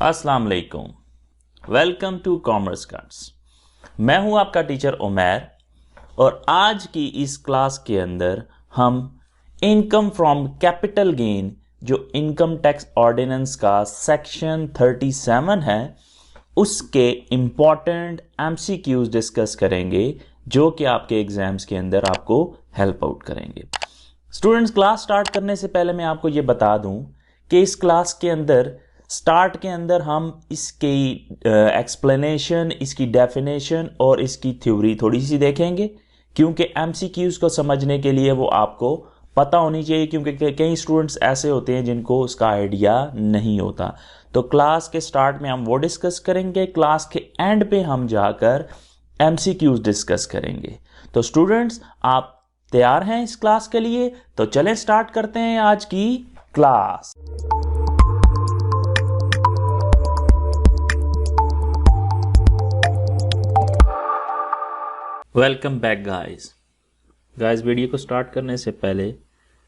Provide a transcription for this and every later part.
अस्सलाम वालेकुम, welcome to commerce cards. मैं हूं आपका टीचर उमैर और आज की इस क्लास के अंदर हम इनकम फ्रॉम कैपिटल गेन जो इनकम टैक्स ऑर्डिनेंस का सेक्शन 37 है उसके इंपॉर्टेंट एमसीक्यूज डिस्कस करेंगे जो कि आपके एग्जाम्स के अंदर आपको हेल्प आउट करेंगे। स्टूडेंट्स, क्लास स्टार्ट करने से पहले मैं आपको ये बता दूं कि इस क्लास के अंदर स्टार्ट के अंदर हम इसकी एक्सप्लेनेशन, इसकी डेफिनेशन और इसकी थ्योरी थोड़ी सी देखेंगे क्योंकि एमसीक्यूज को समझने के लिए वो आपको पता होनी चाहिए, क्योंकि कई स्टूडेंट्स ऐसे होते हैं जिनको उसका आइडिया नहीं होता। तो क्लास के स्टार्ट में हम वो डिस्कस करेंगे, क्लास के एंड पे हम जाकर एमसीक्यूज डिस्कस करेंगे। तो स्टूडेंट्स, आप तैयार हैं इस क्लास के लिए? तो चलें स्टार्ट करते हैं आज की class. Welcome back guys. Video को स्टार्ट करने से पहले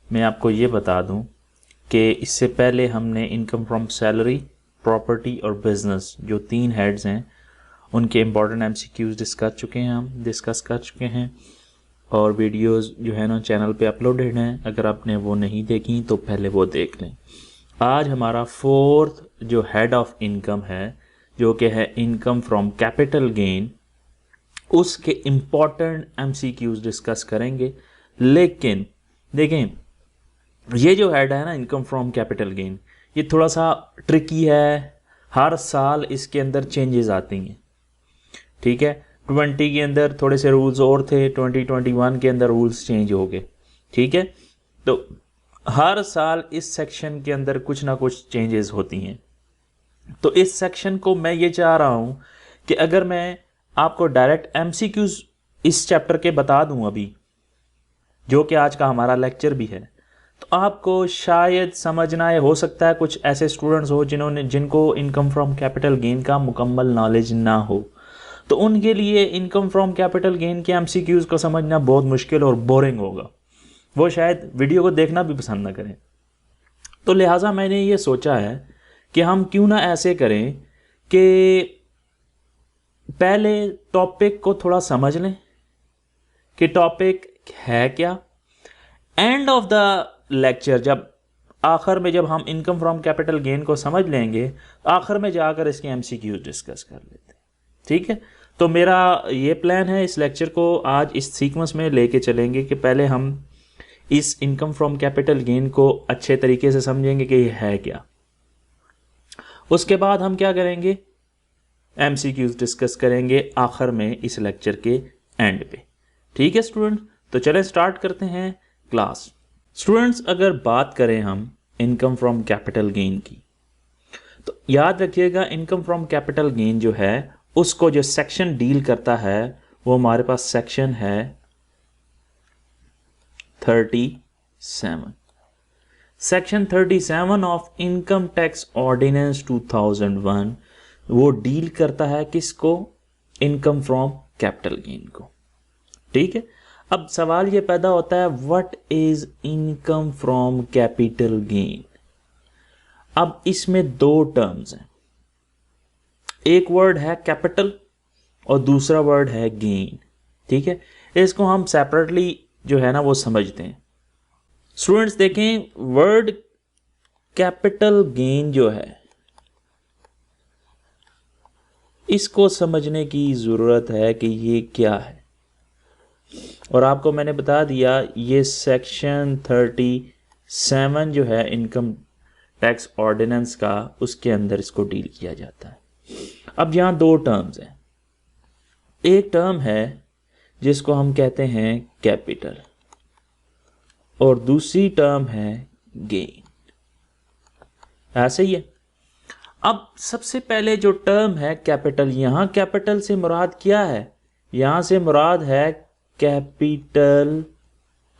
मैं आपको ये बता दूं कि इससे पहले हमने इनकम फ्रॉम सैलरी, प्रॉपर्टी और बिजनेस जो 3 हेड्स हैं उनके इम्पॉर्टेंट एमसीक्यूज डिस्कस कर चुके हैं और वीडियोस जो है ना चैनल पे अपलोडेड हैं। अगर आपने वो नहीं देखी तो पहले वो देख लें। आज हमारा 4th जो हेड ऑफ इनकम है जो कि है इनकम फ्रॉम कैपिटल गेन, उसके इम्पॉर्टेंट एमसीक्यूज डिस्कस करेंगे। लेकिन देखें, ये जो हेड है ना इनकम फ्रॉम कैपिटल गेन, ये थोड़ा सा ट्रिकी है। हर साल इसके अंदर चेंजेस आती हैं, ठीक है। 20 के अंदर थोड़े से रूल्स और थे, 2021 के अंदर रूल्स चेंज हो गए, ठीक है। तो हर साल इस सेक्शन के अंदर कुछ ना कुछ चेंजेस होती हैं। तो इस सेक्शन को मैं ये चाह रहा हूं कि अगर मैं आपको डायरेक्ट एमसीक्यूज इस चैप्टर के बता दूं अभी, जो कि आज का हमारा लेक्चर भी है, तो आपको शायद समझना है। हो सकता है कुछ ऐसे स्टूडेंट्स हो जिनको इनकम फ्रॉम कैपिटल गेन का मुकम्मल नॉलेज ना हो, तो उनके लिए इनकम फ्रॉम कैपिटल गेन के एमसीक्यूज को समझना बहुत मुश्किल और बोरिंग होगा। वो शायद वीडियो को देखना भी पसंद ना करें। तो लिहाजा मैंने ये सोचा है कि हम क्यों ना ऐसे करें कि पहले टॉपिक को थोड़ा समझ लें कि टॉपिक है क्या। एंड ऑफ द लेक्चर, जब आखिर में जब हम इनकम फ्रॉम कैपिटल गेन को समझ लेंगे, आखिर में जाकर इसके एमसीक्यूज डिस्कस कर लेते हैं, ठीक है। तो मेरा ये प्लान है, इस लेक्चर को आज इस सीक्वेंस में लेके चलेंगे कि पहले हम इस इनकम फ्रॉम कैपिटल गेन को अच्छे तरीके से समझेंगे कि ये है क्या। उसके बाद हम क्या करेंगे, एमसीक्यूज डिस्कस करेंगे आखिर में इस लेक्चर के एंड पे, ठीक है स्टूडेंट। तो चलें स्टार्ट करते हैं क्लास। स्टूडेंट्स, अगर बात करें हम इनकम फ्रॉम कैपिटल गेन की, तो याद रखिएगा इनकम फ्रॉम कैपिटल गेन जो है उसको जो सेक्शन डील करता है वो हमारे पास सेक्शन है 37। Section 37 of income tax ordinance 2001 वो डील करता है किसको? इनकम फ्रॉम कैपिटल गेन को, ठीक है। अब सवाल ये पैदा होता है, what is income from capital gain. अब इसमें 2 टर्म्स हैं, एक वर्ड है कैपिटल और दूसरा वर्ड है गेन, ठीक है। इसको हम सेपरेटली जो है ना वो समझते हैं। स्टूडेंट्स देखें, वर्ड कैपिटल गेन जो है इसको समझने की ज़रूरत है कि ये क्या है। और आपको मैंने बता दिया ये सेक्शन 37 जो है इनकम टैक्स ऑर्डिनेंस का, उसके अंदर इसको डील किया जाता है। अब यहाँ 2 टर्म्स हैं, एक टर्म है जिसको हम कहते हैं कैपिटल और दूसरी टर्म है गेन, ऐसे ही है। अब सबसे पहले जो टर्म है कैपिटल, यहां कैपिटल से मुराद क्या है? यहां से मुराद है कैपिटल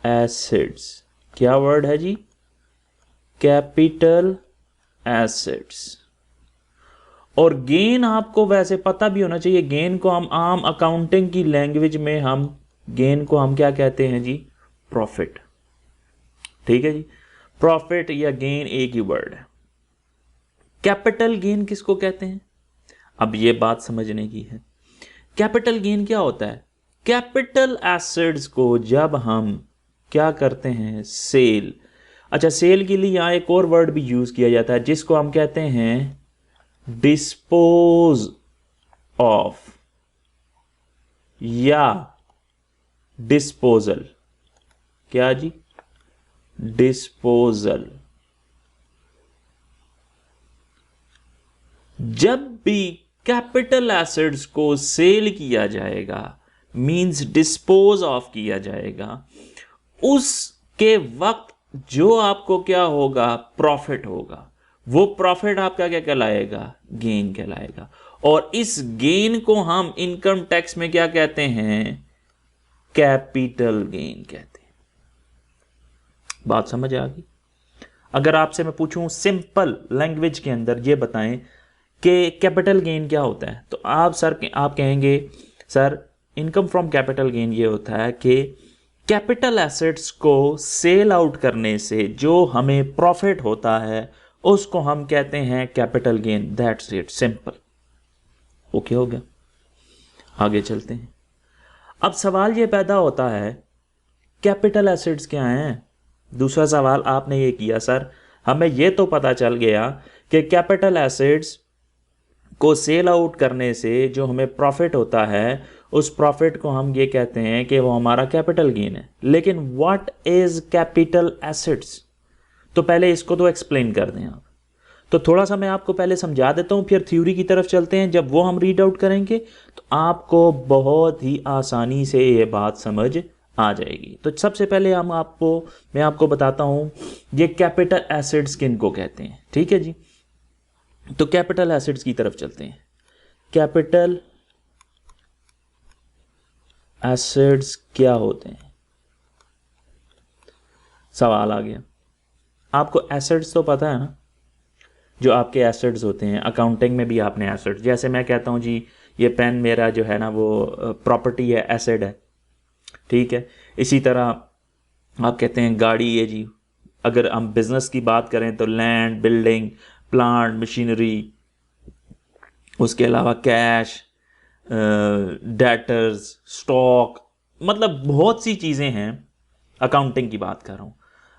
एसेट्स। क्या वर्ड है जी? Capital assets. और गेन आपको वैसे पता भी होना चाहिए, गेन को हम आम अकाउंटिंग की लैंग्वेज में हम गेन को हम क्या कहते हैं जी? प्रॉफिट, ठीक है जी। प्रॉफिट या गेन एक ही वर्ड है, कैपिटल गेन किसको कहते हैं? अब ये बात समझने की है। कैपिटल गेन क्या होता है? कैपिटल एसेट्स को जब हम क्या करते हैं, सेल। अच्छा, सेल के लिए यहां एक और वर्ड भी यूज किया जाता है जिसको हम कहते हैं डिस्पोज ऑफ या डिस्पोजल। क्या जी? डिस्पोजल। जब भी कैपिटल एसेट्स को सेल किया जाएगा, मींस डिस्पोज ऑफ किया जाएगा, उसके वक्त जो आपको क्या होगा, प्रॉफिट होगा। वो प्रॉफिट आपका क्या कहलाएगा? गेन कहलाएगा। और इस गेन को हम इनकम टैक्स में क्या कहते हैं? कैपिटल गेन कहते हैं। बात समझ आ गई? अगर आपसे मैं पूछूं सिंपल लैंग्वेज के अंदर ये बताएं कि कैपिटल गेन क्या होता है, तो आप कहेंगे sir income from capital gain ये होता है कि कैपिटल एसेट्स को सेल आउट करने से जो हमें प्रॉफिट होता है उसको हम कहते हैं capital gain. That's it, simple. Okay हो गया? आगे चलते हैं। अब सवाल ये पैदा होता है कैपिटल एसेट्स क्या हैं? दूसरा सवाल आपने ये किया सर हमें ये तो पता चल गया कि कैपिटल एसेट्स को सेल आउट करने से जो हमें प्रॉफिट होता है उस प्रॉफिट को हम ये कहते हैं कि वो हमारा कैपिटल गेन है। लेकिन व्हाट इज कैपिटल एसेट्स? तो पहले इसको तो एक्सप्लेन कर दें आप। तो थोड़ा सा मैं आपको पहले समझा देता हूं, फिर थ्योरी की तरफ चलते हैं। जब वो हम रीड आउट करेंगे तो आपको बहुत ही आसानी से ये बात समझ आ जाएगी। तो सबसे पहले मैं आपको बताता हूं ये कैपिटल एसेट्स किनको कहते हैं। ठीक है जी? तो कैपिटल एसेट्स की तरफ चलते हैं। कैपिटल एसेट्स क्या होते हैं? सवाल आ गया। आपको एसेट्स तो पता है ना, जो आपके एसेट्स होते हैं। अकाउंटिंग में भी आपने एसेट्स, जैसे मैं कहता हूं जी ये पेन मेरा जो है ना वो प्रॉपर्टी है, एसेट है। ठीक है? इसी तरह आप कहते हैं गाड़ी है जी। अगर हम बिजनेस की बात करें तो लैंड, बिल्डिंग, प्लांट, मशीनरी, उसके अलावा कैश, डेटर्स, स्टॉक, मतलब बहुत सी चीज़ें हैं। अकाउंटिंग की बात कर रहा हूँ,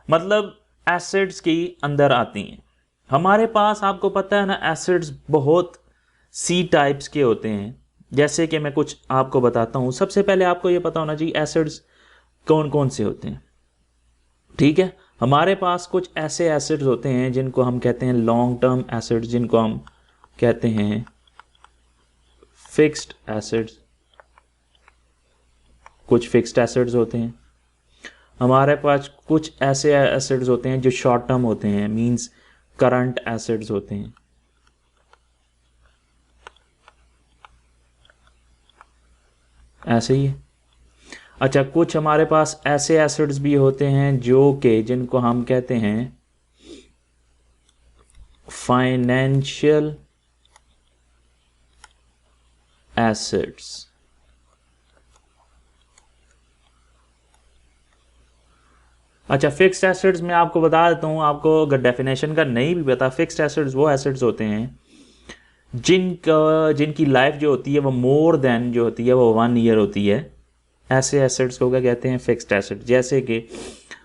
मतलब एसेट्स की अंदर आती हैं। हमारे पास आपको पता है ना एसेट्स बहुत सी टाइप्स के होते हैं। जैसे कि मैं कुछ आपको बताता हूँ। सबसे पहले आपको ये पता होना चाहिए एसेट्स कौन कौन से होते हैं। ठीक है? हमारे पास कुछ ऐसे एसेट्स होते हैं जिनको हम कहते हैं लॉन्ग टर्म एसेट्स, जिनको हम कहते हैं फिक्स्ड एसेट्स। कुछ फिक्स्ड एसेट्स होते हैं। हमारे पास कुछ ऐसे एसेट्स होते हैं जो शॉर्ट टर्म होते हैं, मींस करंट एसेट्स होते हैं। ऐसे ही है। अच्छा, कुछ हमारे पास ऐसे एसेट्स भी होते हैं जिनको हम कहते हैं फाइनेंशियल एसेट्स। अच्छा, फिक्स्ड एसेट्स में आपको बता देता हूं, आपको अगर डेफिनेशन का नहीं भी पता, फिक्स्ड एसेट्स वो एसेट्स होते हैं जिनकी लाइफ जो होती है वो मोर देन जो होती है वो 1 ईयर होती है। ऐसे एसेट्स को क्या कहते हैं? Fixed asset. जैसे कि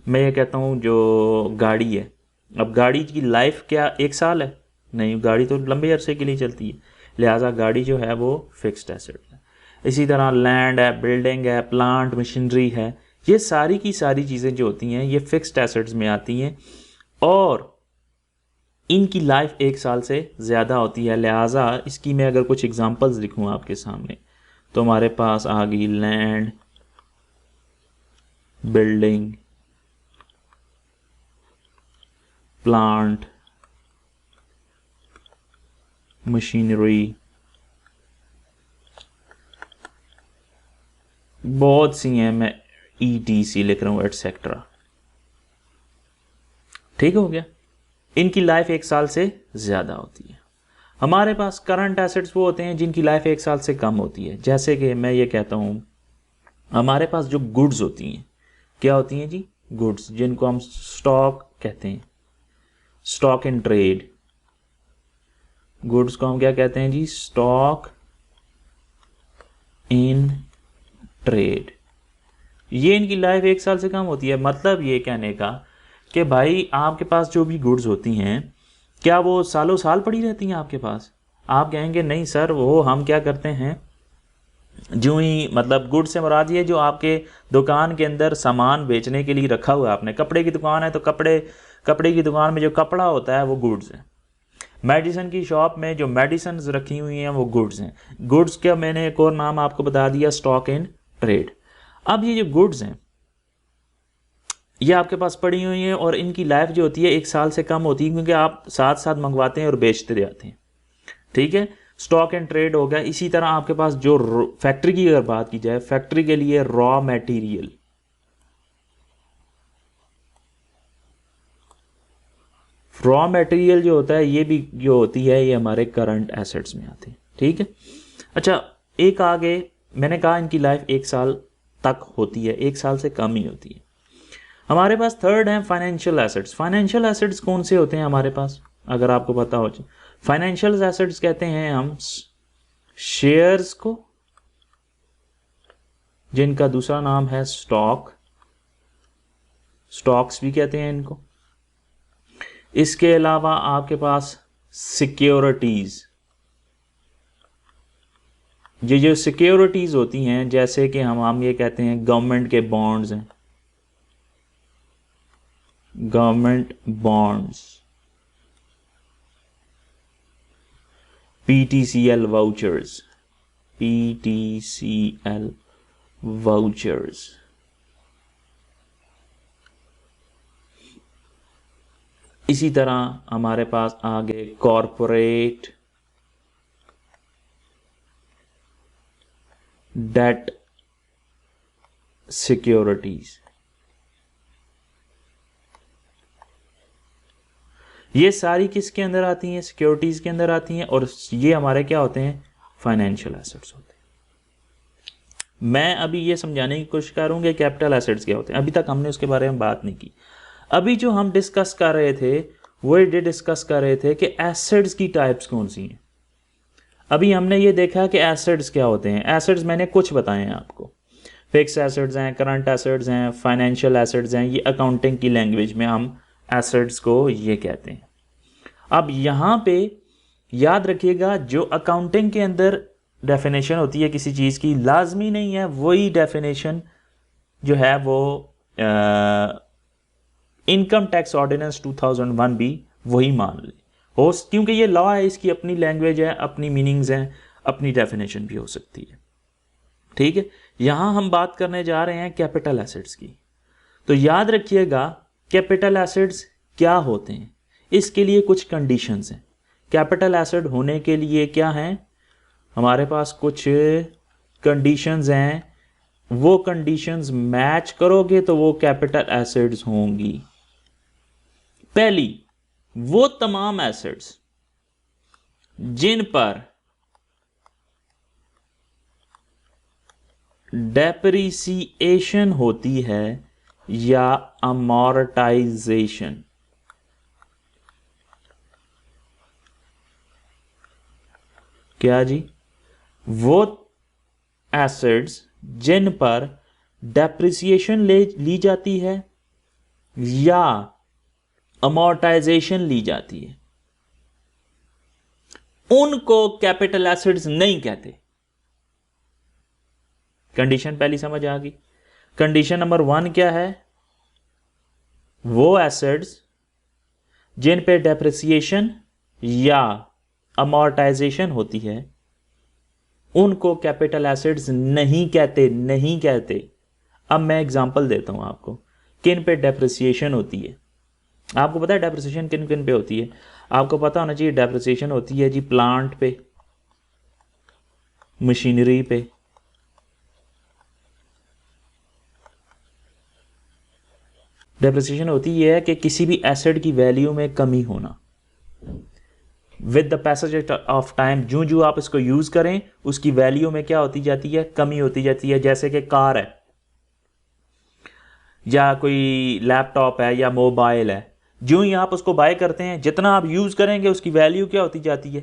मैं ये कहता हूँ जो गाड़ी है, अब गाड़ी की लाइफ क्या 1 साल है? नहीं, गाड़ी तो लंबे अरसे के लिए चलती है, लिहाजा गाड़ी जो है वो फिक्स्ड एसेट है। इसी तरह लैंड है, बिल्डिंग है, प्लांट, मशीनरी है, ये सारी की सारी चीज़ें जो होती हैं ये फिक्स्ड एसेट्स में आती हैं और इनकी लाइफ 1 साल से ज़्यादा होती है। लिहाजा इसकी मैं अगर कुछ एग्जांपल्स लिखूँ आपके सामने तो हमारे पास आ गई लैंड, बिल्डिंग, प्लांट, मशीनरी, बहुत सी हैं, मैं ETC लिख रहा हूँ, एटसेट्रा। ठीक हो गया? इनकी लाइफ 1 साल से ज़्यादा होती है। हमारे पास करंट एसेट्स वो होते हैं जिनकी लाइफ 1 साल से कम होती है। जैसे कि मैं ये कहता हूँ हमारे पास जो गुड्स होती हैं, क्या होती हैं जी? गुड्स, जिनको हम स्टॉक कहते हैं, स्टॉक इन ट्रेड। गुड्स को हम क्या कहते हैं जी? Stock in trade. ये इनकी लाइफ 1 साल से कम होती है। मतलब ये कहने का कि भाई आपके पास जो भी गुड्स होती हैं, क्या वो सालों साल पड़ी रहती हैं आपके पास? आप कहेंगे नहीं सर, वो हम क्या करते हैं, जो ही मतलब गुड्स से मुराद ये जो आपके दुकान के अंदर सामान बेचने के लिए रखा हुआ है आपने। कपड़े की दुकान है तो कपड़े की दुकान में जो कपड़ा होता है वो गुड्स है। मेडिसिन की शॉप में जो मेडिसिन रखी हुई हैं वो गुड्स हैं। गुड्स का मैंने एक और नाम आपको बता दिया, स्टॉक इन ट्रेड। अब ये जो गुड्स हैं ये आपके पास पड़ी हुई हैं और इनकी लाइफ जो होती है 1 साल से कम होती है, क्योंकि आप साथ साथ मंगवाते हैं और बेचते जाते हैं। ठीक है, स्टॉक एंड ट्रेड हो गया। इसी तरह आपके पास जो फैक्ट्री की अगर बात की जाए, फैक्ट्री के लिए रॉ मटेरियल, रॉ मटेरियल जो होता है ये भी जो होती है ये हमारे करंट एसेट्स में आती है। ठीक है, अच्छा एक आगे मैंने कहा इनकी लाइफ 1 साल तक होती है, 1 साल से कम ही होती है। हमारे पास थर्ड है फाइनेंशियल एसेट्स। फाइनेंशियल एसेट्स कौन से होते हैं हमारे पास, अगर आपको पता हो? फाइनेंशियल एसेट्स कहते हैं हम शेयर्स को, जिनका दूसरा नाम है स्टॉक, स्टॉक्स भी कहते हैं इनको। इसके अलावा आपके पास सिक्योरिटीज, ये जो सिक्योरिटीज होती हैं, जैसे कि हम ये कहते हैं गवर्नमेंट के बॉन्ड्स हैं, government bonds, PTCL vouchers, PTCL vouchers. इसी तरह हमारे पास आगे कॉरपोरेट डेट सिक्योरिटीज। ये सारी किसके अंदर आती हैं? सिक्योरिटीज के अंदर आती हैं, और ये हमारे क्या होते हैं? फाइनेंशियल एसेट्स होते हैं। मैं अभी ये समझाने की कोशिश करूंगा कैपिटल एसेट्स क्या होते हैं, अभी तक हमने उसके बारे में बात नहीं की। अभी जो हम डिस्कस कर रहे थे वो ये डिस्कस कर रहे थे कि एसेट्स की टाइप्स कौन सी हैं। अभी हमने ये देखा कि एसेट्स क्या होते हैं। एसेट्स मैंने कुछ बताए हैं आपको, फिक्स एसेट्स हैं, करंट एसेट्स हैं, फाइनेंशियल एसेट्स हैं। ये अकाउंटिंग की लैंग्वेज में हम एसेट्स को ये कहते हैं। अब यहाँ पे याद रखिएगा, जो अकाउंटिंग के अंदर डेफिनेशन होती है किसी चीज़ की, लाजमी नहीं है वही डेफिनेशन जो है वो इनकम टैक्स ऑर्डिनेंस 2001 भी वही मान ले हो, क्योंकि ये लॉ है, इसकी अपनी लैंग्वेज है, अपनी मीनिंग्स हैं, अपनी डेफिनेशन भी हो सकती है। ठीक है, यहाँ हम बात करने जा रहे हैं कैपिटल एसेट्स की। तो याद रखिएगा कैपिटल एसेट्स क्या होते हैं, इसके लिए कुछ कंडीशंस हैं। कैपिटल एसेट होने के लिए क्या हैं, हमारे पास कुछ कंडीशंस हैं। वो कंडीशंस मैच करोगे तो वो कैपिटल एसेट्स होंगी। पहली, वो तमाम एसेट्स जिन पर डेप्रिसिएशन होती है या अमॉर्टाइजेशन। क्या जी? वो एसेट्स जिन पर डेप्रिसिएशन ली जाती है या अमॉर्टाइजेशन ली जाती है, उनको कैपिटल एसेट्स नहीं कहते। कंडीशन पहली समझ आ गई। कंडीशन नंबर 1 क्या है? वो एसेट्स जिन पे डेप्रिसिएशन या अमॉर्टाइजेशन होती है उनको कैपिटल एसेट्स नहीं कहते, नहीं कहते। अब मैं एग्जांपल देता हूं आपको, किन पे डेप्रिसिएशन होती है। आपको पता है डेप्रिसिएशन किन किन पे होती है? आपको पता होना चाहिए डेप्रिसिएशन होती है जी प्लांट पे, मशीनरी पे, डेप्रिसिएशन होती है कि किसी भी एसेट की वैल्यू में कमी होना। With the passage of time, जो जो आप इसको यूज करें उसकी वैल्यू में क्या होती जाती है? कमी होती जाती है। जैसे कि कार है या कोई लैपटॉप है या मोबाइल है, जो ही आप उसको बाय करते हैं, जितना आप यूज करेंगे उसकी वैल्यू क्या होती जाती है?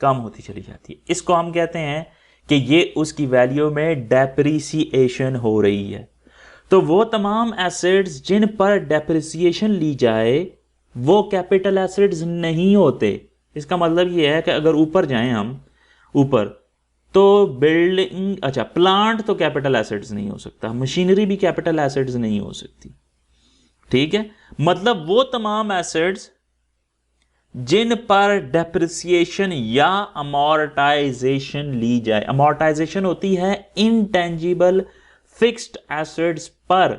कम होती चली जाती है। इसको हम कहते हैं कि ये उसकी वैल्यू में डेप्रिसिएशन हो रही है। तो वो तमाम एसेट्स जिन पर डेप्रिसिएशन ली जाए वो कैपिटल एसेट्स नहीं होते। इसका मतलब ये है कि अगर ऊपर जाएं हम ऊपर, तो बिल्डिंग, अच्छा प्लांट तो कैपिटल एसेट्स नहीं हो सकता, मशीनरी भी कैपिटल एसेट्स नहीं हो सकती, ठीक है। मतलब वो तमाम एसेट्स जिन पर डेप्रिसिएशन या अमोर्टाइजेशन ली जाए। अमोर्टाइजेशन होती है इनटेंजिबल फिक्स्ड एसेट्स पर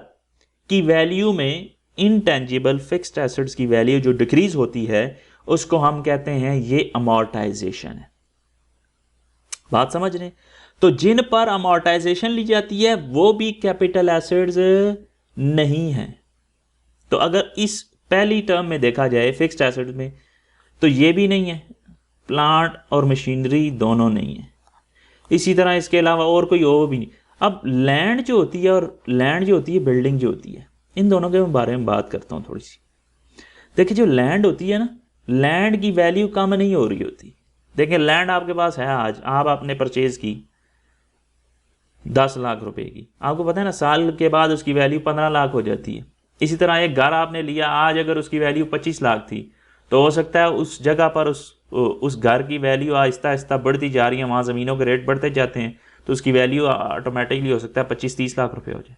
की वैल्यू में, इनटेंजिबल फिक्स्ड एसेट्स की वैल्यू जो डिक्रीज होती है उसको हम कहते हैं ये अमोर्टाइजेशन है। बात समझ रहे? तो जिन पर अमोर्टाइजेशन ली जाती है वो भी कैपिटल एसेट्स नहीं है। तो अगर इस पहली टर्म में देखा जाए फिक्स्ड एसेट्स में, तो ये भी नहीं है, प्लांट और मशीनरी दोनों नहीं है। इसी तरह इसके अलावा और कोई और भी नहीं। अब लैंड जो होती है और लैंड जो होती है, बिल्डिंग जो होती है, इन दोनों के बारे में बात करता हूँ थोड़ी सी। देखिए जो लैंड होती है ना, लैंड की वैल्यू कम नहीं हो रही होती। देखिए लैंड आपके पास है, आज आपने परचेज की 10 लाख रुपए की, आपको पता है ना साल के बाद उसकी वैल्यू 15 लाख हो जाती है। इसी तरह एक घर आपने लिया, आज अगर उसकी वैल्यू 25 लाख थी तो हो सकता है उस जगह पर उस घर की वैल्यू आहिस्ता आहिस्ता बढ़ती जा रही है, वहाँ ज़मीनों के रेट बढ़ते जाते हैं, तो उसकी वैल्यू ऑटोमेटिकली हो सकता है 25-30 लाख रुपए हो जाए।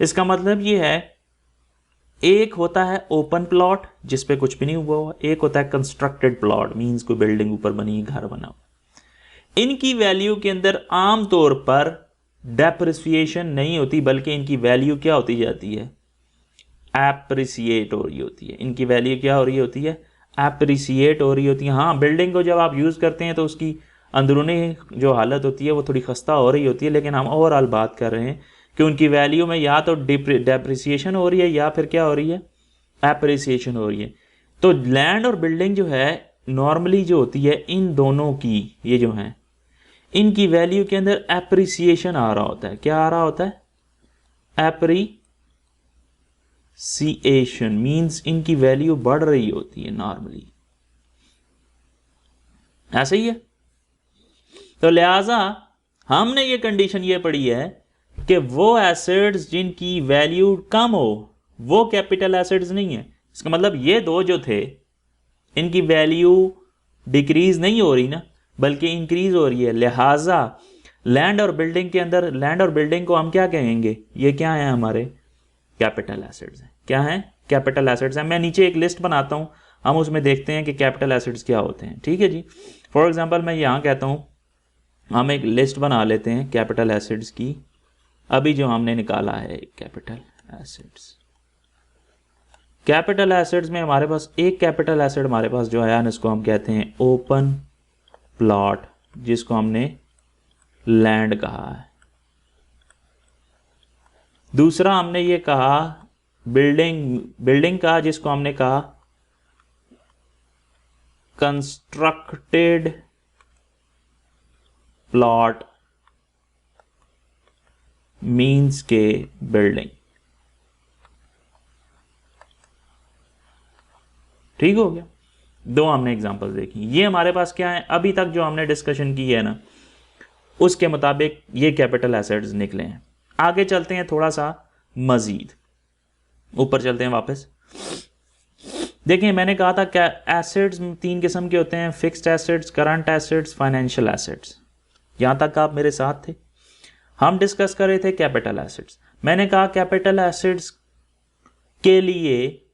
इसका मतलब ये है, एक होता है ओपन प्लॉट जिस पे कुछ भी नहीं हुआ हुआ, एक होता है कंस्ट्रक्टेड प्लॉट, मीन्स कोई बिल्डिंग ऊपर बनी, घर बना हुआ। इनकी वैल्यू के अंदर आमतौर पर डेप्रिसिएशन नहीं होती, बल्कि इनकी वैल्यू क्या होती जाती है, एप्रिसिएट हो रही होती है। इनकी वैल्यू क्या हो रही होती है, एप्रिसिएट हो रही होती है। हाँ, बिल्डिंग को जब आप यूज़ करते हैं तो उसकी अंदरूनी जो हालत होती है वो थोड़ी खस्ता हो रही होती है, लेकिन हम ओवरऑल बात कर रहे हैं कि उनकी वैल्यू में या तो डेप्रिसिएशन हो रही है या फिर क्या हो रही है, एप्रिसिएशन हो रही है। तो लैंड और बिल्डिंग जो है नॉर्मली जो होती है, इन दोनों की ये जो है इनकी वैल्यू के अंदर एप्रिसिएशन आ रहा होता है। क्या आ रहा होता है, एप्रिसिएशन मींस इनकी वैल्यू बढ़ रही होती है नॉर्मली, ऐसे ही है। तो लिहाजा हमने ये कंडीशन ये पढ़ी है कि वो एसेट्स जिनकी वैल्यू कम हो वो कैपिटल एसेट्स नहीं है। इसका मतलब ये दो जो थे इनकी वैल्यू डिक्रीज नहीं हो रही ना, बल्कि इंक्रीज हो रही है। लिहाजा लैंड और बिल्डिंग के अंदर, लैंड और बिल्डिंग को हम क्या कहेंगे, ये क्या है, हमारे कैपिटल एसेट्स हैं। क्या है, कैपिटल एसेट्स हैं। मैं नीचे एक लिस्ट बनाता हूं, हम उसमें देखते हैं कि कैपिटल एसेट्स क्या होते हैं, ठीक है जी। फॉर एग्जांपल मैं यहां कहता हूं, हम एक लिस्ट बना लेते हैं कैपिटल एसेट्स की, अभी जो हमने निकाला है कैपिटल एसेट्स। कैपिटल एसेट्स में हमारे पास एक कैपिटल एसेट हमारे पास जो है इसको हम कहते हैं ओपन प्लॉट, जिसको हमने लैंड कहा है। दूसरा हमने ये कहा बिल्डिंग का, जिसको हमने कहा कंस्ट्रक्टेड प्लॉट मींस के बिल्डिंग, ठीक हो गया। दो हमने एग्जांपल्स देखी। ये हमारे पास क्या है, अभी तक जो हमने डिस्कशन की है ना उसके मुताबिक ये कैपिटल एसेट्स निकले हैं। आगे चलते हैं थोड़ा सा मजीद, ऊपर चलते हैं वापस। देखिए मैंने कहा था क्या एसेट्स 3 किस्म के होते हैं, fixed assets, current assets, financial assets. यहां तक आप मेरे साथ थे। हम डिस्कस कर रहे थे कैपिटल एसेट्स। मैंने कहा कैपिटल एसेट्स के लिए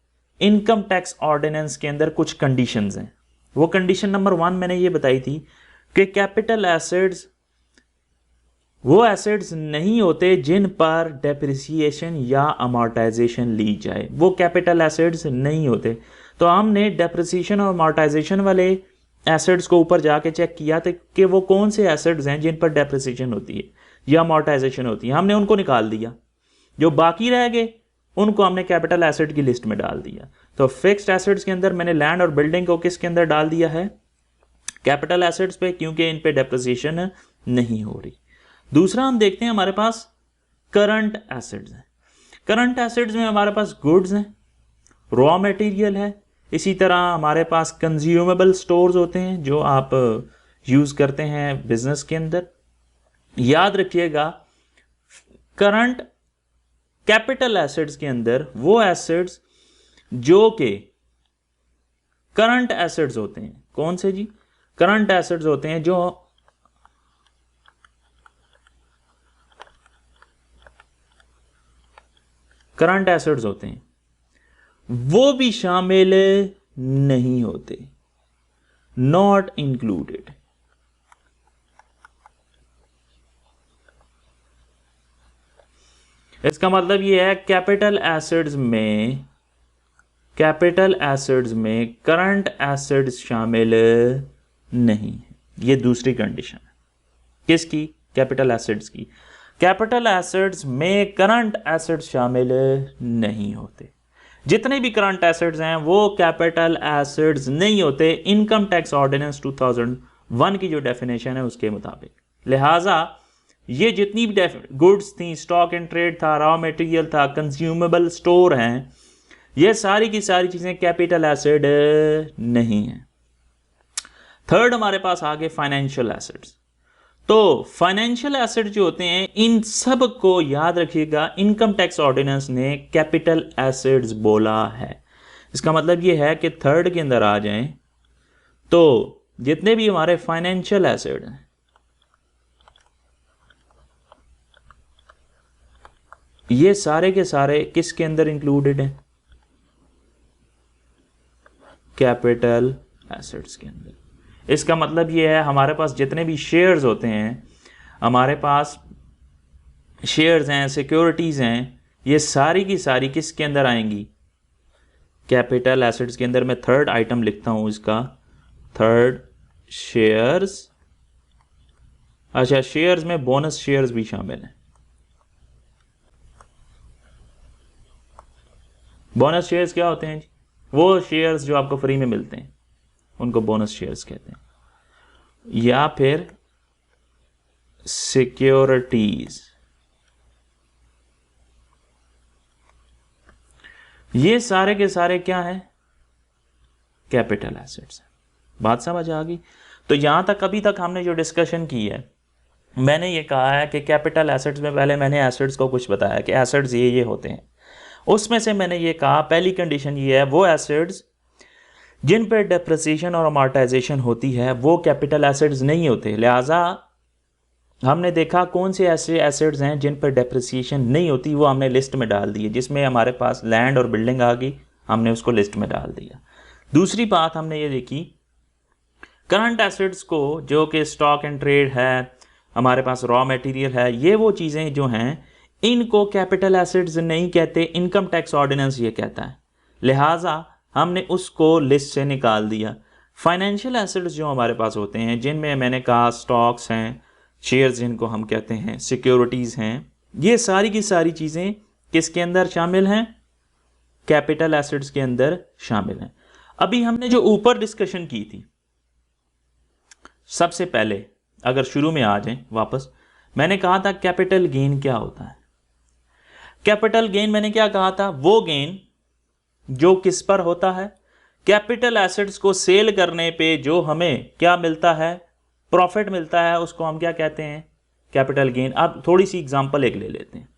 इनकम टैक्स ऑर्डिनेंस के अंदर कुछ कंडीशंस हैं। वो कंडीशन नंबर 1 मैंने ये बताई थी कि कैपिटल एसेट्स वो एसेट्स नहीं होते जिन पर डेप्रिसिएशन या अमोर्टाइजेशन ली जाए, वो कैपिटल एसेट्स नहीं होते। तो हमने डेप्रिसिएशन और अमोर्टाइजेशन वाले एसेट्स को ऊपर जाके चेक किया था कि वो कौन से एसेट्स हैं जिन पर डेप्रिसिएशन होती है या अमोर्टाइजेशन होती है, हमने उनको निकाल दिया। जो बाकी रह गए उनको हमने कैपिटल एसेट की लिस्ट में डाल दिया। तो फिक्स्ड एसेट्स के अंदर मैंने लैंड और बिल्डिंग को किसके अंदर डाल दिया है, कैपिटल एसेट्स पे, क्योंकि इन पे डेप्रिसिएशन नहीं हो रही। दूसरा हम देखते हैं हमारे पास करंट एसेट्स हैं। करंट एसेट्स में हमारे पास गुड्स हैं, रॉ मटेरियल है, इसी तरह हमारे पास कंज्यूमेबल स्टोर्स होते हैं जो आप यूज करते हैं बिजनेस के अंदर। याद रखिएगा, करंट कैपिटल एसेट्स के अंदर वो एसेट्स जो कि करंट एसेट्स होते हैं, कौन से जी? करंट एसेट्स होते हैं जो करंट एसेट्स होते हैं, वो भी शामिल नहीं होते, नॉट इंक्लूडेड। इसका मतलब ये है कैपिटल एसेट्स में करंट एसेट्स शामिल नहीं है। ये दूसरी कंडीशन है किसकी? कैपिटल एसेट्स की। कैपिटल एसेट्स में करंट एसेट्स शामिल नहीं होते। जितने भी करंट एसेट्स हैं वो कैपिटल एसेट्स नहीं होते इनकम टैक्स ऑर्डिनेंस 2001 की जो डेफिनेशन है उसके मुताबिक। लिहाजा ये जितनी भी गुड्स थी, स्टॉक एंड ट्रेड था, रॉ मटेरियल था, कंज्यूमेबल स्टोर हैं, ये सारी की सारी चीजें कैपिटल एसेट नहीं है। थर्ड हमारे पास आ गए फाइनेंशियल एसेट्स। तो फाइनेंशियल एसेट जो होते हैं इन सब को याद रखिएगा, इनकम टैक्स ऑर्डिनेंस ने कैपिटल एसेट्स बोला है। इसका मतलब ये है कि थर्ड के अंदर आ जाएं तो जितने भी हमारे फाइनेंशियल एसेट हैं ये सारे के सारे किसके अंदर इंक्लूडेड हैं? कैपिटल एसेट्स के अंदर। इसका मतलब ये है हमारे पास जितने भी शेयर्स होते हैं, हमारे पास शेयर्स हैं, सिक्योरिटीज हैं, ये सारी की सारी किसके अंदर आएंगी? कैपिटल एसेट्स के अंदर। मैं थर्ड आइटम लिखता हूं इसका, थर्ड शेयर्स। अच्छा, शेयर्स में बोनस शेयर्स भी शामिल हैं। बोनस शेयर्स क्या होते हैं जी? वो शेयर्स जो आपको फ्री में मिलते हैं उनको बोनस शेयर्स कहते हैं, या फिर सिक्योरिटीज। ये सारे के सारे क्या है? कैपिटल एसेट्स है। बात समझ आ गई? तो यहां तक अभी तक हमने जो डिस्कशन की है, मैंने ये कहा है कि कैपिटल एसेट्स में पहले मैंने एसेट्स को कुछ बताया कि एसेट्स ये होते हैं। उसमें से मैंने ये कहा पहली कंडीशन ये है, वो एसेट्स जिन पर डेप्रिसिएशन और अमॉर्टाइजेशन होती है वो कैपिटल एसेट्स नहीं होते। लिहाजा हमने देखा कौन से ऐसे एसेट्स हैं जिन पर डेप्रिसिएशन नहीं होती, वो हमने लिस्ट में डाल दिए। जिसमें हमारे पास लैंड और बिल्डिंग आ गई, हमने उसको लिस्ट में डाल दिया। दूसरी बात हमने ये देखी, करंट एसेट्स को जो कि स्टॉक एंड ट्रेड है, हमारे पास रॉ मटेरियल है, ये वो चीज़ें जो हैं इनको कैपिटल एसेट्स नहीं कहते, इनकम टैक्स ऑर्डिनेंस ये कहता है। लिहाजा हमने उसको लिस्ट से निकाल दिया। फाइनेंशियल एसेट्स जो हमारे पास होते हैं, जिनमें मैंने कहा स्टॉक्स हैं, शेयर्स जिनको हम कहते हैं, सिक्योरिटीज़ हैं, ये सारी की सारी चीज़ें किसके अंदर शामिल हैं? कैपिटल एसेट्स के अंदर शामिल हैं। अभी हमने जो ऊपर डिस्कशन की थी, सबसे पहले अगर शुरू में आ जाएं वापस, मैंने कहा था कैपिटल गेन क्या होता है। कैपिटल गेन मैंने क्या कहा था? वो गेन जो किस पर होता है? कैपिटल एसेट्स को सेल करने पे जो हमें क्या मिलता है? प्रॉफिट मिलता है, उसको हम क्या कहते हैं? Capital gain. अब थोड़ी सी एग्जांपल एक ले लेते हैं।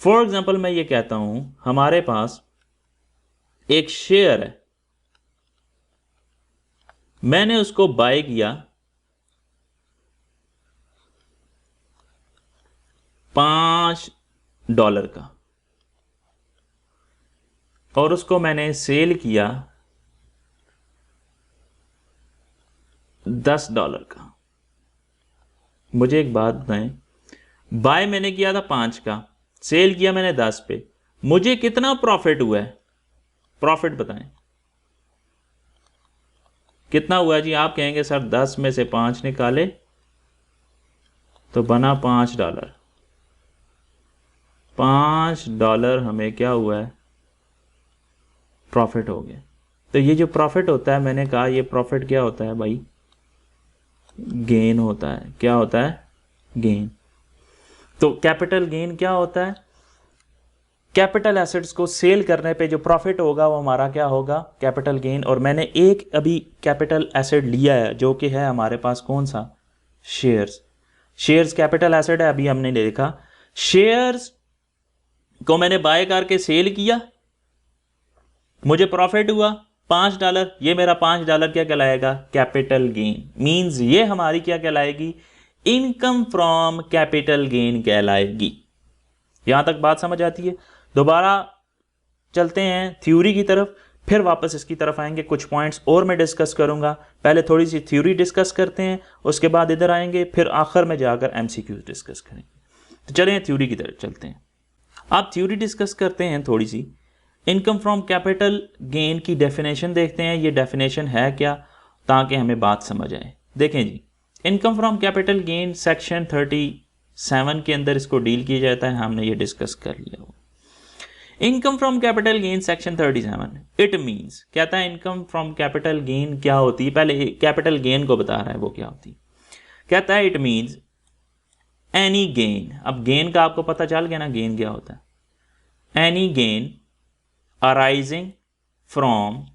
फॉर एग्जांपल मैं ये कहता हूं हमारे पास एक शेयर है, मैंने उसको बाय किया $5 का और उसको मैंने सेल किया $10 का। मुझे एक बात बताएं, बाय मैंने किया था 5 का, सेल किया मैंने 10 पे, मुझे कितना प्रॉफिट हुआ है? प्रॉफिट बताएं कितना हुआ जी? आप कहेंगे सर 10 में से 5 निकाले तो बना $5। $5 हमें क्या हुआ है? प्रॉफिट हो गया। तो ये जो प्रॉफिट होता है, मैंने कहा ये प्रॉफिट क्या होता है भाई? गेन होता है। क्या होता है? गेन। तो कैपिटल गेन क्या होता है? कैपिटल एसेट्स को सेल करने पे जो प्रॉफिट होगा वो हमारा क्या होगा, कैपिटल गेन। और मैंने एक अभी कैपिटल एसेट लिया है जो कि है हमारे पास कौन सा, शेयर्स। शेयर्स कैपिटल एसेट है, अभी हमने देखा। शेयर्स को मैंने बाय करके सेल किया, मुझे प्रॉफिट हुआ $5, ये मेरा $5 क्या कहलाएगा, कैपिटल गेन। मींस ये हमारी क्या कहलाएगी, इनकम फ्रॉम कैपिटल गेन कहलाएगी। यहां तक बात समझ आती है। दोबारा चलते हैं थ्योरी की तरफ, फिर वापस इसकी तरफ आएंगे, कुछ पॉइंट्स और मैं डिस्कस करूंगा। पहले थोड़ी सी थ्योरी डिस्कस करते हैं, उसके बाद इधर आएंगे, फिर आखिर में जाकर एमसीक्यूज डिस्कस करेंगे। तो चलें थ्योरी की तरफ चलते हैं। आप थ्योरी डिस्कस करते हैं थोड़ी सी। इनकम फ्रॉम कैपिटल गेन की डेफिनेशन देखते हैं, ये डेफिनेशन है क्या, ताकि हमें बात समझ आए। देखें जी, income from capital gain section 37 के अंदर इसको डील किया जाता है, हमने ये डिस्कस कर लिया। Income from capital gain section 37 it means, कहता है इनकम फ्रॉम कैपिटल गेन क्या होती है। पहले कैपिटल गेन को बता रहा है वो क्या होती है। कहता है इट मींस एनी गेन। अब गेन का आपको पता चल गया ना, गेन क्या होता है। Any gain arising from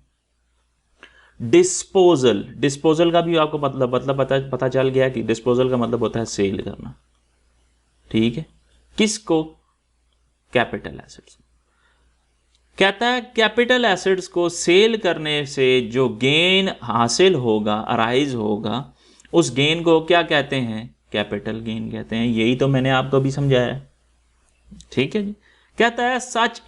disposal. Disposal का भी आपको मतलब पता चल गया कि डिस्पोजल का मतलब होता है सेल करना, ठीक है। किसको, कैपिटल एसेट्स। कहता है कैपिटल एसेट्स को सेल करने से जो गेन हासिल होगा, अराइज होगा, उस गेन को क्या कहते हैं, कैपिटल गेन कहते हैं। यही तो मैंने आपको भी समझाया, ठीक है जी। कहता है सच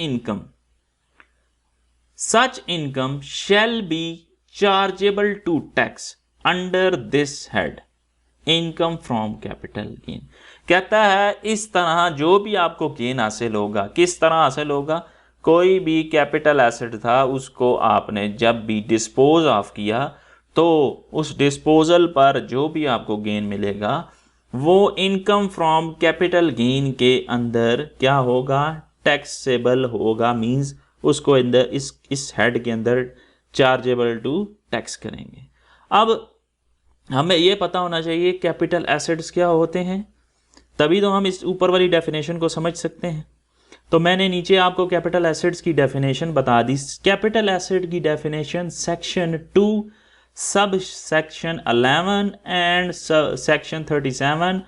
income shall be chargeable to tax under this head, income from capital gain. कहता है इस तरह जो भी आपको गेन हासिल होगा, किस तरह हासिल होगा, कोई भी कैपिटल एसेट था उसको आपने जब भी डिस्पोज ऑफ किया तो उस डिस्पोजल पर जो भी आपको गेन मिलेगा वो इनकम फ्रॉम कैपिटल गेन के अंदर क्या होगा, टैक्सेबल होगा। मींस उसको अंदर इस हेड के अंदर चार्जेबल टू टैक्स करेंगे। अब हमें यह पता होना चाहिए कैपिटल एसेट्स क्या होते हैं, तभी तो हम इस ऊपर वाली डेफिनेशन को समझ सकते हैं। तो मैंने नीचे आपको कैपिटल एसेट्स की डेफिनेशन बता दी। कैपिटल एसेट की definition section 2 sub section 11 and section 37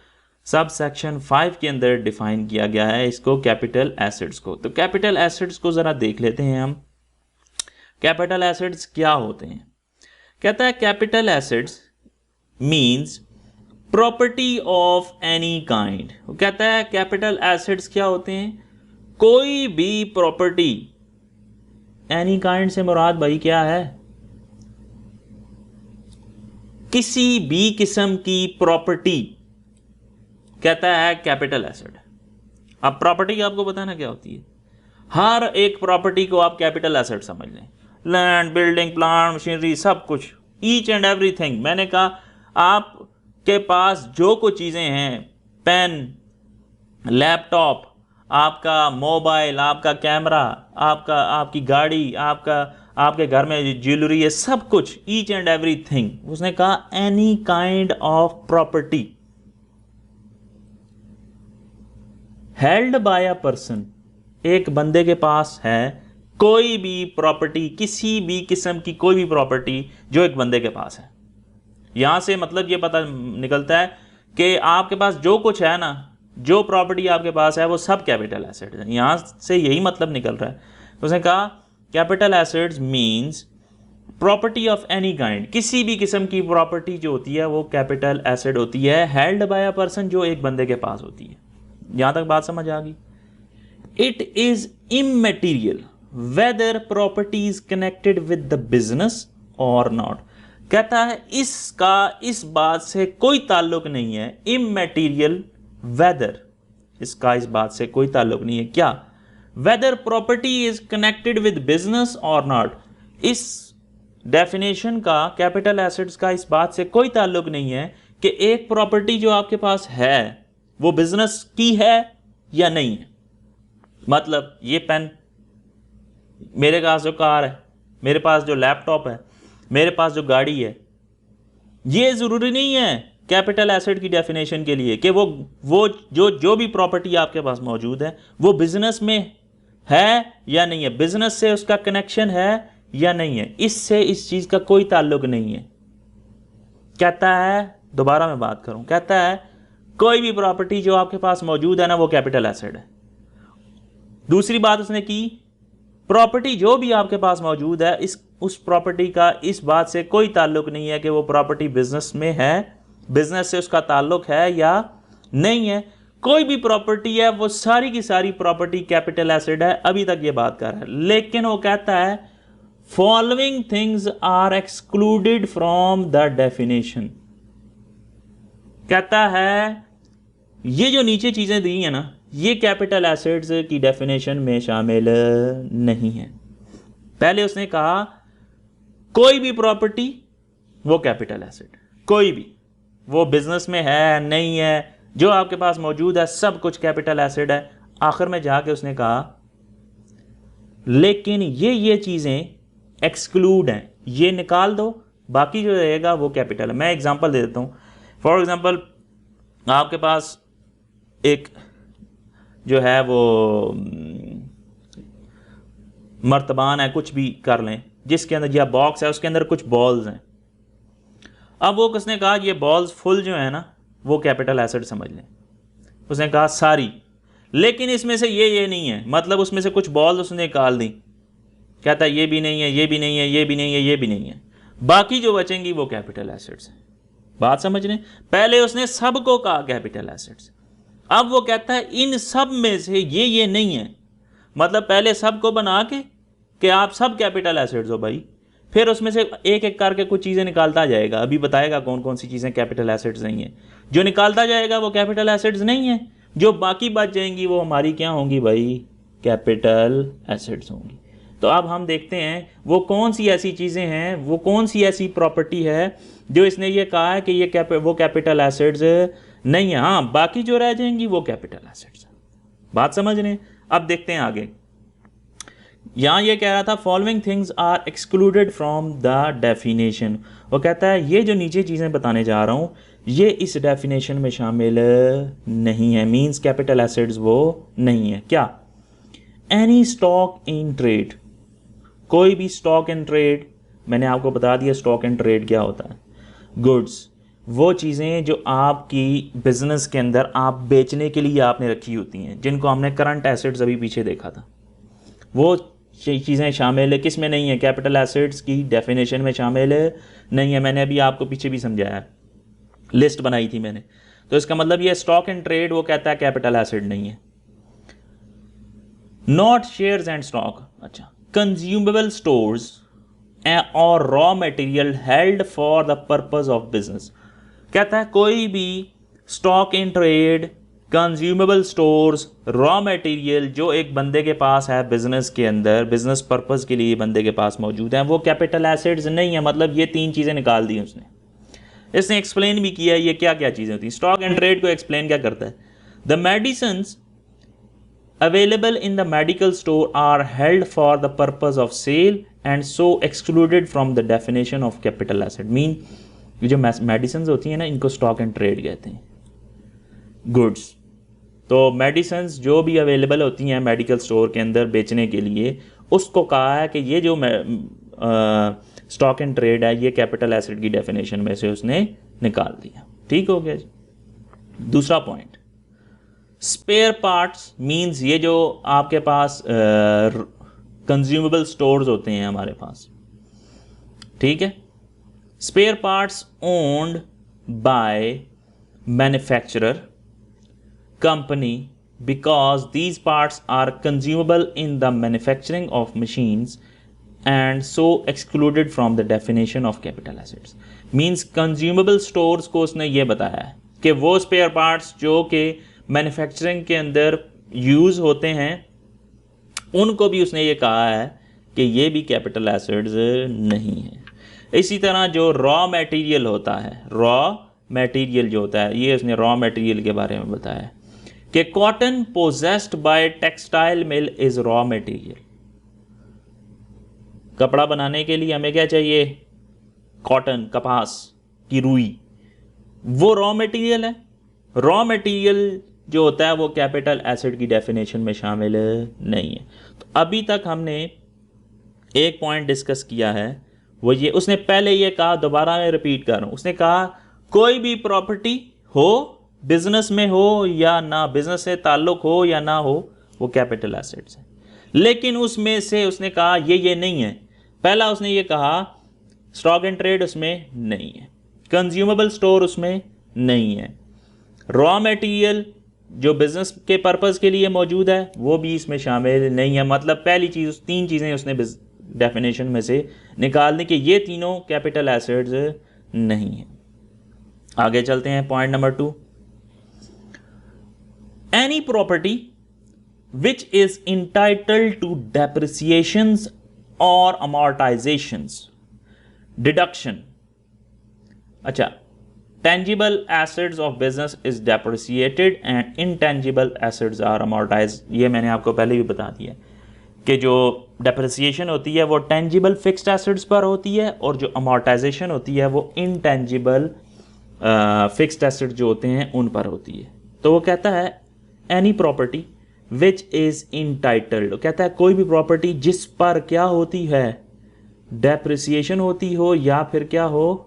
sub section 5 के अंदर डिफाइन किया गया है इसको, कैपिटल एसेट्स को। तो कैपिटल एसेट्स को जरा देख लेते हैं हम, कैपिटल एसेट्स क्या होते हैं। कहता है capital assets means property of any kind. कहता है कैपिटल एसेट्स क्या होते हैं, कोई भी प्रॉपर्टी। एनी काइंड से मुराद भाई क्या है, किसी भी किस्म की प्रॉपर्टी कहता है कैपिटल एसेट। अब प्रॉपर्टी आपको बताना क्या होती है, हर एक प्रॉपर्टी को आप कैपिटल एसेट समझ लें। लैंड, बिल्डिंग, प्लांट, मशीनरी, सब कुछ, ईच एंड एवरीथिंग। मैंने कहा आपके पास जो कुछ चीजें हैं, पेन, लैपटॉप, आपका मोबाइल, आपका कैमरा, आपकी गाड़ी, आपके घर में ज्वेलरी है, सब कुछ, ईच एंड एवरीथिंग। उसने कहा any kind of property held by a person, एक बंदे के पास है कोई भी प्रॉपर्टी, किसी भी किस्म की कोई भी प्रॉपर्टी जो एक बंदे के पास है। यहां से मतलब ये पता निकलता है कि आपके पास जो कुछ है ना, जो प्रॉपर्टी आपके पास है वो सब कैपिटल एसेट है। यहां से यही मतलब निकल रहा है। उसने कहा capital assets means property of any kind, किसी भी किस्म की प्रॉपर्टी जो होती है वो कैपिटल एसेट होती है, हेल्ड बाय अ पर्सन, जो एक बंदे के पास होती है। यहां तक बात समझ आ गई। It is immaterial whether property is connected with the business और नॉट। कहता है इसका इस बात से कोई ताल्लुक नहीं है, इमैटेरियल वेदर, इसका इस बात से कोई ताल्लुक नहीं है क्या, whether property is connected with business और नॉट। इस डेफिनेशन का कैपिटल एसेट्स का इस बात से कोई ताल्लुक नहीं है कि एक प्रॉपर्टी जो आपके पास है वो बिजनेस की है या नहीं है। मतलब ये पेन, मेरे पास जो कार है, मेरे पास जो लैपटॉप है, मेरे पास जो गाड़ी है, ये जरूरी नहीं है कैपिटल एसेट की डेफिनेशन के लिए कि वो जो भी प्रॉपर्टी आपके पास मौजूद है वो बिजनेस में है या नहीं है, बिजनेस से उसका कनेक्शन है या नहीं है, इससे इस चीज का कोई ताल्लुक नहीं है। कहता है, दोबारा मैं बात करूं, कहता है कोई भी प्रॉपर्टी जो आपके पास मौजूद है ना वो कैपिटल एसेट है। दूसरी बात उसने की, प्रॉपर्टी जो भी आपके पास मौजूद है उस प्रॉपर्टी का इस बात से कोई ताल्लुक नहीं है कि वो प्रॉपर्टी बिजनेस में है, बिजनेस से उसका ताल्लुक है या नहीं है। कोई भी प्रॉपर्टी है वो सारी की सारी प्रॉपर्टी कैपिटल एसेट है। अभी तक ये बात कर रहा है, लेकिन वो कहता है following things are excluded from the definition. कहता है ये जो नीचे चीजें दी है ना ये कैपिटल एसेट्स की डेफिनेशन में शामिल नहीं है। पहले उसने कहा कोई भी प्रॉपर्टी वो कैपिटल एसेट, कोई भी, वो बिजनेस में है नहीं है, जो आपके पास मौजूद है सब कुछ कैपिटल एसेट है। आखिर में जाके उसने कहा लेकिन ये चीजें एक्सक्लूड हैं, ये निकाल दो, बाकी जो रहेगा वो कैपिटल है। मैं एग्जांपल दे देता हूं। फॉर एग्जांपल आपके पास एक जो है वो मर्तबान है, कुछ भी कर लें, जिसके अंदर या बॉक्स है उसके अंदर कुछ बॉल्स हैं। अब वो किसने कहा ये बॉल्स फुल जो है ना वो कैपिटल एसेट समझ लें। उसने कहा सारी, लेकिन इसमें से ये नहीं है, मतलब उसमें से कुछ बॉल्स उसने निकाल दी। कहता है ये भी नहीं है, ये भी नहीं है, ये भी नहीं है, ये भी नहीं है, बाकी जो बचेंगी वो कैपिटल एसेट्स हैं। बात समझ रहे? पहले उसने सबको कहा कैपिटल एसेट्स, अब वो कहता है इन सब में से ये नहीं है, मतलब पहले सबको बना के कि आप सब कैपिटल एसेट्स हो भाई, फिर उसमें से एक एक करके कुछ चीज़ें निकालता जाएगा। अभी बताएगा कौन कौन सी चीज़ें कैपिटल एसेट्स नहीं है। जो निकालता जाएगा वो कैपिटल एसेट्स नहीं है, जो बाकी बच जाएंगी वो हमारी क्या होंगी भाई, कैपिटल एसेट्स होंगी। तो अब हम देखते हैं वो कौन सी ऐसी चीज़ें हैं, वो कौन सी ऐसी प्रॉपर्टी है जो इसने ये कहा है कि ये वो कैपिटल एसेट्स नहीं है। हाँ, बाकी जो रह जाएंगी वो कैपिटल एसेट्स। बात समझ रहे हैं? अब देखते हैं आगे। यहां ये कह रहा था following things are excluded from the definition. वो कहता है ये जो नीचे चीज़ें बताने जा रहा हूं ये इस डेफिनेशन में शामिल नहीं है, मींस कैपिटल एसेट्स वो नहीं है। क्या? एनी स्टॉक इन ट्रेड, कोई भी स्टॉक इन ट्रेड, मैंने आपको बता दिया स्टॉक इन ट्रेड क्या होता है। गुड्स, वो चीज़ें जो आपकी बिजनेस के अंदर आप बेचने के लिए आपने रखी होती हैं, जिनको हमने करंट एसेट्स अभी पीछे देखा था, वो चीज़ें शामिल है किस में नहीं है, कैपिटल एसेट्स की डेफिनेशन में शामिल नहीं है। मैंने अभी आपको पीछे भी समझाया है, लिस्ट बनाई थी मैंने। तो इसका मतलब ये स्टॉक एंड ट्रेड वो कहता है कैपिटल एसेट नहीं है। नॉट शेयर्स एंड स्टॉक, अच्छा, कंज्यूमेबल स्टोर्स और raw material held for the purpose of business. कहता है कोई भी stock in trade, consumable stores, raw material जो एक बंदे के पास है बिजनेस के अंदर, बिजनेस पर्पस के लिए बंदे के पास मौजूद है, वो कैपिटल एसेट्स नहीं है। मतलब ये तीन चीज़ें निकाल दी उसने। इसने एक्सप्लेन भी किया ये क्या क्या चीज़ें होती हैं। स्टॉक एंड ट्रेड को एक्सप्लेन क्या करता है, the medicines available in the medical store are held for the purpose of sale and so excluded from the definition of capital asset. Mean ये जो मेडिसिन होती हैं ना इनको स्टॉक एंड ट्रेड कहते हैं। गुड्स, तो मेडिसिन जो भी अवेलेबल होती हैं मेडिकल स्टोर के अंदर बेचने के लिए, उसको कहा है कि ये जो स्टॉक एंड ट्रेड है ये कैपिटल एसेट की डेफिनेशन में से उसने निकाल दिया। ठीक हो गया जी। दूसरा पॉइंट, स्पेयर पार्ट्स मींस ये जो आपके पास कंज्यूमेबल स्टोर्स होते हैं हमारे पास, ठीक है। Spare parts owned by manufacturer company because these parts are consumable in the manufacturing of machines and so excluded from the definition of capital assets. Means consumable stores को उसने ये बताया है कि वो स्पेयर पार्ट्स जो कि मैन्युफैक्चरिंग के अंदर यूज़ होते हैं उनको भी उसने ये कहा है कि ये भी कैपिटल एसेट्स नहीं है। इसी तरह जो रॉ मटेरियल होता है, रॉ मटेरियल जो होता है, ये उसने रॉ मटेरियल के बारे में बताया है कि cotton possessed by textile mill is raw material. कपड़ा बनाने के लिए हमें क्या चाहिए, कॉटन, कपास की रुई, वो रॉ मटेरियल है। रॉ मटेरियल जो होता है वो कैपिटल एसेट की डेफिनेशन में शामिल नहीं है। तो अभी तक हमने एक पॉइंट डिस्कस किया है, वो ये, उसने पहले ये कहा, दोबारा मैं रिपीट कर रहा हूँ, उसने कहा कोई भी प्रॉपर्टी हो, बिजनेस में हो या ना, बिजनेस से ताल्लुक हो या ना हो, वो कैपिटल एसेट्स है। लेकिन उसमें से उसने कहा ये नहीं है। पहला उसने ये कहा स्टॉक एंड ट्रेड उसमें नहीं है, कंज्यूमेबल स्टोर उसमें नहीं है, रॉ मटेरियल जो बिजनेस के पर्पस के लिए मौजूद है वो भी इसमें शामिल नहीं है। मतलब पहली चीज, तीन चीजें उसने डेफिनेशन में से निकाल दी कि ये तीनों कैपिटल एसेट्स नहीं है। आगे चलते हैं, point number 2, any property which is entitled to depreciations और अमॉर्टाइजेशंस, डिडक्शन। अच्छा, tangible assets of business is depreciated and intangible assets are amortized। ये मैंने आपको पहले भी बता दिया कि जो डेप्रिसिएशन होती है वो टेंजिबल फिक्स्ड एसेट्स पर होती है और जो अमॉर्टाइजेशन होती है वो इनटेंजिबल फिक्स्ड एसेट्स जो होते हैं उन पर होती है। तो वो कहता है any property which is entitled, कहता है कोई भी प्रॉपर्टी जिस पर क्या होती है, डेप्रिसिएशन होती हो या फिर क्या हो,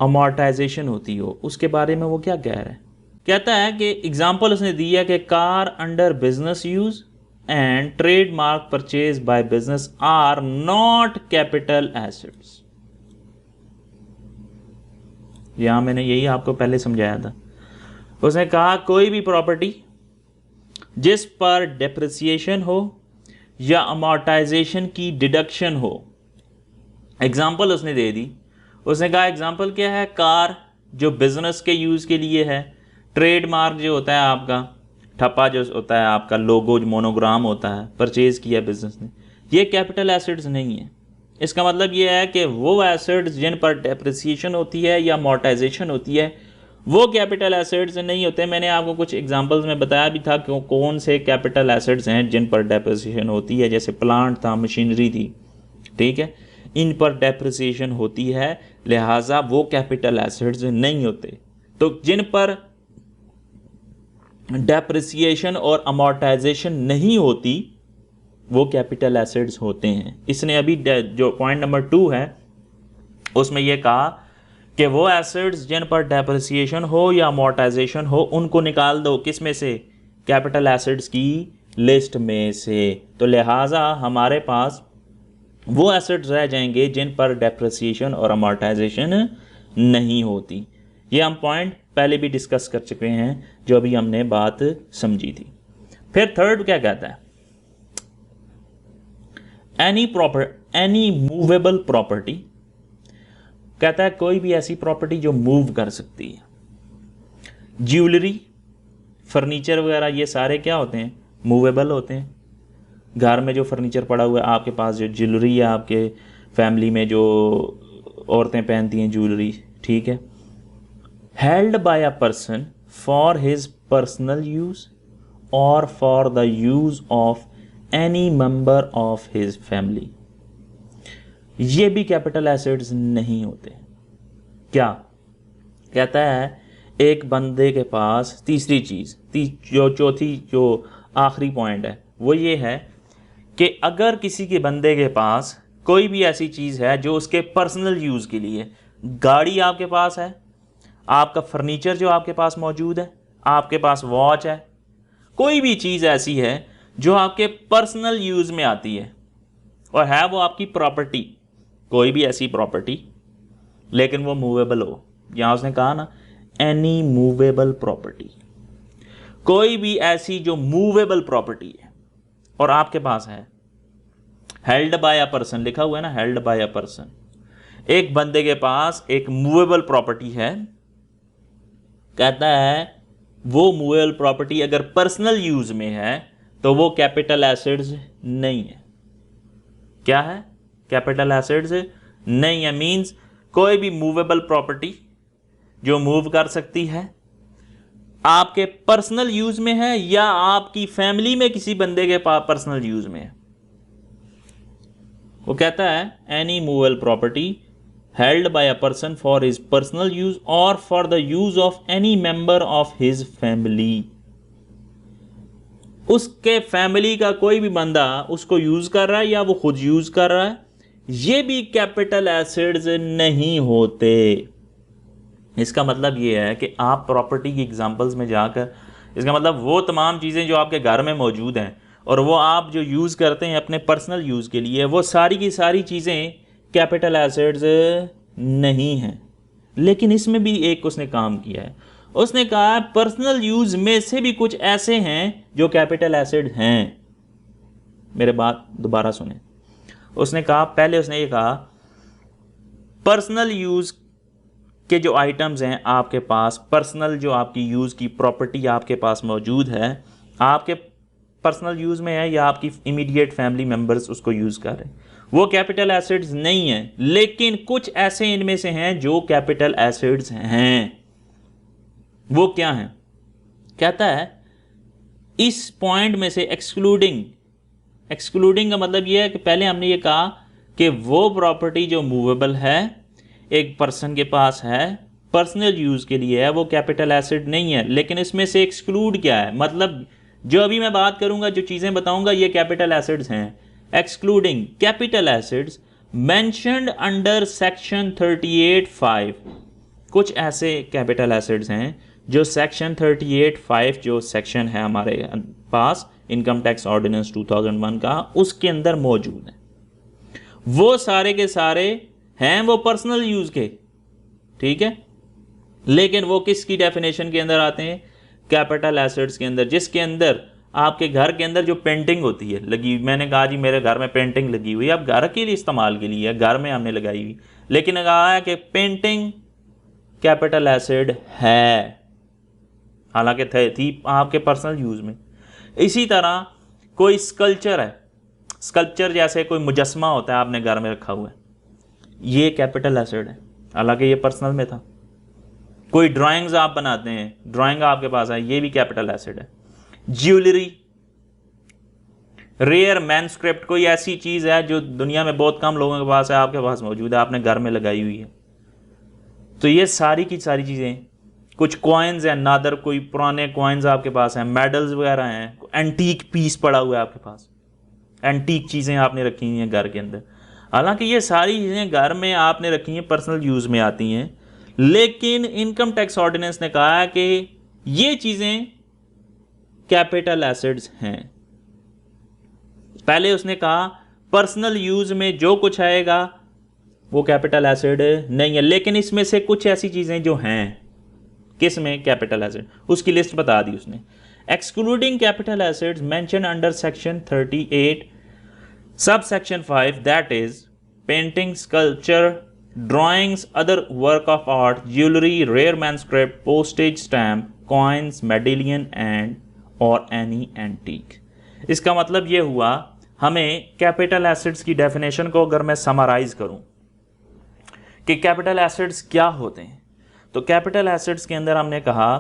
अमॉर्टाइजेशन होती हो, उसके बारे में वो क्या कह रहा है। कहता है कि एग्जाम्पल उसने दिया कि car under business use and trademark purchase by business are not capital assets. यहां मैंने यही आपको पहले समझाया था। उसने कहा कोई भी प्रॉपर्टी जिस पर डेप्रिसिएशन हो या अमॉर्टाइजेशन की डिडक्शन हो, एग्जाम्पल उसने दे दी। उसने कहा एग्जाम्पल क्या है, कार जो बिजनेस के यूज़ के लिए है, ट्रेडमार्क जो होता है आपका, ठप्पा जो होता है आपका, लोगो जो मोनोग्राम होता है, परचेज किया बिजनेस ने, ये कैपिटल एसेट्स नहीं है। इसका मतलब ये है कि वो एसेट्स जिन पर डेप्रिसिएशन होती है या अमॉर्टाइजेशन होती है वो कैपिटल एसेट्स नहीं होते। मैंने आपको कुछ एग्जांपल्स में बताया भी था कि कौन से कैपिटल एसेट्स हैं जिन पर डेप्रिसिएशन होती है, जैसे प्लांट था, मशीनरी थी, ठीक है, इन पर डेप्रिसिएशन होती है, लिहाजा वो कैपिटल एसेट्स नहीं होते। तो जिन पर डेप्रिसिएशन और अमॉर्टाइजेशन नहीं होती वो कैपिटल एसेट्स होते हैं। इसने अभी जो पॉइंट नंबर 2 है उसमें यह कहा कि वो एसेट्स जिन पर डेप्रिसिएशन हो या अमॉर्टाइजेशन हो उनको निकाल दो, किस में से, कैपिटल एसेट्स की लिस्ट में से। तो लिहाजा हमारे पास वो एसेट्स रह जाएंगे जिन पर डेप्रिसिएशन और अमॉर्टाइजेशन नहीं होती। ये हम पॉइंट पहले भी डिस्कस कर चुके हैं जो अभी हमने बात समझी थी। फिर थर्ड क्या कहता है, एनी मूवेबल प्रॉपर्टी, कहता है कोई भी ऐसी प्रॉपर्टी जो मूव कर सकती है। ज्वेलरी, फर्नीचर वगैरह ये सारे क्या होते हैं, मूवेबल होते हैं। घर में जो फर्नीचर पड़ा हुआ है, आपके पास जो ज्वेलरी है, आपके फैमिली में जो औरतें पहनती हैं ज्वेलरी, ठीक है, held by a person for his personal use और for the use of any member of his family, ये भी कैपिटल एसेट्स नहीं होते। क्या कहता है, एक बंदे के पास, तीसरी चीज, जो चौथी जो आखिरी पॉइंट है वो ये है कि अगर किसी के बंदे के पास कोई भी ऐसी चीज़ है जो उसके पर्सनल यूज़ के लिए, गाड़ी आपके पास है, आपका फर्नीचर जो आपके पास मौजूद है, आपके पास वॉच है, कोई भी चीज़ ऐसी है जो आपके पर्सनल यूज़ में आती है और है वो आपकी प्रॉपर्टी, कोई भी ऐसी प्रॉपर्टी लेकिन वो मूवेबल हो। यहाँ उसने कहा ना एनी मूवेबल प्रॉपर्टी, कोई भी ऐसी जो मूवेबल प्रॉपर्टी है और आपके पास है, हेल्ड बाय अ पर्सन लिखा हुआ है ना, हेल्ड बाय अ पर्सन, एक बंदे के पास एक मूवेबल प्रॉपर्टी है, कहता है वो मूवेबल प्रॉपर्टी अगर पर्सनल यूज में है तो वो कैपिटल एसेट्स नहीं है। क्या है, कैपिटल एसेट्स नहीं है। मींस कोई भी मूवेबल प्रॉपर्टी जो मूव कर सकती है, आपके पर्सनल यूज में है या आपकी फैमिली में किसी बंदे के पास पर्सनल यूज में है, वो कहता है any movable property held by a person for his personal use और for the use of any member of his family. उसके फैमिली का कोई भी बंदा उसको यूज कर रहा है या वो खुद यूज कर रहा है, ये भी कैपिटल एसेट्स नहीं होते। इसका मतलब ये है कि आप प्रॉपर्टी की एग्जांपल्स में जाकर, इसका मतलब वो तमाम चीज़ें जो आपके घर में मौजूद हैं और वो आप जो यूज़ करते हैं अपने पर्सनल यूज़ के लिए, वो सारी की सारी चीज़ें कैपिटल एसेट्स नहीं हैं। लेकिन इसमें भी एक उसने काम किया है, उसने कहा पर्सनल यूज़ में से भी कुछ ऐसे हैं जो कैपिटल एसेट हैं। मेरे बात दोबारा सुने। उसने कहा, पहले उसने ये कहा पर्सनल यूज़ के जो आइटम्स हैं आपके पास, पर्सनल जो आपकी यूज़ की प्रॉपर्टी आपके पास मौजूद है, आपके पर्सनल यूज़ में है या आपकी इमीडिएट फैमिली मेम्बर्स उसको यूज़ कर रहे हैं, वो कैपिटल एसेट्स नहीं है। लेकिन कुछ ऐसे इनमें से हैं जो कैपिटल एसेट्स हैं। वो क्या हैं? कहता है इस पॉइंट में से एक्सक्लूडिंग का मतलब ये है कि पहले हमने ये कहा कि वो प्रॉपर्टी जो मूवेबल है, एक पर्सन के पास है, पर्सनल यूज़ के लिए है, वो कैपिटल एसेट नहीं है। लेकिन इसमें से एक्सक्लूड क्या है? मतलब जो अभी मैं बात करूंगा, जो चीज़ें बताऊंगा, ये कैपिटल एसेट्स हैं। Excluding capital assets mentioned under section 38(5). कुछ ऐसे कैपिटल एसेट्स हैं जो सेक्शन 38(5) जो सेक्शन है हमारे पास इनकम टैक्स ऑर्डिनेंस 2001 का, उसके अंदर मौजूद है। वो सारे के सारे हैं वो पर्सनल यूज के, ठीक है, लेकिन वो किसकी डेफिनेशन के अंदर आते हैं? कैपिटल एसेट्स के अंदर, जिसके अंदर आपके घर के अंदर जो पेंटिंग होती है लगी, मैंने कहा जी मेरे घर में पेंटिंग लगी हुई है, अब घर के लिए इस्तेमाल के लिए घर में हमने लगाई हुई, लेकिन कहा है कि पेंटिंग कैपिटल एसेट है, हालांकि थी आपके पर्सनल यूज में। इसी तरह कोई स्कल्पचर है, स्कल्पचर जैसे कोई मुजस्मा होता है आपने घर में रखा हुआ है, ये कैपिटल एसेट है, हालांकि ये पर्सनल में था। कोई ड्राइंग्स आप बनाते हैं, ड्राइंग आपके पास है, ये भी कैपिटल एसेट है। ज्वेलरी, रेयर मैनस्क्रिप्ट, कोई ऐसी चीज है जो दुनिया में बहुत कम लोगों के पास है, आपके पास मौजूद है, आपने घर में लगाई हुई है, तो ये सारी की सारी चीजें। कुछ कॉइन्स हैं, नादर कोई पुराने कॉइन्स आपके पास हैं, मेडल्स वगैरह हैं, एंटीक पीस पड़ा हुआ है आपके पास, एंटीक चीजें आपने रखी हुई हैं घर के अंदर। हालांकि ये सारी चीज़ें घर में आपने रखी हैं, पर्सनल यूज़ में आती हैं, लेकिन इनकम टैक्स ऑर्डिनेंस ने कहा कि ये चीज़ें कैपिटल एसेट्स हैं। पहले उसने कहा पर्सनल यूज़ में जो कुछ आएगा वो कैपिटल एसेट नहीं है, लेकिन इसमें से कुछ ऐसी चीज़ें जो हैं, किस में? कैपिटल एसेट, उसकी लिस्ट बता दी उसने। Excluding capital assets mention under section 38 Subsection 5, that is painting, sculpture, drawings, other work of art, jewelry, rare manuscript, postage stamp, coins, medallion and or any antique। इसका मतलब ये हुआ, हमें कैपिटल एसेट्स की definition को अगर मैं समराइज करूं कि कैपिटल एसेट्स क्या होते हैं, तो कैपिटल एसेट्स के अंदर हमने कहा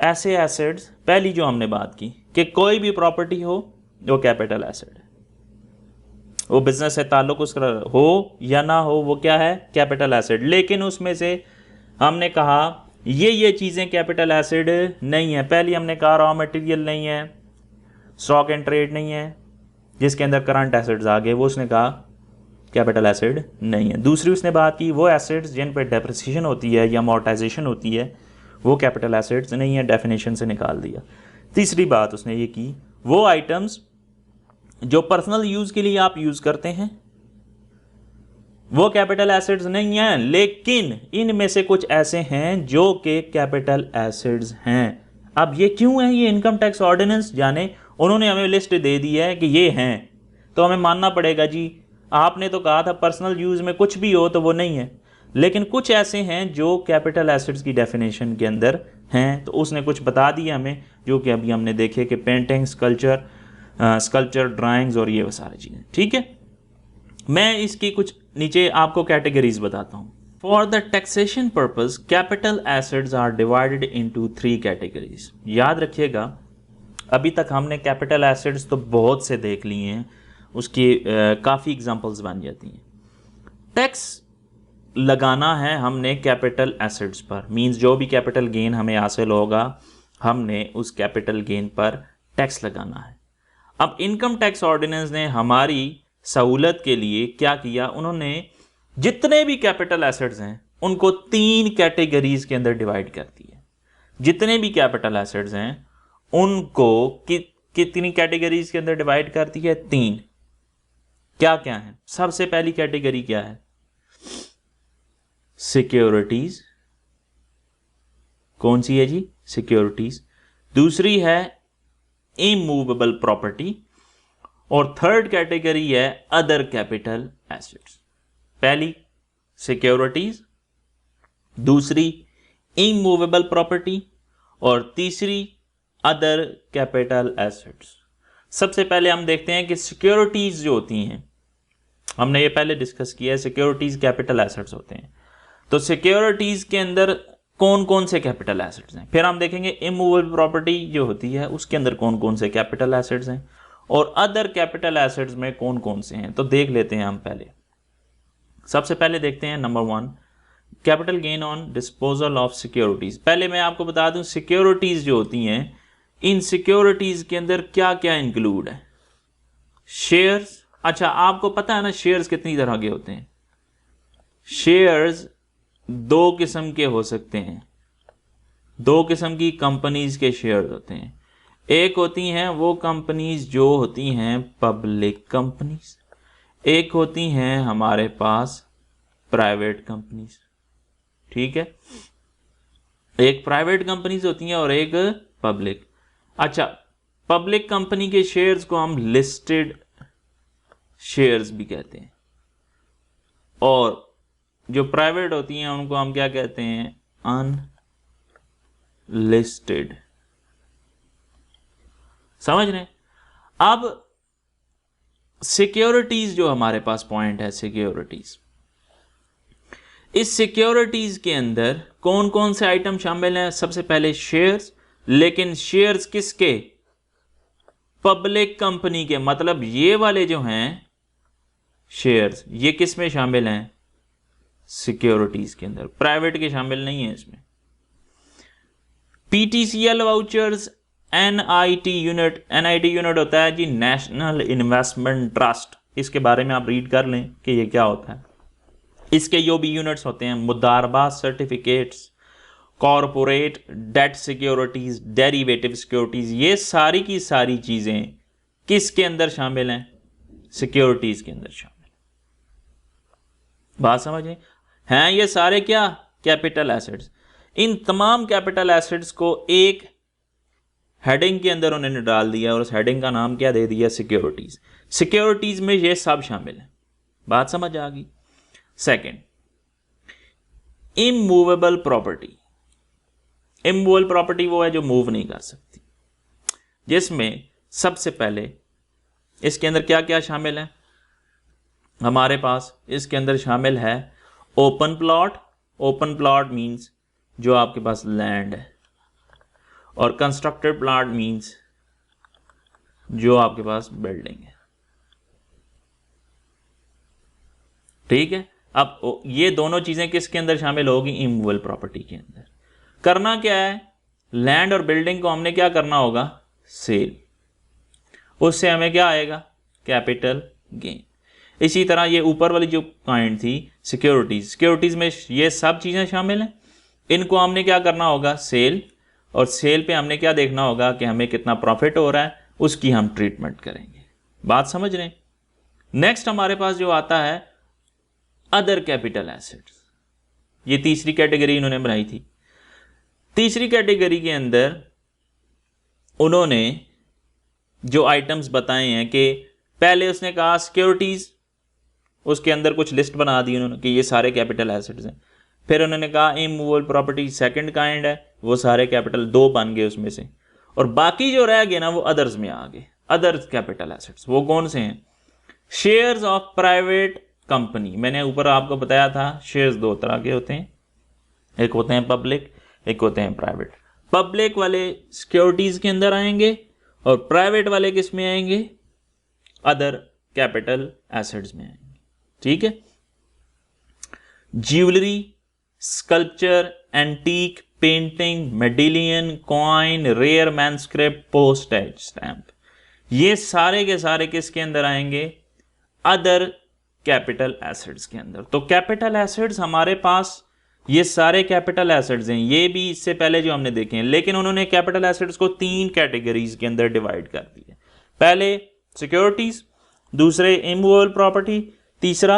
ऐसे एसेट्स, पहली जो हमने बात की कि कोई भी प्रॉपर्टी हो वो कैपिटल एसेट है, वो बिजनेस से ताल्लुक उसका हो या ना हो, वो क्या है? Capital asset. लेकिन उसमें से हमने कहा ये चीज़ें कैपिटल एसेट नहीं है। पहली हमने कहा रॉ मटेरियल नहीं है, स्टॉक एंड ट्रेड नहीं है, जिसके अंदर करंट एसेट्स आ गए, वो उसने कहा कैपिटल एसेट नहीं है। दूसरी उसने बात की वो एसेट्स जिन पर डेप्रिसिएशन होती है या अमोर्टाइजेशन होती है, वो कैपिटल एसेट्स नहीं है, डेफिनेशन से निकाल दिया। तीसरी बात उसने ये की, वो आइटम्स जो पर्सनल यूज के लिए आप यूज करते हैं वो कैपिटल एसेट्स नहीं हैं, लेकिन इनमें से कुछ ऐसे हैं जो कि कैपिटल एसेट्स हैं। अब ये क्यों है? ये इनकम टैक्स ऑर्डिनेंस जाने, उन्होंने हमें लिस्ट दे दी है कि ये हैं, तो हमें मानना पड़ेगा जी, आपने तो कहा था पर्सनल यूज में कुछ भी हो तो वो नहीं है, लेकिन कुछ ऐसे हैं जो कैपिटल एसेट्स की डेफिनेशन के अंदर हैं, तो उसने कुछ बता दिया हमें, जो कि अभी हमने देखे कि पेंटिंग, स्कल्पचर, ड्राइंग्स और ये वो सारी चीज़ें। ठीक है, मैं इसकी कुछ नीचे आपको कैटेगरीज बताता हूँ। For the taxation purpose capital assets are divided into 3 categories. याद रखिएगा, अभी तक हमने कैपिटल एसेट्स तो बहुत से देख लिए हैं, उसकी काफ़ी एग्जांपल्स बन जाती हैं। टैक्स लगाना है हमने कैपिटल एसेट्स पर, मींस जो भी कैपिटल गेन हमें हासिल होगा हमने उस कैपिटल गेन पर टैक्स लगाना है। अब इनकम टैक्स ऑर्डिनेंस ने हमारी सहूलत के लिए क्या किया, उन्होंने जितने भी कैपिटल एसेट्स हैं उनको 3 कैटेगरीज के अंदर डिवाइड कर दिया। जितने भी कैपिटल एसेट्स हैं उनको कितनी कैटेगरीज के अंदर डिवाइड कर दिया? 3। क्या क्या है? सबसे पहली कैटेगरी क्या है? सिक्योरिटीज। कौन सी है जी? सिक्योरिटीज। दूसरी है इमूवेबल प्रॉपर्टी और थर्ड कैटेगरी है अदर कैपिटल एसेट्स। पहली सिक्योरिटीज, दूसरी इमूवेबल प्रॉपर्टी और तीसरी अदर कैपिटल एसेट्स। सबसे पहले हम देखते हैं कि सिक्योरिटीज जो होती हैं, हमने ये पहले डिस्कस किया है, सिक्योरिटीज कैपिटल एसेट्स होते हैं। तो सिक्योरिटीज के अंदर कौन कौन से कैपिटल एसेट्स हैं, फिर हम देखेंगे इमूवेबल प्रॉपर्टी जो होती है उसके अंदर कौन कौन से कैपिटल एसेट्स हैं और अदर कैपिटल एसेट्स में कौन कौन से हैं। तो देख लेते हैं हम पहले। सबसे पहले देखते हैं number 1, capital gain on disposal of securities. पहले मैं आपको बता दूं सिक्योरिटीज जो होती हैं, इन सिक्योरिटीज के अंदर क्या क्या इंक्लूड है? शेयर्स। अच्छा, आपको पता है ना शेयर्स कितनी तरह के होते हैं? शेयर्स 2 किस्म के हो सकते हैं। 2 किस्म की कंपनीज के शेयर्स होते हैं। एक होती हैं वो कंपनीज जो होती हैं पब्लिक कंपनीज, एक होती हैं हमारे पास प्राइवेट कंपनीज। ठीक है, एक प्राइवेट कंपनीज होती हैं और एक पब्लिक। अच्छा, पब्लिक कंपनी के शेयर्स को हम लिस्टेड शेयर्स भी कहते हैं और जो प्राइवेट होती हैं उनको हम क्या कहते हैं? अनलिस्टेड। समझ रहे हैं? अब सिक्योरिटीज जो हमारे पास पॉइंट है, सिक्योरिटीज, इस सिक्योरिटीज के अंदर कौन कौन से आइटम शामिल हैं? सबसे पहले शेयर्स, लेकिन शेयर्स किसके? पब्लिक कंपनी के। मतलब ये वाले जो हैं शेयर्स, ये किस में शामिल हैं? सिक्योरिटीज के अंदर। प्राइवेट के शामिल नहीं है इसमें। PTCL vouchers, NIT unit. NIT unit होता है जी नेशनल इन्वेस्टमेंट ट्रस्ट। इसके बारे में आप रीड कर लें कि ये क्या होता है। इसके जो भी यूनिट्स होते हैं, मुदारबा certificates, corporate debt securities, derivative securities, ये सारी की सारी चीजें किसके अंदर शामिल हैं? सिक्योरिटीज के अंदर शामिल। बात समझें? हैं ये सारे क्या? Capital assets. इन तमाम कैपिटल एसेट्स को एक हेडिंग के अंदर उन्होंने डाल दिया और उस हेडिंग का नाम क्या दे दिया? सिक्योरिटीज। सिक्योरिटीज में ये सब शामिल है। बात समझ आ गई? Second, immovable property. Immovable property वो है जो मूव नहीं कर सकती, जिसमें सबसे पहले इसके अंदर क्या क्या शामिल है हमारे पास? इसके अंदर शामिल है open plot. Open plot means जो आपके पास लैंड है, और कंस्ट्रक्टेड प्लॉट मींस जो आपके पास बिल्डिंग है। ठीक है, अब ये दोनों चीजें किसके अंदर शामिल होगी? इमूवेबल प्रॉपर्टी के अंदर। करना क्या है? लैंड और बिल्डिंग को हमने क्या करना होगा? सेल। उससे हमें क्या आएगा? Capital gain. इसी तरह ये ऊपर वाली जो पॉइंट थी सिक्योरिटीज, सिक्योरिटीज में ये सब चीजें शामिल हैं। इनको हमने क्या करना होगा? सेल। और सेल पे हमने क्या देखना होगा कि हमें कितना प्रॉफिट हो रहा है, उसकी हम ट्रीटमेंट करेंगे। बात समझ रहे हैं? नेक्स्ट हमारे पास जो आता है अदर कैपिटल एसेट्स। ये तीसरी कैटेगरी इन्होंने बनाई थी। तीसरी कैटेगरी के अंदर उन्होंने जो आइटम्स बताए हैं कि पहले उसने कहा सिक्योरिटीज, उसके अंदर कुछ लिस्ट बना दी उन्होंने कि ये सारे कैपिटल एसेट्स हैं। फिर उन्होंने कहा इमूवेबल प्रॉपर्टी सेकंड काइंड है, वो सारे कैपिटल 2 बन गए उसमें से, और बाकी जो रह गए ना वो अदर्स में आ गए। अदर कैपिटल एसेट्स वो कौन से हैं? Shares of private company. मैंने ऊपर आपको बताया था शेयर्स 2 तरह के होते हैं, एक होते हैं पब्लिक, एक होते हैं प्राइवेट। पब्लिक वाले सिक्योरिटीज के अंदर आएंगे और प्राइवेट वाले किस में आएंगे? अदर कैपिटल एसेट्स में आएंगे। ठीक है, jewellery, sculpture, antique, painting, medallion, coin, rare manuscript, postage stamp, ये सारे के सारे किसके अंदर आएंगे? अदर कैपिटल एसेट्स के अंदर। तो कैपिटल एसेट्स हमारे पास, ये सारे कैपिटल एसेट्स हैं, ये भी इससे पहले जो हमने देखे हैं, लेकिन उन्होंने कैपिटल एसेट्स को 3 कैटेगरीज के अंदर डिवाइड कर दिया। पहले सिक्योरिटीज, दूसरे इमूवेबल प्रॉपर्टी, तीसरा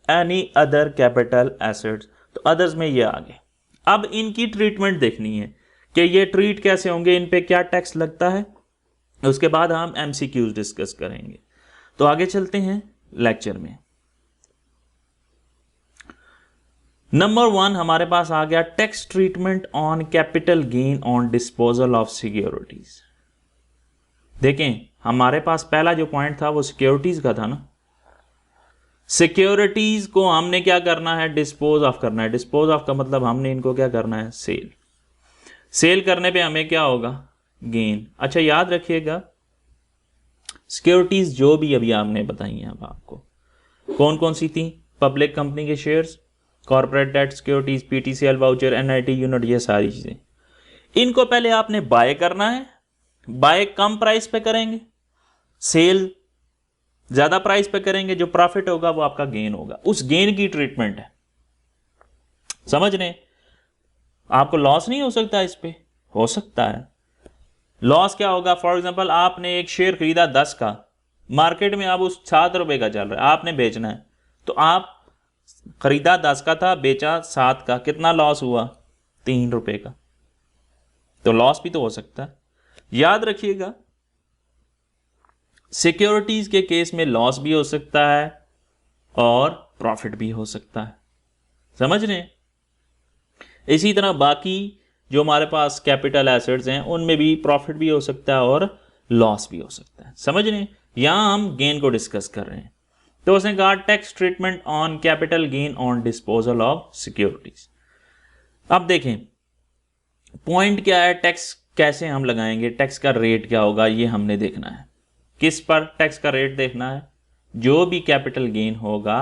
एनी अदर कैपिटल एसेट्स। तो अदर्स में ये आ गए। अब इनकी ट्रीटमेंट देखनी है कि ये ट्रीट कैसे होंगे, इन पे क्या टैक्स लगता है, उसके बाद हम एमसीक्यूज डिस्कस करेंगे। तो आगे चलते हैं लेक्चर में। नंबर 1 हमारे पास आ गया tax treatment on capital gain on disposal of securities. देखें, हमारे पास पहला जो पॉइंट था वो सिक्योरिटीज का था ना। सिक्योरिटीज को हमने क्या करना है? डिस्पोज ऑफ करना है। डिस्पोज ऑफ का मतलब हमने इनको क्या करना है? सेल। सेल करने पे हमें क्या होगा? गेन। अच्छा याद रखिएगा, सिक्योरिटीज जो भी अभी आपने बताई हैं अब आपको, कौन कौन सी थी? पब्लिक कंपनी के shares, corporate debt securities, PTCL voucher, NIT unit, ये सारी चीजें। इनको पहले आपने बाय करना है। बाय कम प्राइस पे करेंगे, सेल ज्यादा प्राइस पे करेंगे, जो प्रॉफिट होगा वो आपका गेन होगा। उस गेन की ट्रीटमेंट है, समझ रहे? आपको लॉस नहीं हो सकता इस पे? हो सकता है। लॉस क्या होगा? फॉर एग्जांपल आपने एक शेयर खरीदा 10 का, मार्केट में अब उस 7 रुपए का चल रहा है, आपने बेचना है, तो आप खरीदा 10 का था, बेचा 7 का, कितना लॉस हुआ? 3 रुपए का। तो लॉस भी तो हो सकता है। याद रखिएगा, सिक्योरिटीज के केस में लॉस भी हो सकता है और प्रॉफिट भी हो सकता है, समझ रहे हैं? इसी तरह बाकी जो हमारे पास कैपिटल एसेट्स हैं उनमें भी प्रॉफिट भी हो सकता है और लॉस भी हो सकता है, समझ रहे हैं? यहां हम गेन को डिस्कस कर रहे हैं। तो उसने कहा tax treatment on capital gain on disposal of securities. अब देखें पॉइंट क्या है, टैक्स कैसे हम लगाएंगे, टैक्स का रेट क्या होगा, ये हमने देखना है। किस पर टैक्स का रेट देखना है? जो भी कैपिटल गेन होगा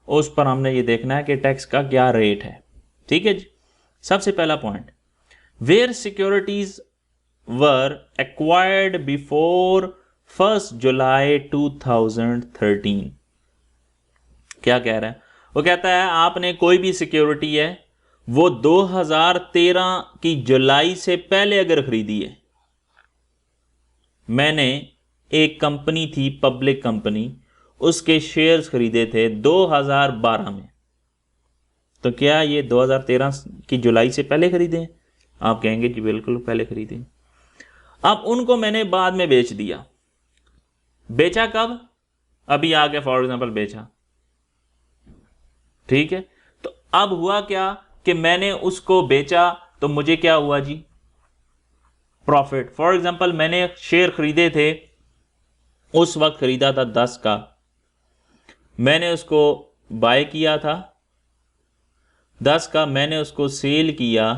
उस पर हमने ये देखना है कि टैक्स का क्या रेट है। ठीक है जी। सबसे पहला point, where securities were acquired before 1 July 2013। क्या कह रहा है? वो कहता है आपने कोई भी सिक्योरिटी है वो 2013 की जुलाई से पहले अगर खरीदी है, मैंने एक कंपनी थी पब्लिक कंपनी, उसके शेयर्स खरीदे थे 2012 में, तो क्या ये 2013 की जुलाई से पहले खरीदे हैं? आप कहेंगे जी बिल्कुल पहले खरीदे। अब उनको मैंने बाद में बेच दिया। बेचा कब? अभी आगे फॉर एग्जांपल बेचा, ठीक है। तो अब हुआ क्या कि मैंने उसको बेचा तो मुझे क्या हुआ जी? प्रॉफिट। फॉर एग्जांपल मैंने शेयर खरीदे थे, उस वक्त खरीदा था 10 का, मैंने उसको बाय किया था 10 का, मैंने उसको सेल किया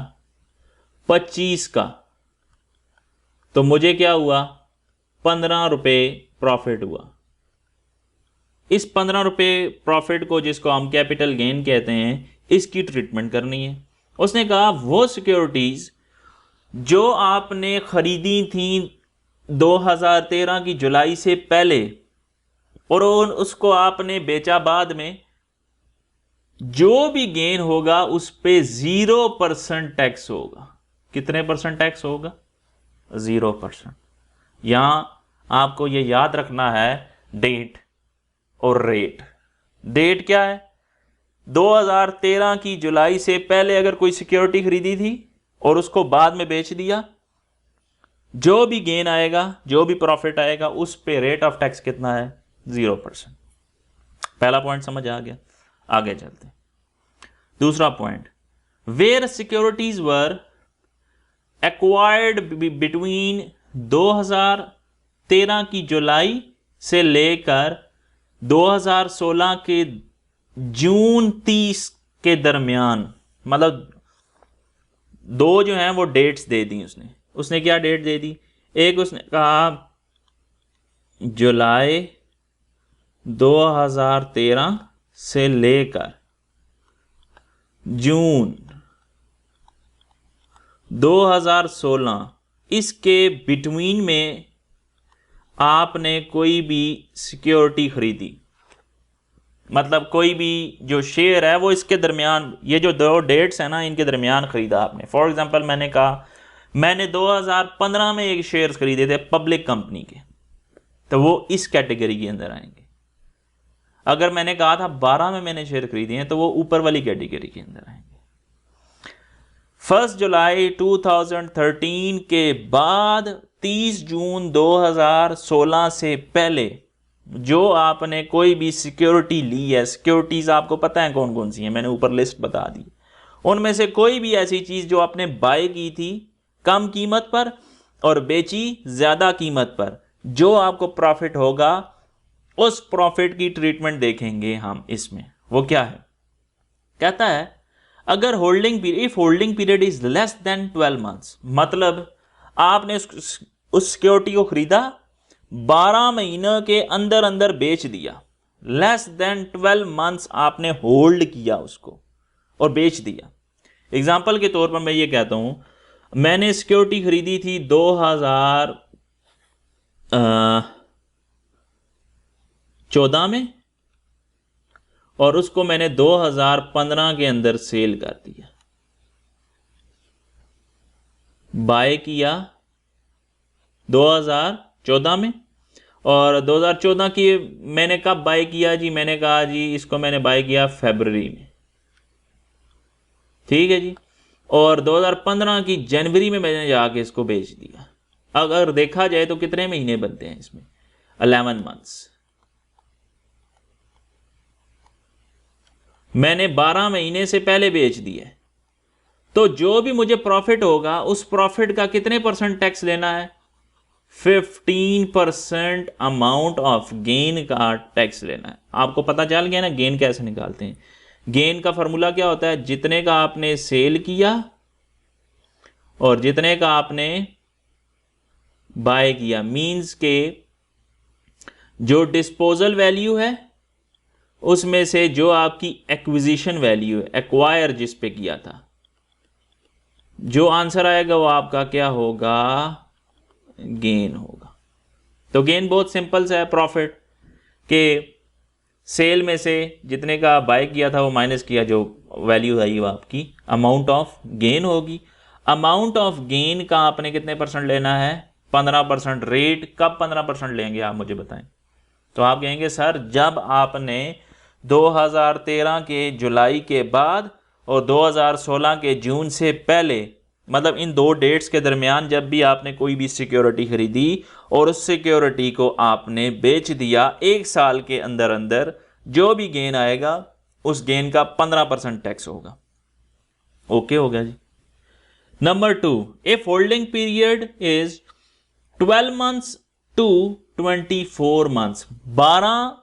25 का, तो मुझे क्या हुआ? 15 रुपए प्रॉफिट हुआ। इस 15 रुपए प्रॉफिट को, जिसको हम कैपिटल गेन कहते हैं, इसकी ट्रीटमेंट करनी है। उसने कहा वो सिक्योरिटीज जो आपने खरीदी थी 2013 की जुलाई से पहले और उसको आपने बेचा बाद में, जो भी गेन होगा उस पे 0% टैक्स होगा। कितने परसेंट टैक्स होगा? 0%। यहां आपको यह याद रखना है डेट और रेट। डेट क्या है? 2013 की जुलाई से पहले अगर कोई सिक्योरिटी खरीदी थी और उसको बाद में बेच दिया, जो भी गेन आएगा, जो भी प्रॉफिट आएगा, उस पे रेट ऑफ टैक्स कितना है? 0%। पहला पॉइंट समझ आ गया। आगे चलते हैं। दूसरा point, where securities were acquired between 2013 की जुलाई से लेकर 2016 के जून 30 के दरमियान, मतलब दो जो हैं वो डेट्स दे दी उसने क्या डेट दे दी? एक उसने कहा जुलाई 2013 से लेकर जून 2016, इसके बिटवीन में आपने कोई भी सिक्योरिटी खरीदी, मतलब कोई भी जो शेयर है वो इसके दरमियान, ये जो दो डेट्स हैं ना इनके दरमियान खरीदा आपने। फॉर एग्जांपल मैंने कहा मैंने 2015 में एक शेयर्स खरीदे थे पब्लिक कंपनी के, तो वो इस कैटेगरी के अंदर आएंगे। अगर मैंने कहा था 12 में मैंने शेयर खरीदे हैं तो वो ऊपर वाली कैटेगरी के अंदर आएंगे। 1 जुलाई 2013 के बाद 30 जून 2016 से पहले जो आपने कोई भी सिक्योरिटी ली है, सिक्योरिटीज आपको पता है कौन कौन सी हैं, मैंने ऊपर लिस्ट बता दी, उनमें से कोई भी ऐसी चीज जो आपने बाय की थी कम कीमत पर और बेची ज्यादा कीमत पर, जो आपको प्रॉफिट होगा उस प्रॉफिट की ट्रीटमेंट देखेंगे हम इसमें। वो क्या है, कहता है अगर holding period, if holding period is less then 12 months, मतलब आपने उस सिक्योरिटी को खरीदा 12 महीने के अंदर अंदर बेच दिया, लेस देन 12 मंथ्स आपने होल्ड किया उसको और बेच दिया। एग्जाम्पल के तौर पर मैं ये कहता हूं मैंने सिक्योरिटी खरीदी थी 2014 में और उसको मैंने 2015 के अंदर सेल कर दिया, बाय किया 2014 में, और 2014 की मैंने कब बाय किया जी, मैंने कहा जी इसको मैंने बाय किया फरवरी में, ठीक है जी, और 2015 की जनवरी में मैंने जाके इसको बेच दिया। अगर देखा जाए तो कितने महीने बनते हैं इसमें, 11 मंथ्स। मैंने 12 महीने से पहले बेच दिया, तो जो भी मुझे प्रॉफिट होगा उस प्रॉफिट का कितने परसेंट टैक्स लेना है, 15% अमाउंट ऑफ गेन का टैक्स लेना है। आपको पता चल गया ना गेन कैसे निकालते हैं। गेन का फॉर्मूला क्या होता है, जितने का आपने सेल किया और जितने का आपने बाय किया, मींस के जो डिस्पोजल वैल्यू है उसमें से जो आपकी एक्विजिशन वैल्यू है, एक्वायर जिस पे किया था, जो आंसर आएगा वो आपका क्या होगा, गेन होगा। तो गेन बहुत सिंपल सा है, प्रॉफिट के सेल में से जितने का बाय किया था वो माइनस किया, जो वैल्यू आई वो आपकी अमाउंट ऑफ गेन होगी। अमाउंट ऑफ गेन का आपने कितने परसेंट लेना है, 15%। रेट कब 15% लेंगे आप मुझे बताएं। तो आप कहेंगे सर जब आपने 2013 के जुलाई के बाद और 2016 के जून से पहले, मतलब इन दो डेट्स के दरमियान जब भी आपने कोई भी सिक्योरिटी खरीदी और उस सिक्योरिटी को आपने बेच दिया, 1 साल के अंदर अंदर जो भी गेन आएगा उस गेन का 15% टैक्स होगा। ओके हो गया जी। Number 2, if holding period is 12 months to 24 months, 12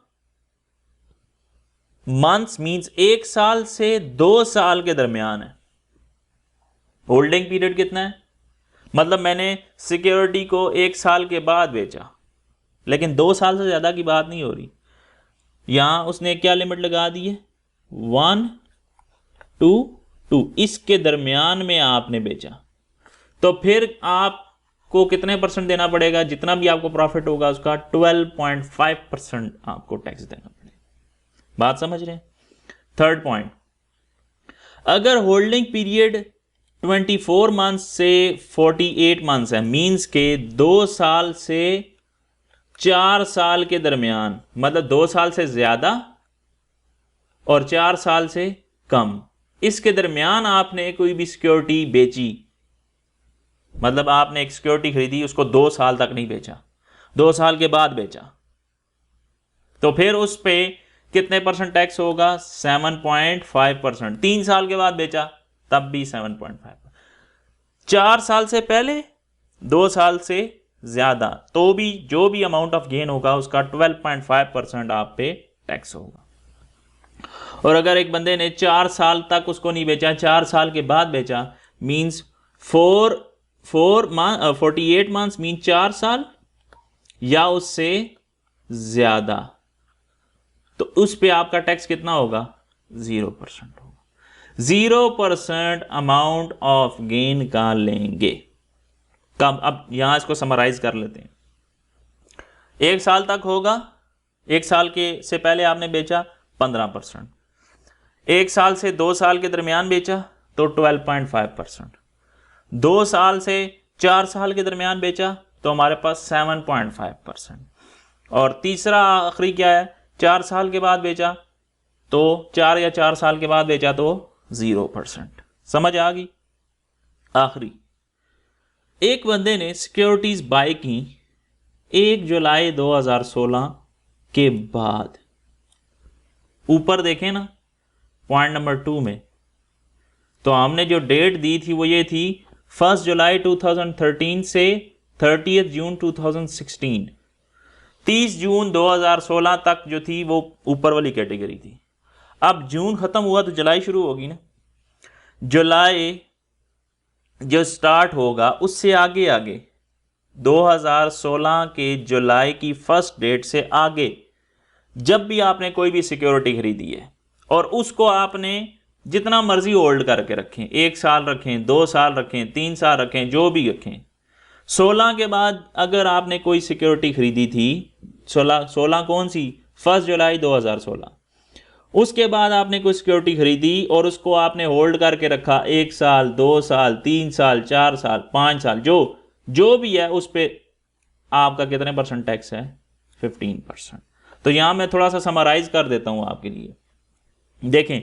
months means 1 साल से 2 साल के दरमियान है। होल्डिंग पीरियड कितना है, मतलब मैंने सिक्योरिटी को 1 साल के बाद बेचा, लेकिन 2 साल से ज्यादा की बात नहीं हो रही। यहां उसने क्या लिमिट लगा दी है, 1 to 2, इसके दरमियान में आपने बेचा, तो फिर आपको कितने परसेंट देना पड़ेगा, जितना भी आपको प्रॉफिट होगा उसका 12.5% आपको टैक्स देना पड़ेगा। बात समझ रहे हैं। थर्ड पॉइंट, अगर होल्डिंग पीरियड 24 मंथ्स से 48 मंथ्स है, मींस के 2 साल से 4 साल के दरमियान, मतलब 2 साल से ज्यादा और 4 साल से कम, इसके दरमियान आपने कोई भी सिक्योरिटी बेची, मतलब आपने एक सिक्योरिटी खरीदी उसको 2 साल तक नहीं बेचा, 2 साल के बाद बेचा, तो फिर उस पे कितने परसेंट टैक्स होगा, 7.5%। 3 साल के बाद बेचा तब भी 7.5%। 4 साल से पहले, 2 साल से ज्यादा, तो भी जो भी अमाउंट ऑफ गेन होगा उसका 12.5% आप पे टैक्स होगा। और अगर एक बंदे ने 4 साल तक उसको नहीं बेचा, 4 साल के बाद बेचा, मींस 48 मंथ्स मीन 4 साल या उससे ज्यादा, तो उस पे आपका टैक्स कितना होगा, 0% होगा। 0% अमाउंट ऑफ गेन का लेंगे। कब, अब यहां इसको समराइज कर लेते हैं। 1 साल तक होगा, 1 साल के से पहले आपने बेचा 15%, 1 साल से 2 साल के दरमियान बेचा तो 12.5%, 2 साल से 4 साल के दरमियान बेचा तो हमारे पास 7.5%, और तीसरा आखिरी क्या है, 4 साल के बाद बेचा तो 4 या 4 साल के बाद बेचा तो 0%। समझ आ गई। आखिरी, एक बंदे ने सिक्योरिटीज बाय की 1 जुलाई 2016 के बाद, ऊपर देखें ना पॉइंट नंबर 2 में, तो हमने जो डेट दी थी वो ये थी 1 जुलाई 2013 से 30 जून 2016, 30 जून 2016 तक जो थी वो ऊपर वाली कैटेगरी थी। अब जून खत्म हुआ तो जुलाई शुरू होगी ना, जुलाई जो स्टार्ट होगा उससे आगे आगे 2016 के जुलाई की फर्स्ट डेट से आगे जब भी आपने कोई भी सिक्योरिटी खरीदी है और उसको आपने जितना मर्जी होल्ड करके रखें, 1 साल रखें, 2 साल रखें, 3 साल रखें, जो भी रखें, 16 के बाद अगर आपने कोई सिक्योरिटी खरीदी थी, 16 कौन सी, 1 जुलाई 2016, उसके बाद आपने कोई सिक्योरिटी खरीदी और उसको आपने होल्ड करके रखा 1 साल, 2 साल, 3 साल, 4 साल, 5 साल, जो भी है, उस पर आपका कितने % टैक्स है, 15%। तो यहां मैं थोड़ा सा समराइज कर देता हूं आपके लिए। देखें,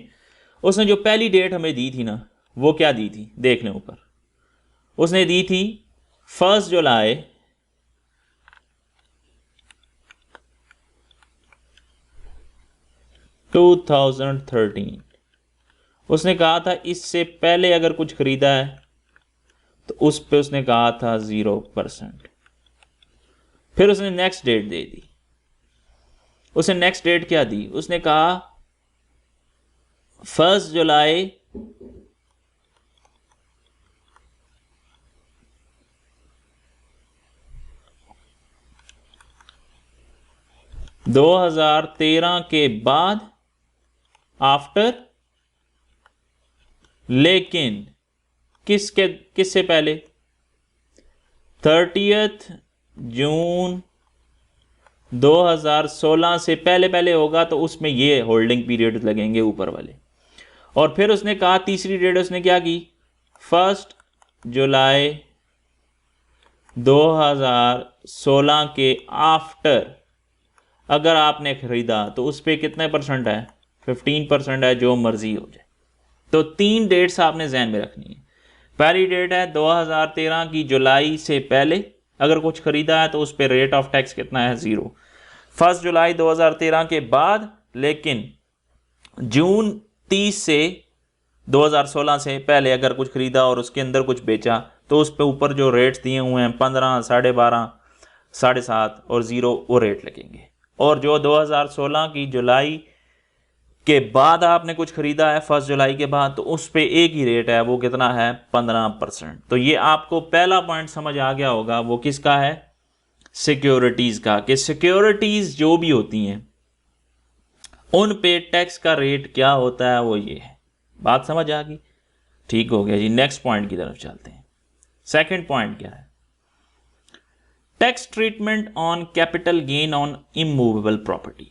उसने जो पहली डेट हमें दी थी ना, वो क्या दी थी, देख लें ऊपर, उसने दी थी 1 जुलाई 2013। उसने कहा था इससे पहले अगर कुछ खरीदा है तो उस पे उसने कहा था 0%। फिर उसने नेक्स्ट डेट दे दी, उसने नेक्स्ट डेट क्या दी, उसने कहा 1 जुलाई 2013 के बाद आफ्टर, लेकिन किससे पहले, 30 जून 2016 से पहले होगा तो उसमें ये होल्डिंग पीरियड लगेंगे ऊपर वाले। और फिर उसने कहा तीसरी डेट उसने क्या की, 1 जुलाई 2016 के आफ्टर अगर आपने खरीदा तो उस पर कितने % है, 15% है, जो मर्जी हो जाए। तो 3 डेट्स आपने जहन में रखनी है। पहली डेट है 2013 की जुलाई से पहले अगर कुछ खरीदा है तो उस पर रेट ऑफ टैक्स कितना है, 0। 1 जुलाई 2013 के बाद, लेकिन जून 30 से 2016 से पहले अगर कुछ खरीदा और उसके अंदर कुछ बेचा तो उस पर ऊपर जो रेट्स दिए हुए हैं 15, 12.5, 7.5 और 0, वो रेट लगेंगे। और जो 2016 की जुलाई के बाद आपने कुछ खरीदा है 1 जुलाई के बाद, तो उस पे एक ही रेट है, वो कितना है, 15%। तो ये आपको पहला पॉइंट समझ आ गया होगा, वो किसका है, सिक्योरिटीज का, कि सिक्योरिटीज जो भी होती हैं उन पे टैक्स का रेट क्या होता है, वो ये है। बात समझ आ गई, ठीक हो गया जी। नेक्स्ट पॉइंट की तरफ चलते हैं। सेकंड पॉइंट क्या है, tax treatment on capital gain on immovable property.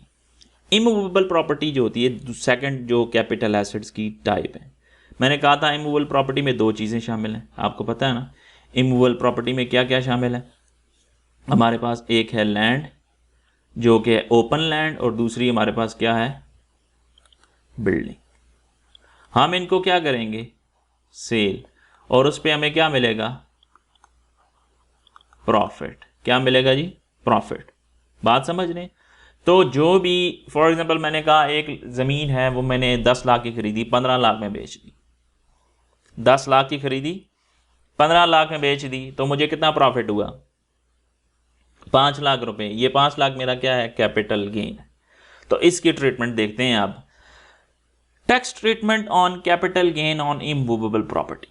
Immovable property जो होती है सेकंड जो कैपिटल एसेट्स की टाइप है। मैंने कहा था इमूवेबल प्रॉपर्टी में 2 चीज़ें शामिल हैं, आपको पता है ना। इमूवेबल प्रॉपर्टी में क्या क्या शामिल है, हमारे पास एक है लैंड जो कि ओपन लैंड, और दूसरी हमारे पास क्या है, बिल्डिंग। हम इनको क्या करेंगे, सेल, और उस पर हमें क्या मिलेगा, प्रॉफिट। क्या मिलेगा जी, प्रॉफिट। बात समझ रहे हैं। तो जो भी, फॉर एग्जांपल मैंने कहा एक ज़मीन है वो मैंने 10 लाख की खरीदी, 15 लाख में बेच दी। 10 लाख की खरीदी, 15 लाख में बेच दी, तो मुझे कितना प्रॉफिट हुआ, 5 लाख रुपए। ये 5 लाख मेरा क्या है, कैपिटल गेन है। तो इसकी ट्रीटमेंट देखते हैं आप। Tax treatment on capital gain on immovable property.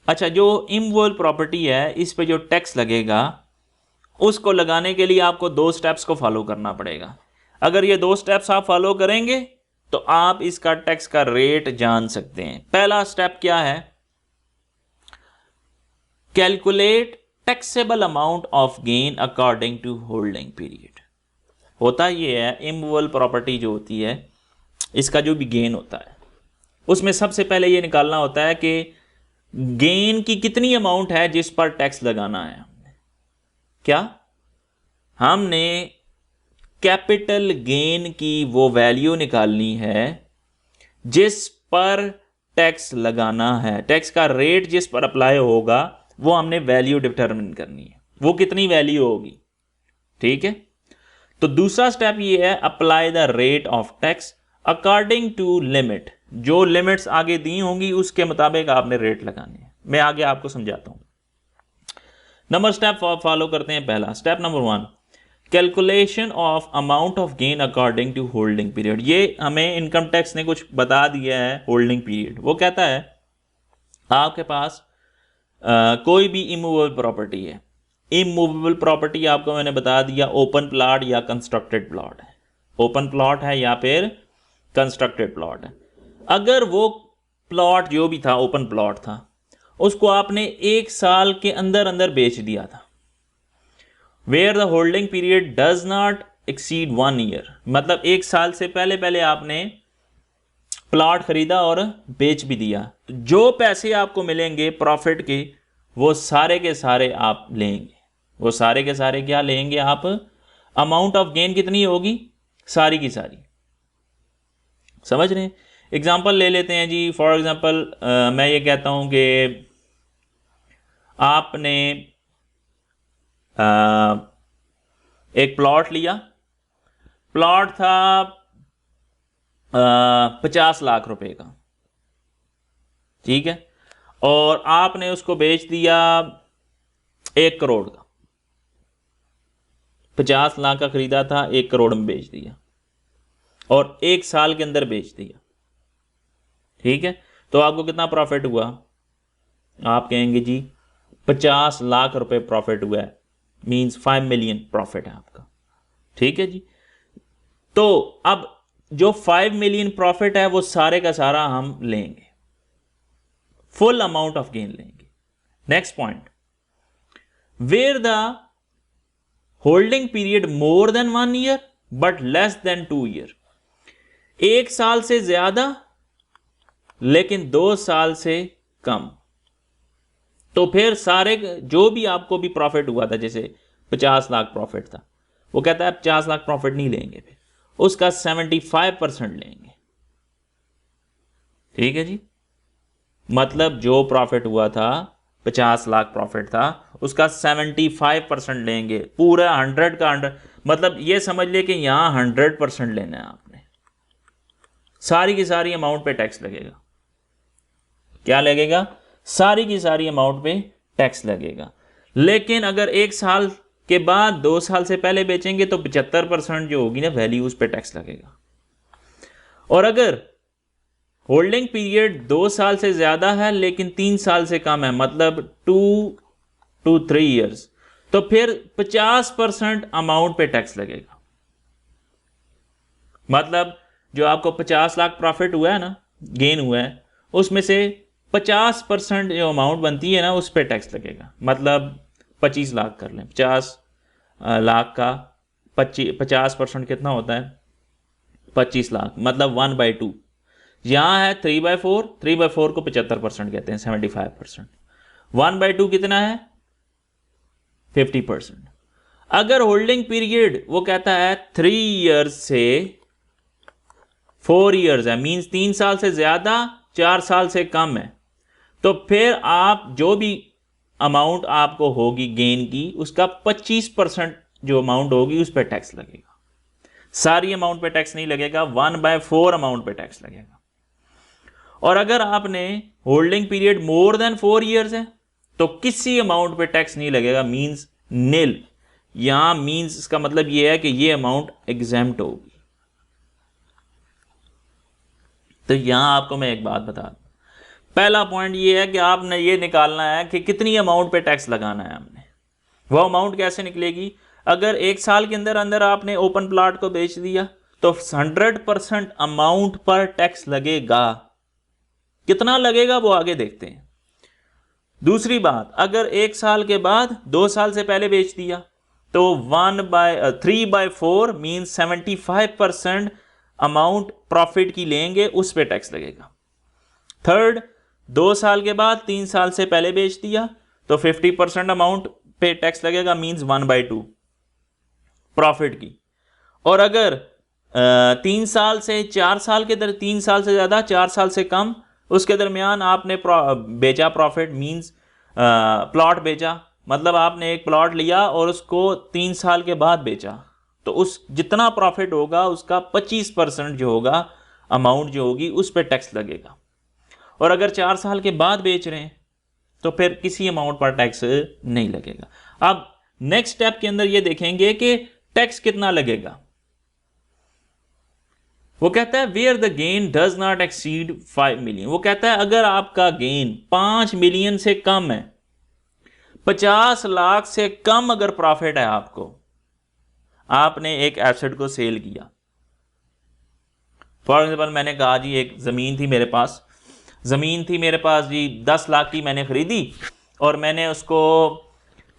अच्छा, जो इमूवेबल प्रॉपर्टी है इस पे जो टैक्स लगेगा उसको लगाने के लिए आपको 2 स्टेप्स को फॉलो करना पड़ेगा। अगर ये 2 स्टेप्स आप फॉलो करेंगे तो आप इसका टैक्स का रेट जान सकते हैं। पहला स्टेप क्या है, calculate taxable amount of gain according to holding period. होता ये है, इमूवेबल प्रॉपर्टी जो होती है इसका जो भी गेन होता है उसमें सबसे पहले ये निकालना होता है कि गेन की कितनी अमाउंट है जिस पर टैक्स लगाना है हमने। क्या हमने कैपिटल गेन की वो वैल्यू निकालनी है जिस पर टैक्स लगाना है, टैक्स का रेट जिस पर अप्लाई होगा वो हमने वैल्यू डिटरमिन करनी है, वो कितनी वैल्यू होगी। ठीक है, तो दूसरा स्टेप ये है apply the rate of tax according to limit. जो लिमिट्स आगे दी होंगी उसके मुताबिक आपने रेट लगाने हैं। मैं आगे आपको समझाता हूं। नंबर स्टेप फॉलो करते हैं। पहला step number 1, calculation of amount of gain according to holding period. ये हमें इनकम टैक्स ने कुछ बता दिया है होल्डिंग पीरियड। वो कहता है आपके पास कोई भी इमूवेबल प्रॉपर्टी है। इमूवेबल प्रॉपर्टी आपको मैंने बता दिया ओपन प्लॉट या कंस्ट्रक्टेड प्लॉट है। ओपन प्लॉट है या फिर कंस्ट्रक्टेड प्लॉट है। अगर वो प्लॉट जो भी था ओपन प्लॉट था उसको आपने 1 साल के अंदर अंदर बेच दिया था, where the holding period does not exceed 1 year, मतलब 1 साल से पहले पहले आपने प्लॉट खरीदा और बेच भी दिया, तो जो पैसे आपको मिलेंगे प्रॉफिट के वो सारे के सारे आप लेंगे। वो सारे के सारे क्या लेंगे आप? अमाउंट ऑफ गेन कितनी होगी? सारी की सारी। समझ रहे हैं? एग्जाम्पल ले लेते हैं जी। फॉर एग्जाम्पल मैं ये कहता हूं कि आपने एक प्लॉट लिया। प्लॉट था 50 लाख रुपए का, ठीक है, और आपने उसको बेच दिया 1 करोड़ का। 50 लाख का खरीदा था, 1 करोड़ में बेच दिया और 1 साल के अंदर बेच दिया। ठीक है, तो आपको कितना प्रॉफिट हुआ? आप कहेंगे जी 50 लाख रुपए प्रॉफिट हुआ है, मींस 5 मिलियन प्रॉफिट है आपका। ठीक है जी, तो अब जो 5 मिलियन प्रॉफिट है वो सारे का सारा हम लेंगे, फुल अमाउंट ऑफ गेन लेंगे। Next point, where the holding period more than 1 year but less than 2 year. 1 साल से ज्यादा लेकिन 2 साल से कम। तो फिर सारे जो भी आपको भी प्रॉफिट हुआ था, जैसे 50 लाख प्रॉफिट था, वो कहता है 50 लाख प्रॉफिट नहीं लेंगे, फिर उसका 75% लेंगे। ठीक है जी, मतलब जो प्रॉफिट हुआ था 50 लाख प्रॉफिट था उसका 75% लेंगे। पूरा 100 का 100, मतलब ये समझ ले कि यहां 100% लेना है आपने। सारी की सारी अमाउंट पे टैक्स लगेगा। क्या लगेगा? सारी की सारी अमाउंट पे टैक्स लगेगा। लेकिन अगर 1 साल के बाद 2 साल से पहले बेचेंगे तो 75% जो होगी ना वैल्यू, उस पे टैक्स लगेगा। और अगर होल्डिंग पीरियड 2 साल से ज्यादा है लेकिन 3 साल से कम है, मतलब 2 to 3 ईयर्स, तो फिर 50% अमाउंट पे टैक्स लगेगा। मतलब जो आपको 50 लाख प्रॉफिट हुआ है ना, गेन हुआ है, उसमें से 50% जो अमाउंट बनती है ना उस पे टैक्स लगेगा। मतलब 25 लाख कर लें, 50 लाख का 50% कितना होता है? 25 लाख, मतलब 1/2। यहां है 3/4, 3/4 को 75% कहते हैं, 75%। 1/2 कितना है? 50%। अगर होल्डिंग पीरियड वो कहता है 3 ईयर्स से 4 ईयर्स है, मींस 3 साल से ज्यादा 4 साल से कम है, तो फिर आप जो भी अमाउंट आपको होगी गेन की उसका 25% जो अमाउंट होगी उस पर टैक्स लगेगा। सारी अमाउंट पे टैक्स नहीं लगेगा, 1/4 अमाउंट पे टैक्स लगेगा। और अगर आपने holding period more than 4 years है तो किसी अमाउंट पे टैक्स नहीं लगेगा, मींस नील। यहां मींस इसका मतलब यह है कि यह अमाउंट एग्जेम्प्ट होगी। तो यहां आपको मैं एक बात बता दूं, पहला पॉइंट ये है कि आपने ये निकालना है कि कितनी अमाउंट पे टैक्स लगाना है हमने। वो अमाउंट कैसे निकलेगी? अगर 1 साल के अंदर अंदर आपने ओपन प्लॉट को बेच दिया तो 100% अमाउंट पर टैक्स लगेगा। कितना लगेगा वो आगे देखते हैं। दूसरी बात, अगर 1 साल के बाद 2 साल से पहले बेच दिया तो 3/4 मीन्स 75% अमाउंट प्रॉफिट की लेंगे, उस पे टैक्स लगेगा। थर्ड, 2 साल के बाद 3 साल से पहले बेच दिया तो 50% अमाउंट पे टैक्स लगेगा, मीन्स 1/2 प्रॉफिट की। और अगर 3 साल से 4 साल के 3 साल से ज़्यादा 4 साल से कम उसके दरमियान आपने बेचा प्रॉफिट, मीन्स प्लॉट बेचा, मतलब आपने एक प्लॉट लिया और उसको 3 साल के बाद बेचा, तो उस जितना प्रॉफिट होगा उसका 25% जो होगा अमाउंट जो होगी उस पर टैक्स लगेगा। और अगर 4 साल के बाद बेच रहे हैं तो फिर किसी अमाउंट पर टैक्स नहीं लगेगा। अब नेक्स्ट स्टेप के अंदर ये देखेंगे कि टैक्स कितना लगेगा। वो कहता है where the gain does not exceed 5 million. वो कहता है अगर आपका गेन 5 मिलियन से कम है, 50 लाख से कम अगर प्रॉफिट है आपको, आपने एक एसेट को सेल किया। फॉर एग्जाम्पल मैंने कहा जी एक ज़मीन थी मेरे पास जी 10 लाख की मैंने खरीदी और मैंने उसको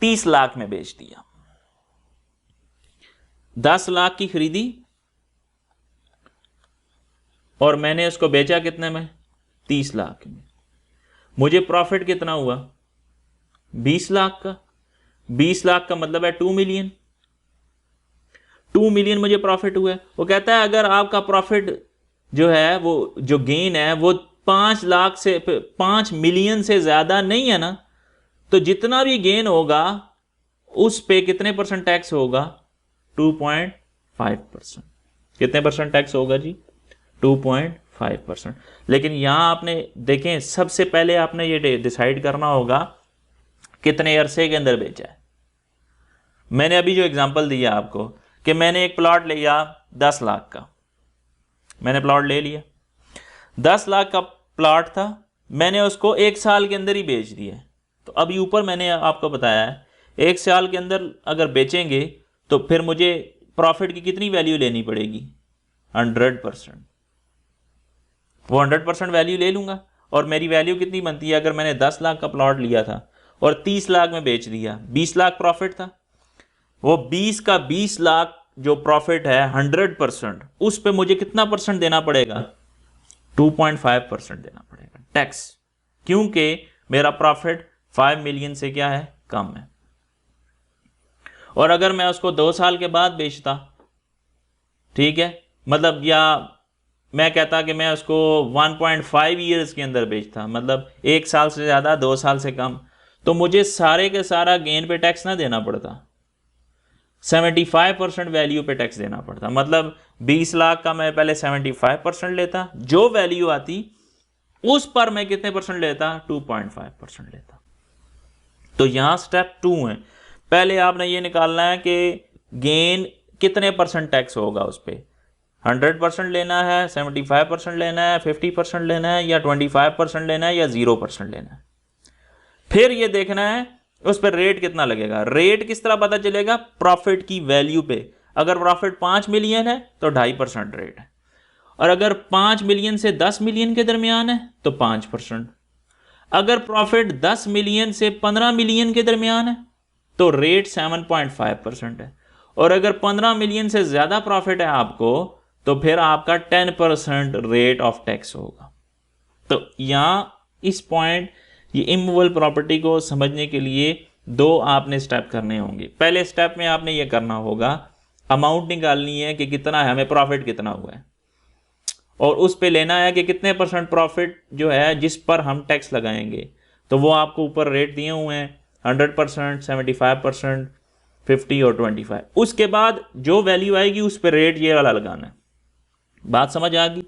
30 लाख में बेच दिया। 10 लाख की खरीदी और मैंने उसको बेचा कितने में? 30 लाख में। मुझे प्रॉफिट कितना हुआ? 20 लाख का। 20 लाख का मतलब है 2 मिलियन। 2 मिलियन मुझे प्रॉफिट हुआ है। वो कहता है अगर आपका प्रॉफिट जो है वो जो गेन है वो 5 मिलियन से ज्यादा नहीं है ना, तो जितना भी गेन होगा उस पे कितने परसेंट टैक्स होगा? 2.5%। कितने परसेंट टैक्स होगा जी? 2.5%। लेकिन यहां आपने देखें, सबसे पहले आपने ये डिसाइड करना होगा कितने अरसे के अंदर बेचा है। मैंने अभी जो एग्जांपल दिया आपको कि मैंने एक प्लॉट लिया 10 लाख का, मैंने प्लॉट ले लिया, 10 लाख का प्लॉट था, मैंने उसको 1 साल के अंदर ही बेच दिया। तो अभी ऊपर मैंने आपको बताया है 1 साल के अंदर अगर बेचेंगे तो फिर मुझे प्रॉफिट की कितनी वैल्यू लेनी पड़ेगी? 100%। वो 100% वैल्यू ले लूंगा और मेरी वैल्यू कितनी बनती है? अगर मैंने 10 लाख का प्लॉट लिया था और 30 लाख में बेच दिया, 20 लाख प्रॉफिट था, वो 20 का 20 लाख जो प्रॉफिट है 100%, उस पे मुझे कितना परसेंट देना पड़ेगा? 2.5% देना पड़ेगा टैक्स, क्योंकि मेरा प्रॉफिट 5 मिलियन से क्या है? कम है। और अगर मैं उसको 2 साल के बाद बेचता, ठीक है, मतलब या मैं कहता कि मैं उसको 1.5 ईयर्स के अंदर बेचता, मतलब 1 साल से ज़्यादा 2 साल से कम, तो मुझे सारे के सारा गेन पे टैक्स ना देना पड़ता, 75% वैल्यू पे टैक्स देना पड़ता। मतलब 20 लाख का मैं पहले 75% लेता, जो वैल्यू आती उस पर मैं कितने परसेंट लेता? 2.5% लेता। तो यहां स्टेप 2 है, पहले आपने ये निकालना है कि गेन कितने परसेंट टैक्स होगा उस पर। 100% लेना है, 75% लेना है, 50% लेना है, या 25% लेना है, या 0% लेना है। फिर ये देखना है उस पर रेट कितना लगेगा। रेट किस तरह पता चलेगा? प्रॉफिट की वैल्यू पे। अगर प्रॉफिट 5 मिलियन है तो 2.5% रेट है, और अगर 5 मिलियन से 10 मिलियन के दरमियान है तो 5%। अगर प्रॉफिट 10 मिलियन से 15 मिलियन के दरमियान है तो रेट 7.5% है, और अगर 15 मिलियन से ज्यादा प्रॉफिट है आपको तो फिर आपका 10% रेट ऑफ टैक्स होगा। तो यहां इस पॉइंट ये इमूवेबल प्रॉपर्टी को समझने के लिए 2 आपने स्टेप करने होंगे। पहले स्टेप में आपने ये करना होगा, अमाउंट निकालनी है कि कितना है, हमें प्रॉफिट कितना हुआ है, और उस पे लेना है कि कितने परसेंट प्रॉफिट जो है जिस पर हम टैक्स लगाएंगे। तो वो आपको ऊपर रेट दिए हुए हैं, 100%, 75%, 50 और 25। उसके बाद जो वैल्यू आएगी उस पर रेट ये वाला लगाना है। बात समझ आ गई?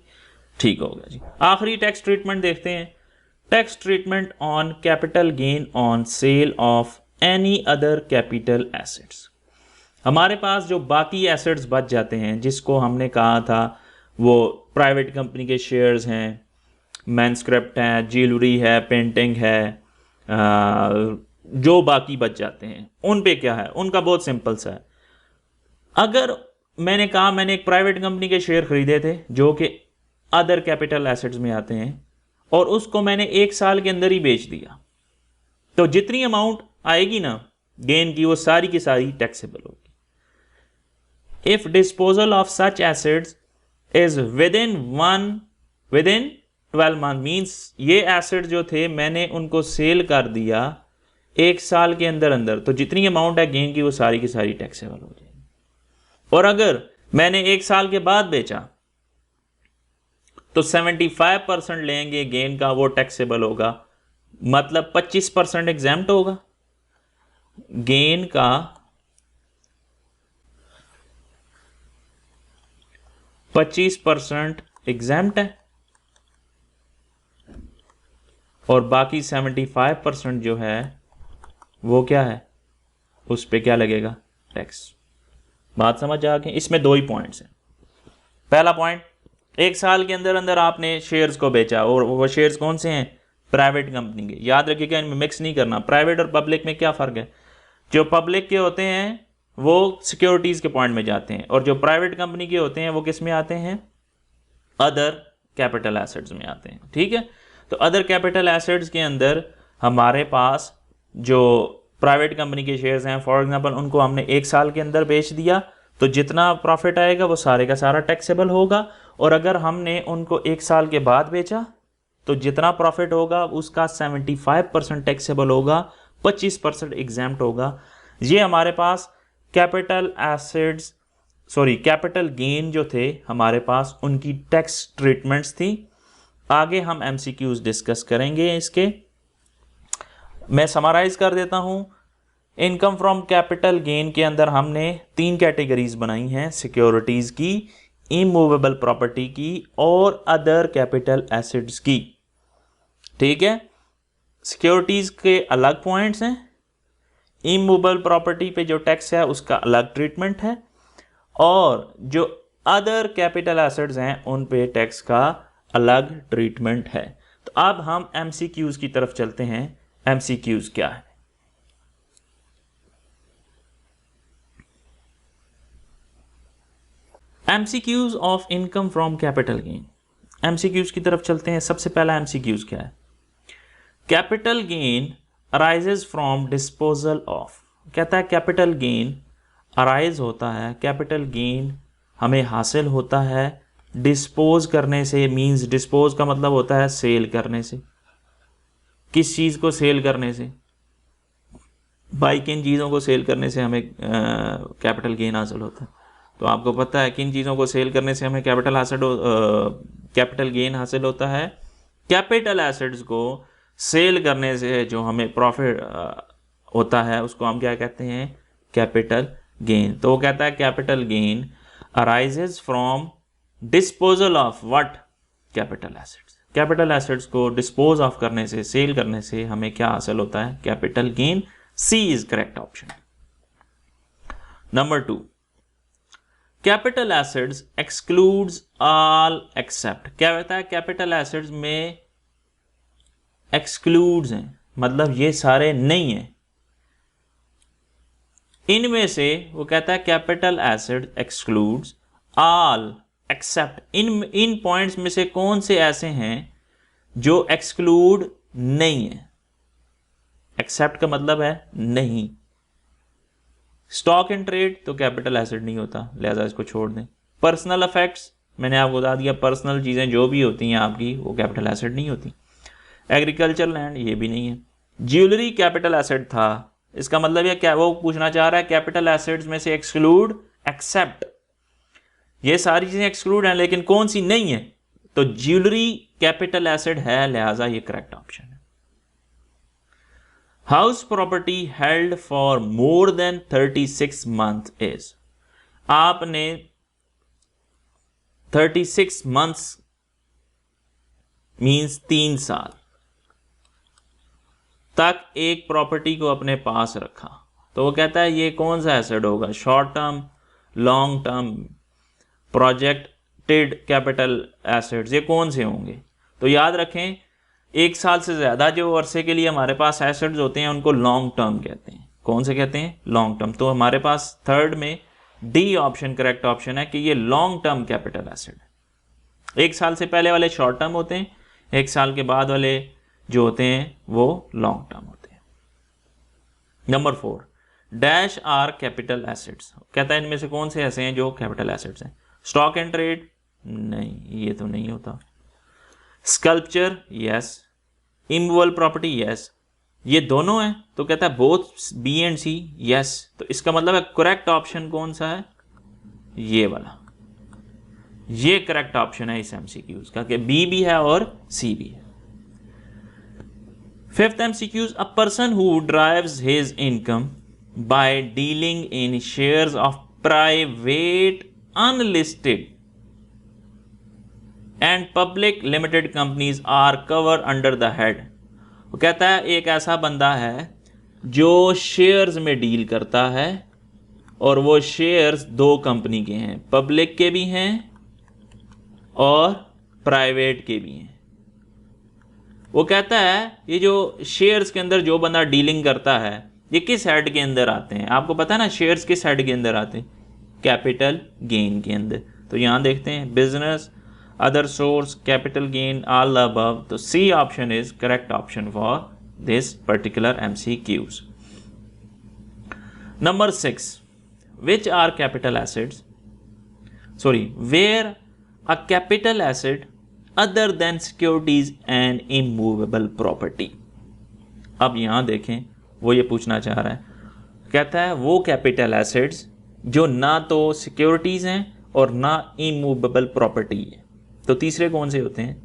ठीक हो गया जी। आखिरी टैक्स ट्रीटमेंट देखते हैं। Tax treatment on capital gain on sale of any other capital assets. हमारे पास जो बाकी एसेट्स बच जाते हैं, जिसको हमने कहा था वो प्राइवेट कंपनी के शेयर्स हैं, मैनस्क्रिप्ट है, ज्वेलरी है, पेंटिंग है, जो बाकी बच जाते हैं उन पे क्या है? उनका बहुत सिंपल सा है। अगर मैंने कहा मैंने एक प्राइवेट कंपनी के शेयर खरीदे थे जो कि अदर कैपिटल एसेट्स में आते हैं, और उसको मैंने 1 साल के अंदर ही बेच दिया, तो जितनी अमाउंट आएगी ना गेन की वो सारी की सारी टैक्सेबल होगी। If disposal of such assets is within 12 month, means ये एसेट जो थे मैंने उनको सेल कर दिया 1 साल के अंदर अंदर, तो जितनी अमाउंट है गेन की वो सारी की सारी टैक्सेबल हो जाएगी। और अगर मैंने 1 साल के बाद बेचा तो 75% लेंगे गेन का, वो टैक्सेबल होगा, मतलब 25% एग्जाम्प्ट होगा। गेन का 25% एग्जाम्प्ट है और बाकी 75% जो है वो क्या है, उस पे क्या लगेगा, टैक्स। बात समझ आ गई। इसमें 2 ही पॉइंट्स हैं। पहला पॉइंट, 1 साल के अंदर अंदर आपने शेयर्स को बेचा और वो शेयर्स कौन से हैं, प्राइवेट कंपनी के। याद रखिएगा, इनमें मिक्स नहीं करना। प्राइवेट और पब्लिक में क्या फ़र्क है, जो पब्लिक के होते हैं वो सिक्योरिटीज़ के पॉइंट में जाते हैं और जो प्राइवेट कंपनी के होते हैं वो किस में आते हैं, अदर कैपिटल एसेट्स में आते हैं। ठीक है, तो अदर कैपिटल एसेट्स के अंदर हमारे पास जो प्राइवेट कंपनी के शेयर्स हैं, फॉर एग्जांपल उनको हमने 1 साल के अंदर बेच दिया तो जितना प्रॉफिट आएगा वो सारे का सारा टैक्सेबल होगा। और अगर हमने उनको 1 साल के बाद बेचा तो जितना प्रॉफिट होगा उसका 75% टैक्सेबल होगा, 25% एग्जाम्प्ट होगा। ये हमारे पास कैपिटल एसेट्स, कैपिटल गेन जो थे हमारे पास, उनकी टैक्स ट्रीटमेंट्स थी। आगे हम एमसीक्यूज डिस्कस करेंगे इसके। मैं समराइज कर देता हूं। इनकम फ्रॉम कैपिटल गेन के अंदर हमने 3 कैटेगरीज बनाई हैं, सिक्योरिटीज की, इमूवेबल प्रॉपर्टी की और अदर कैपिटल एसेट्स की। ठीक है, सिक्योरिटीज के अलग पॉइंट्स हैं, इमूवेबल प्रॉपर्टी पे जो टैक्स है उसका अलग ट्रीटमेंट है और जो अदर कैपिटल एसेट्स हैं उन पे टैक्स का अलग ट्रीटमेंट है। तो अब हम एमसीक्यूज की तरफ चलते हैं। एमसीक्यूज क्या है? MCQs of income from capital gain. MCQs की तरफ चलते हैं। सबसे पहला एमसीक्यूज क्या है? Capital gain arises from disposal of. कहता है कैपिटल गेन अराइज होता है, कैपिटल गेन हमें हासिल होता है डिस्पोज करने से। मींस डिस्पोज का मतलब होता है सेल करने से। किस चीज़ को सेल करने से? भाई किन चीज़ों को सेल करने से हमें कैपिटल गेन हासिल होता है? तो आपको पता है किन चीज़ों को सेल करने से हमें कैपिटल गेन हासिल होता है? कैपिटल एसेट्स को सेल करने से जो हमें प्रॉफिट होता है उसको हम क्या कहते हैं? Capital gain. तो वो कहता है capital gain arises from disposal of what? Capital assets. Capital assets को डिस्पोज ऑफ करने से, सेल करने से हमें क्या हासिल होता है? Capital gain. C is correct option. Number 2, capital assets excludes all except. क्या कहता है? कैपिटल एसेट्स में एक्सक्लूड्स हैं, मतलब ये सारे नहीं हैं। इनमें से वो कहता है capital asset excludes all except. इन पॉइंट्स में से कौन से ऐसे हैं जो एक्सक्लूड नहीं है? एक्सेप्ट का मतलब है नहीं। स्टॉक इन ट्रेड तो कैपिटल एसेट नहीं होता, लिहाजा इसको छोड़ दें। पर्सनल इफेक्ट्स मैंने आपको बता दिया, पर्सनल चीज़ें जो भी होती हैं आपकी वो कैपिटल एसेट नहीं होती। एग्रीकल्चर लैंड ये भी नहीं है। ज्वेलरी कैपिटल एसेट था, इसका मतलब यह क्या वो पूछना चाह रहा है? कैपिटल एसेट्स में से एक्सक्लूड एक्सेप्ट। ये सारी चीजें एक्सक्लूड हैं लेकिन कौन सी नहीं है? तो ज्वेलरी कैपिटल एसेट है, लिहाजा ये करेक्ट ऑप्शन है। House property held for more than 36 month is. आपने 36 मंथ्स मींस 3 साल तक एक प्रॉपर्टी को अपने पास रखा, तो वो कहता है ये कौन सा एसेट होगा? Short term, long term, projected capital assets, ये कौन से होंगे? तो याद रखें 1 साल से ज़्यादा जो अरसे के लिए हमारे पास एसेट्स होते हैं उनको लॉन्ग टर्म कहते हैं। कौन से कहते हैं? Long term. तो हमारे पास थर्ड में डी ऑप्शन करेक्ट ऑप्शन है कि ये लॉन्ग टर्म कैपिटल एसेट है। 1 साल से पहले वाले शॉर्ट टर्म होते हैं, 1 साल के बाद वाले जो होते हैं वो लॉन्ग टर्म होते हैं। Number 4, dash are capital assets. कहता है इनमें से कौन से ऐसे हैं जो कैपिटल एसेट्स हैं? स्टॉक एंड ट्रेड, नहीं ये तो नहीं होता। Sculpture, yes. Immovable property, yes. ये दोनों हैं तो कहता है both B and C, yes. तो इसका मतलब है करेक्ट ऑप्शन कौन सा है? ये वाला, ये करेक्ट ऑप्शन है इस एमसीक्यूज का कि बी भी है और सी भी है। Fifth MCQs, a person who drives his income by dealing in shares of private unlisted and public limited companies are cover under the head. वो कहता है एक ऐसा बंदा है जो शेयर्स में डील करता है और वो शेयर्स दो कंपनी के हैं, पब्लिक के भी हैं और प्राइवेट के भी हैं। वो कहता है ये जो शेयर्स के अंदर जो बंदा डीलिंग करता है ये किस हेड के अंदर आते हैं? आपको पता है ना शेयर्स किस हेड के अंदर आते हैं? कैपिटल गेन के अंदर। तो यहां देखते हैं business, other source, capital gain, all the above. तो C option is correct option for this particular MCQs. Number 6, which are capital assets, where a capital asset other than securities and immovable property। अब यहां देखें वो ये पूछना चाह रहा है, कहता है वो कैपिटल एसेट्स जो ना तो सिक्योरिटीज हैं और ना इमूवेबल प्रॉपर्टी है। तो तीसरे कौन से होते हैं?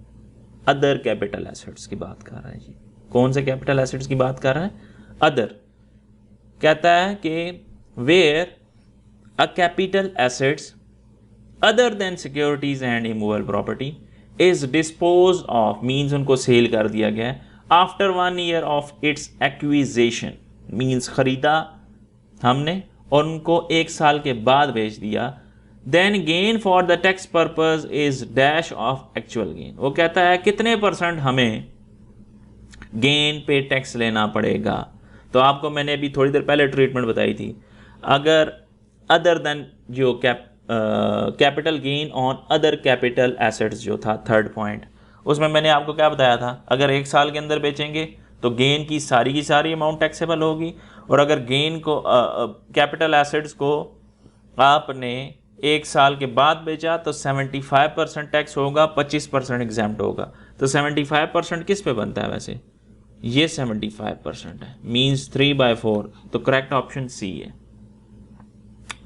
अदर कैपिटल एसेट्स की बात कर रहा है जी। कौन से कैपिटल एसेट्स की बात कर रहा है? अदर। कहता है कि where a capital assets other than securities and immovable property is disposed of, means उनको सेल कर दिया गया है, after 1 year of its acquisition, means खरीदा हमने और उनको 1 साल के बाद बेच दिया, then gain for the tax purpose is dash of actual gain। वो कहता है कितने % हमें गेन पे टैक्स लेना पड़ेगा। तो आपको मैंने अभी थोड़ी देर पहले ट्रीटमेंट बताई थी, अगर अदर देन जो capital gain on other capital assets जो था थर्ड पॉइंट, उसमें मैंने आपको क्या बताया था? अगर 1 साल के अंदर बेचेंगे तो गेन की सारी अमाउंट टैक्सेबल होगी, और अगर गेन को कैपिटल एसेट्स को आपने 1 साल के बाद बेचा तो 75% टैक्स होगा, 25% एग्जाम्प्ट होगा। तो 75% किस पे बनता है वैसे? ये 75% है, मीन्स 3/4। तो करेक्ट ऑप्शन सी है।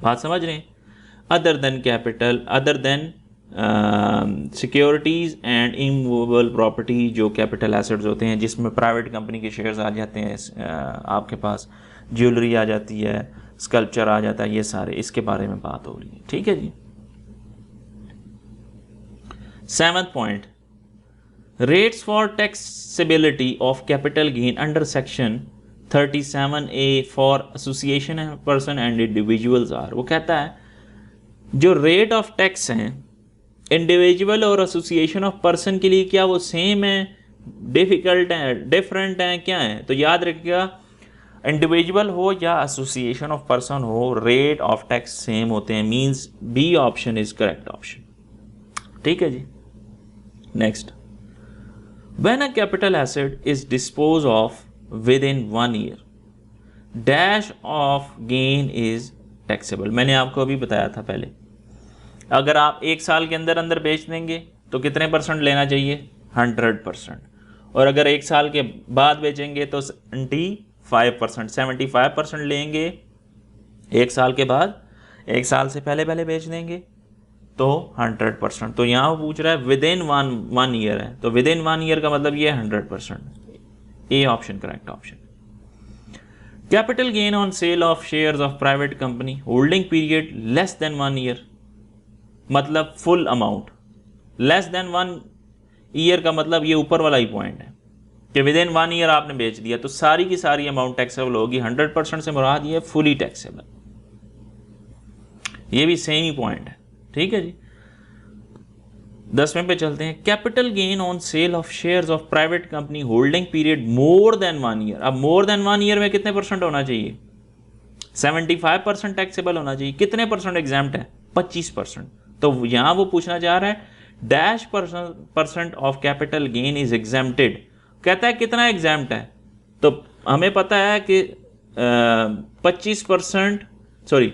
बात समझ रहे हैं? Other than capital, other than securities and immovable property जो कैपिटल एसेट्स होते हैं जिसमें प्राइवेट कंपनी के शेयर्स आ जाते हैं, आपके पास ज्वेलरी आ जाती है, स्कल्पचर आ जाता है, ये सारे इसके बारे में बात हो रही है। ठीक है जी। 7th point, rates for taxability of capital gain under section 37A for association person and individuals are. वो कहता है जो रेट ऑफ टैक्स हैं इंडिविजुअल और एसोसिएशन ऑफ पर्सन के लिए क्या वो सेम है, डिफिकल्ट है, डिफरेंट है, क्या है? तो याद रखिएगा इंडिविजुअल हो या एसोसिएशन ऑफ पर्सन हो, रेट ऑफ टैक्स सेम होते हैं, means B option is correct option. ठीक है जी। Next, when a capital asset is dispose of within 1 year, dash of gain is taxable। मैंने आपको अभी बताया था पहले, अगर आप 1 साल के अंदर अंदर बेच देंगे तो कितने % लेना चाहिए? 100%। और अगर 1 साल के बाद बेचेंगे तो 75% लेंगे 1 साल के बाद, 1 साल से पहले बेच देंगे तो 100%। तो यहाँ वो पूछ रहा है विद इन वन ईयर है, तो विद इन 1 ईयर का मतलब ये 100%। A option correct option. Capital gain on sale of shares of private company holding period less than 1 year, मतलब full amount. Less than 1 year का मतलब ये ऊपर वाला ही पॉइंट है कि विद इन 1 ईयर आपने बेच दिया तो सारी की सारी अमाउंट टैक्सेबल होगी। 100% से मुराद ये फुली टैक्सेबल, ये भी सेम ही पॉइंट है। ठीक है जी। 10वें पे चलते हैं। Capital gain on sale of shares of private company holding period more than 1 year. अब मोर देन 1 ईयर में कितने % होना चाहिए? 75% टैक्सेबल होना चाहिए। कितने % एग्जाम्प्ट है? 25%। तो यहां वो पूछना चाह रहा है dash % of capital gain is exempted. कहता है कितना एग्जाम्प्ट है? तो हमें पता है कि 25% सॉरी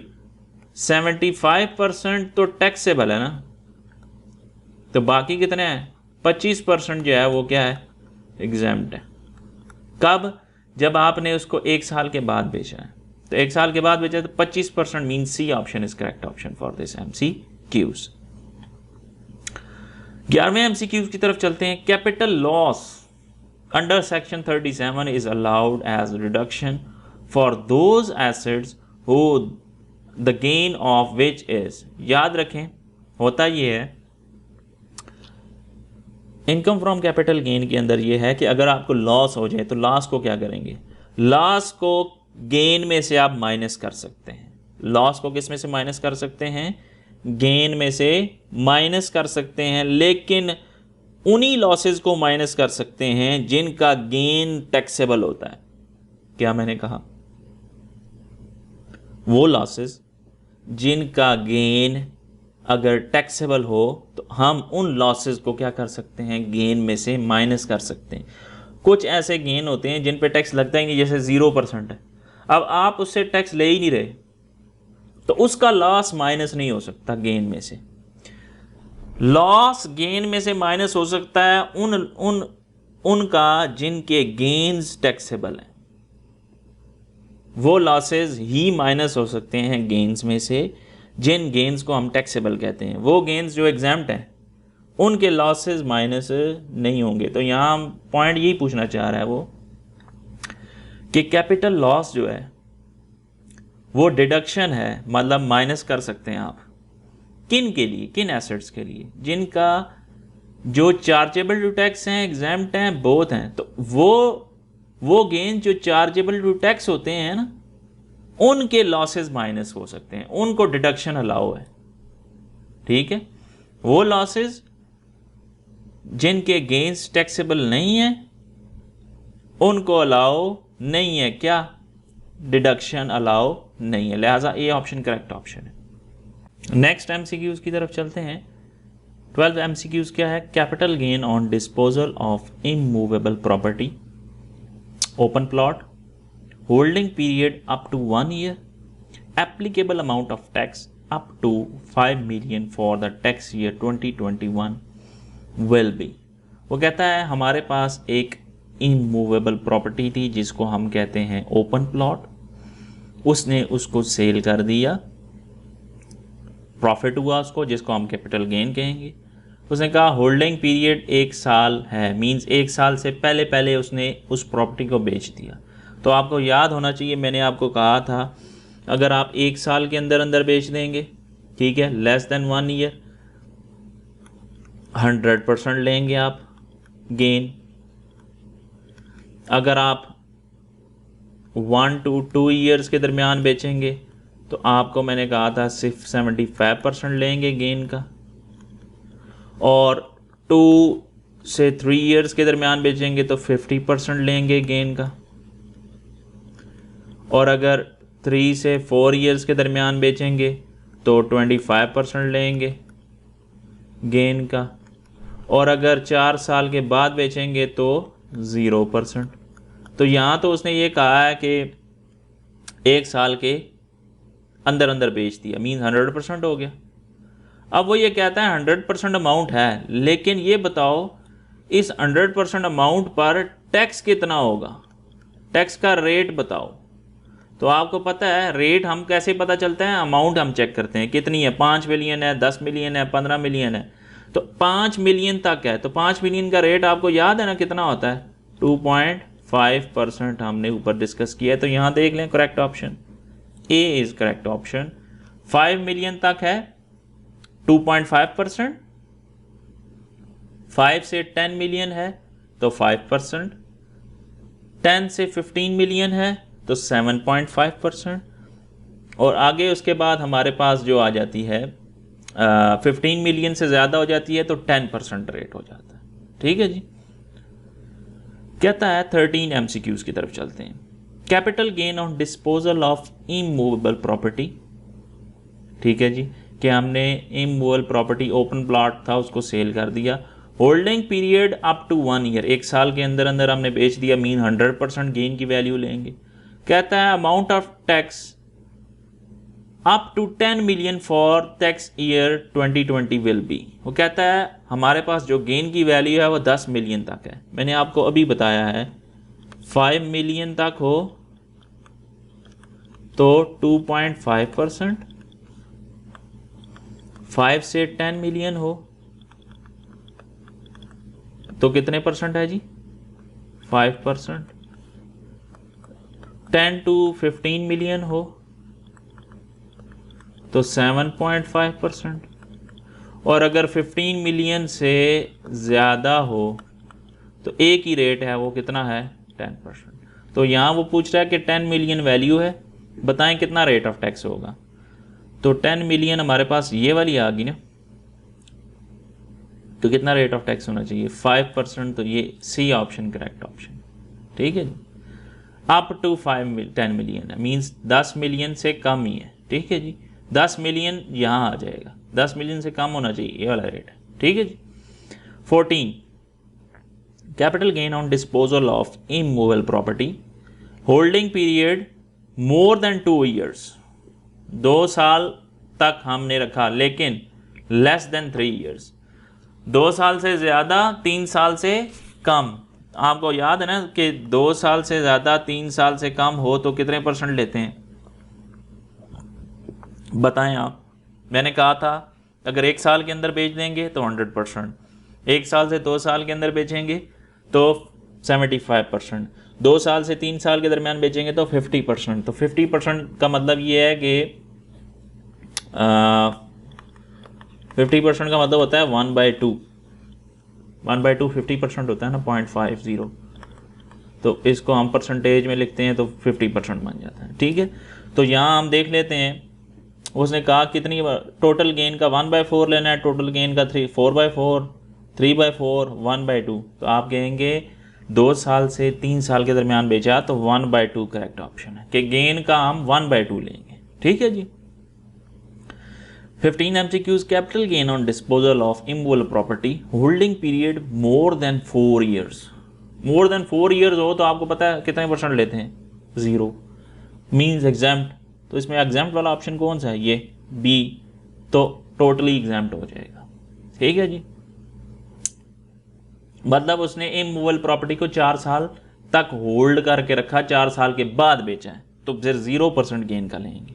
75% तो टैक्सेबल है ना, तो बाकी कितने हैं 25% जो है वो क्या है एग्जैम्प्ट है। कब? जब आपने उसको 1 साल के बाद बेचा है, तो 1 साल के बाद बेचा तो 25% mean C option is correct option for this MCQs। 11वें MCQs की तरफ चलते हैं। Capital loss under section 37 is allowed as reduction for those assets who the gain of which is. याद रखें होता ये है इनकम फ्रॉम कैपिटल गेन के अंदर ये है कि अगर आपको लॉस हो जाए तो लॉस को क्या करेंगे, लॉस को गेन में से आप माइनस कर सकते हैं। लॉस को किस में से माइनस कर सकते हैं, गेन में से माइनस कर सकते हैं, लेकिन उन्हीं लॉसेस को माइनस कर सकते हैं जिनका गेन टैक्सेबल होता है। क्या मैंने कहा, वो लॉसेस जिनका गेन अगर टैक्सेबल हो तो हम उन लॉसेस को क्या कर सकते हैं, गेन में से माइनस कर सकते हैं। कुछ ऐसे गेन होते हैं जिन पे टैक्स लगता ही नहीं, जैसे 0% है, अब आप उससे टैक्स ले ही नहीं रहे तो उसका लॉस माइनस नहीं हो सकता गेन में से। लॉस गेन में से माइनस हो सकता है उनका जिनके गेन्स टैक्सेबल हैं, वो लॉसेस ही माइनस हो सकते हैं गेन्स में से जिन गेन्स को हम टैक्सेबल कहते हैं। वो गेन्स जो एग्जैम्प्ट हैं उनके लॉसेस माइनस नहीं होंगे। तो यहाँ पॉइंट यही पूछना चाह रहा है वो कि कैपिटल लॉस जो है वो डिडक्शन है, मतलब माइनस कर सकते हैं आप किन के लिए, किन एसेट्स के लिए, जिनका जो चार्जेबल टू टैक्स हैं, एग्जैम्प्ट हैं, बोथ हैं। तो वो गेन जो चार्जेबल टू टैक्स होते हैं ना, उनके लॉसेस माइनस हो सकते हैं, उनको डिडक्शन अलाउ है। ठीक है, वो लॉसेस जिनके गेन्स टैक्सेबल नहीं है उनको अलाउ नहीं है, क्या डिडक्शन अलाउ नहीं है, लिहाजा ए ऑप्शन करेक्ट ऑप्शन है। नेक्स्ट MCQs की तरफ चलते हैं। 12 MCQs क्या है, capital gain on disposal of immovable property, open plot, holding period up to 1 year, applicable amount of tax up to 5 million for the tax year 2021 will be। वो कहता है हमारे पास एक इमूवेबल प्रॉपर्टी थी जिसको हम कहते हैं ओपन प्लॉट, उसने उसको सेल कर दिया, प्रॉफिट हुआ उसको, जिसको हम कैपिटल गेन कहेंगे। उसने कहा होल्डिंग पीरियड 1 साल है, मींस 1 साल से पहले पहले उसने उस प्रॉपर्टी को बेच दिया। तो आपको याद होना चाहिए, मैंने आपको कहा था अगर आप 1 साल के अंदर अंदर बेच देंगे, ठीक है, लेस देन 1 ईयर, 100% लेंगे आप गेन। अगर आप 1 to 2 ईयर्स के दरमियान बेचेंगे तो आपको मैंने कहा था सिर्फ 75% लेंगे गेन का, और 2 से 3 ईयर्स के दरमियान बेचेंगे तो 50% लेंगे गेन का, और अगर 3 से 4 ईयर्स के दरमियान बेचेंगे तो 25% लेंगे गेन का, और अगर 4 साल के बाद बेचेंगे तो 0%। तो यहाँ तो उसने ये कहा है कि 1 साल के अंदर अंदर बेच दिया, मीन 100% हो गया। अब वो ये कहता है 100% अमाउंट है, लेकिन ये बताओ इस 100% अमाउंट पर टैक्स कितना होगा, टैक्स का रेट बताओ। तो आपको पता है रेट हम कैसे पता चलता है, अमाउंट हम चेक करते हैं कितनी है, 5 मिलियन है, 10 मिलियन है, 15 मिलियन है। तो 5 मिलियन तक है, तो 5 मिलियन का रेट आपको याद है ना कितना होता है, 2.5% हमने ऊपर डिस्कस किया है। तो यहाँ देख लें correct option A is correct option. 5 million तक है 2.5%, 5 से 10 मिलियन है तो 5%, 10 से 15 मिलियन है तो 7.5%, और आगे उसके बाद हमारे पास जो आ जाती है 15 मिलियन से ज़्यादा हो जाती है तो 10% रेट हो जाता है। ठीक है जी। कहता है 13 MCQs की तरफ चलते हैं। Capital gain on disposal of immovable property, ठीक है जी, कि हमने इमूवेबल प्रॉपर्टी ओपन प्लॉट था उसको सेल कर दिया, holding period up to 1 year, 1 साल के अंदर अंदर हमने बेच दिया, मीन 100% गेन की वैल्यू लेंगे। कहता है amount of tax up to 10 million for tax year 2020 will be. वो कहता है हमारे पास जो गेन की वैल्यू है वो 10 मिलियन तक है। मैंने आपको अभी बताया है 5 मिलियन तक हो तो 2.5%, 5 से 10 मिलियन हो तो कितने परसेंट है जी? 5%। 10 to 15 मिलियन हो तो 7.5%, और अगर 15 मिलियन से ज़्यादा हो तो एक ही रेट है, वो कितना है? 10%। तो यहाँ वो पूछ रहा है कि 10 मिलियन वैल्यू है, बताएं कितना रेट ऑफ टैक्स होगा। तो 10 मिलियन हमारे पास ये वाली आ गई ना, तो कितना रेट ऑफ टैक्स होना चाहिए? 5%। तो ये सी ऑप्शन करेक्ट ऑप्शन, ठीक है जी। अप टू 10 मिलियन है, मीन्स 10 मिलियन से कम ही है, ठीक है जी। 10 मिलियन यहाँ आ जाएगा, 10 मिलियन से कम होना चाहिए, ये वाला रेट है, ठीक है जी। 14 capital gain on disposal of immovable property, holding period more then 2 years. 2 साल तक हमने रखा, लेकिन लेस देन 3 ईयर्स। 2 साल से ज़्यादा, 3 साल से कम। आपको याद है ना कि 2 साल से ज़्यादा 3 साल से कम हो तो कितने परसेंट लेते हैं? बताएं आप। मैंने कहा था अगर 1 साल के अंदर बेच देंगे तो 100%, 1 साल से 2 साल के अंदर बेचेंगे तो 75%, 2 साल से 3 साल के दरमियान बेचेंगे तो 50%। तो 50% का मतलब ये है कि 50% का मतलब होता है 1/2। 1/2 50% होता है ना, 0.50। तो इसको हम परसेंटेज में लिखते हैं तो 50% बन जाता है, ठीक है। तो यहाँ हम देख लेते हैं, उसने कहा कितनी टोटल गेन का 1/4 लेना है, टोटल गेन का 4/4, 3/4, 1/2। तो आप कहेंगे 2 साल से 3 साल के दरमियान बेचा तो 1/2 करेक्ट ऑप्शन है कि गेन का हम 1/2 लेंगे, ठीक है जी। 15 MCQs capital gain on disposal of immovable property, holding period more than 4 years. More than 4 years हो तो आपको पता है कितने परसेंट लेते हैं? 0, मीन्स एग्जाम्प्ट। तो इसमें एग्जाम्प्ट वाला ऑप्शन कौन सा है? ये बी, तो टोटली एग्जाम्प्ट हो जाएगा, ठीक है जी। मतलब उसने इमूवेबल प्रॉपर्टी को 4 साल तक होल्ड करके रखा, 4 साल के बाद बेचा है, तो फिर 0% गेन का लेंगे।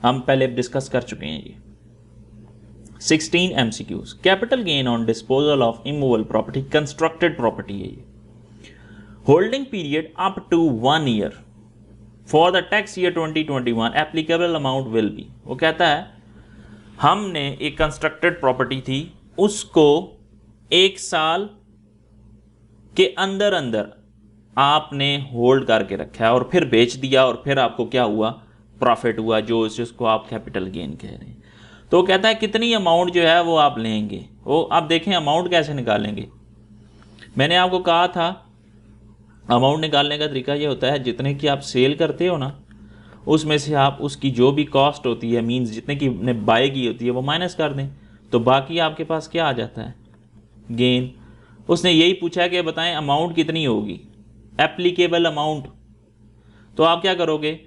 हम पहले डिस्कस कर चुके हैं ये। 16 MCQs capital gain on disposal of immovable property, constructed property है ये। Holding period up to 1 year for the tax year 2021 applicable amount will be. वो कहता है हमने एक कंस्ट्रक्टेड प्रॉपर्टी थी, उसको 1 साल के अंदर अंदर आपने होल्ड करके रखा है और फिर बेच दिया, और फिर आपको क्या हुआ? प्रॉफिट हुआ, जो जिसको आप कैपिटल गेन कह रहे हैं। तो कहता है कितनी अमाउंट जो है वो आप लेंगे। वो आप देखें अमाउंट कैसे निकालेंगे। मैंने आपको कहा था अमाउंट निकालने का तरीका ये होता है, जितने की आप सेल करते हो ना, उसमें से आप उसकी जो भी कॉस्ट होती है, मींस जितने की ने बाय की होती है, वो माइनस कर दें, तो बाकी आपके पास क्या आ जाता है? गेन। उसने यही पूछा कि बताएं अमाउंट कितनी होगी, एप्लीकेबल अमाउंट। तो आप क्या करोगे?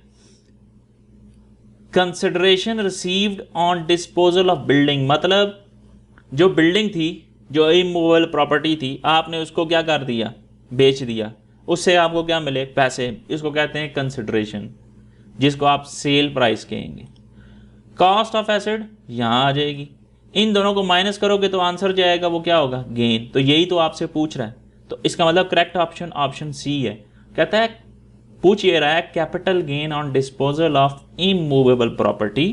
Consideration received on disposal of building, मतलब जो बिल्डिंग थी, जो इमूवेबल प्रॉपर्टी थी, आपने उसको क्या कर दिया? बेच दिया। उससे आपको क्या मिले? पैसे। इसको कहते हैं कंसिडरेशन, जिसको आप सेल प्राइस कहेंगे। कॉस्ट ऑफ एसेट यहाँ आ जाएगी, इन दोनों को माइनस करोगे तो आंसर जाएगा वो क्या होगा? गेन। तो यही तो आपसे पूछ रहा है, तो इसका मतलब करेक्ट ऑप्शन ऑप्शन सी है। कहता है पूछ ये रहा है capital gain on disposal of immovable property,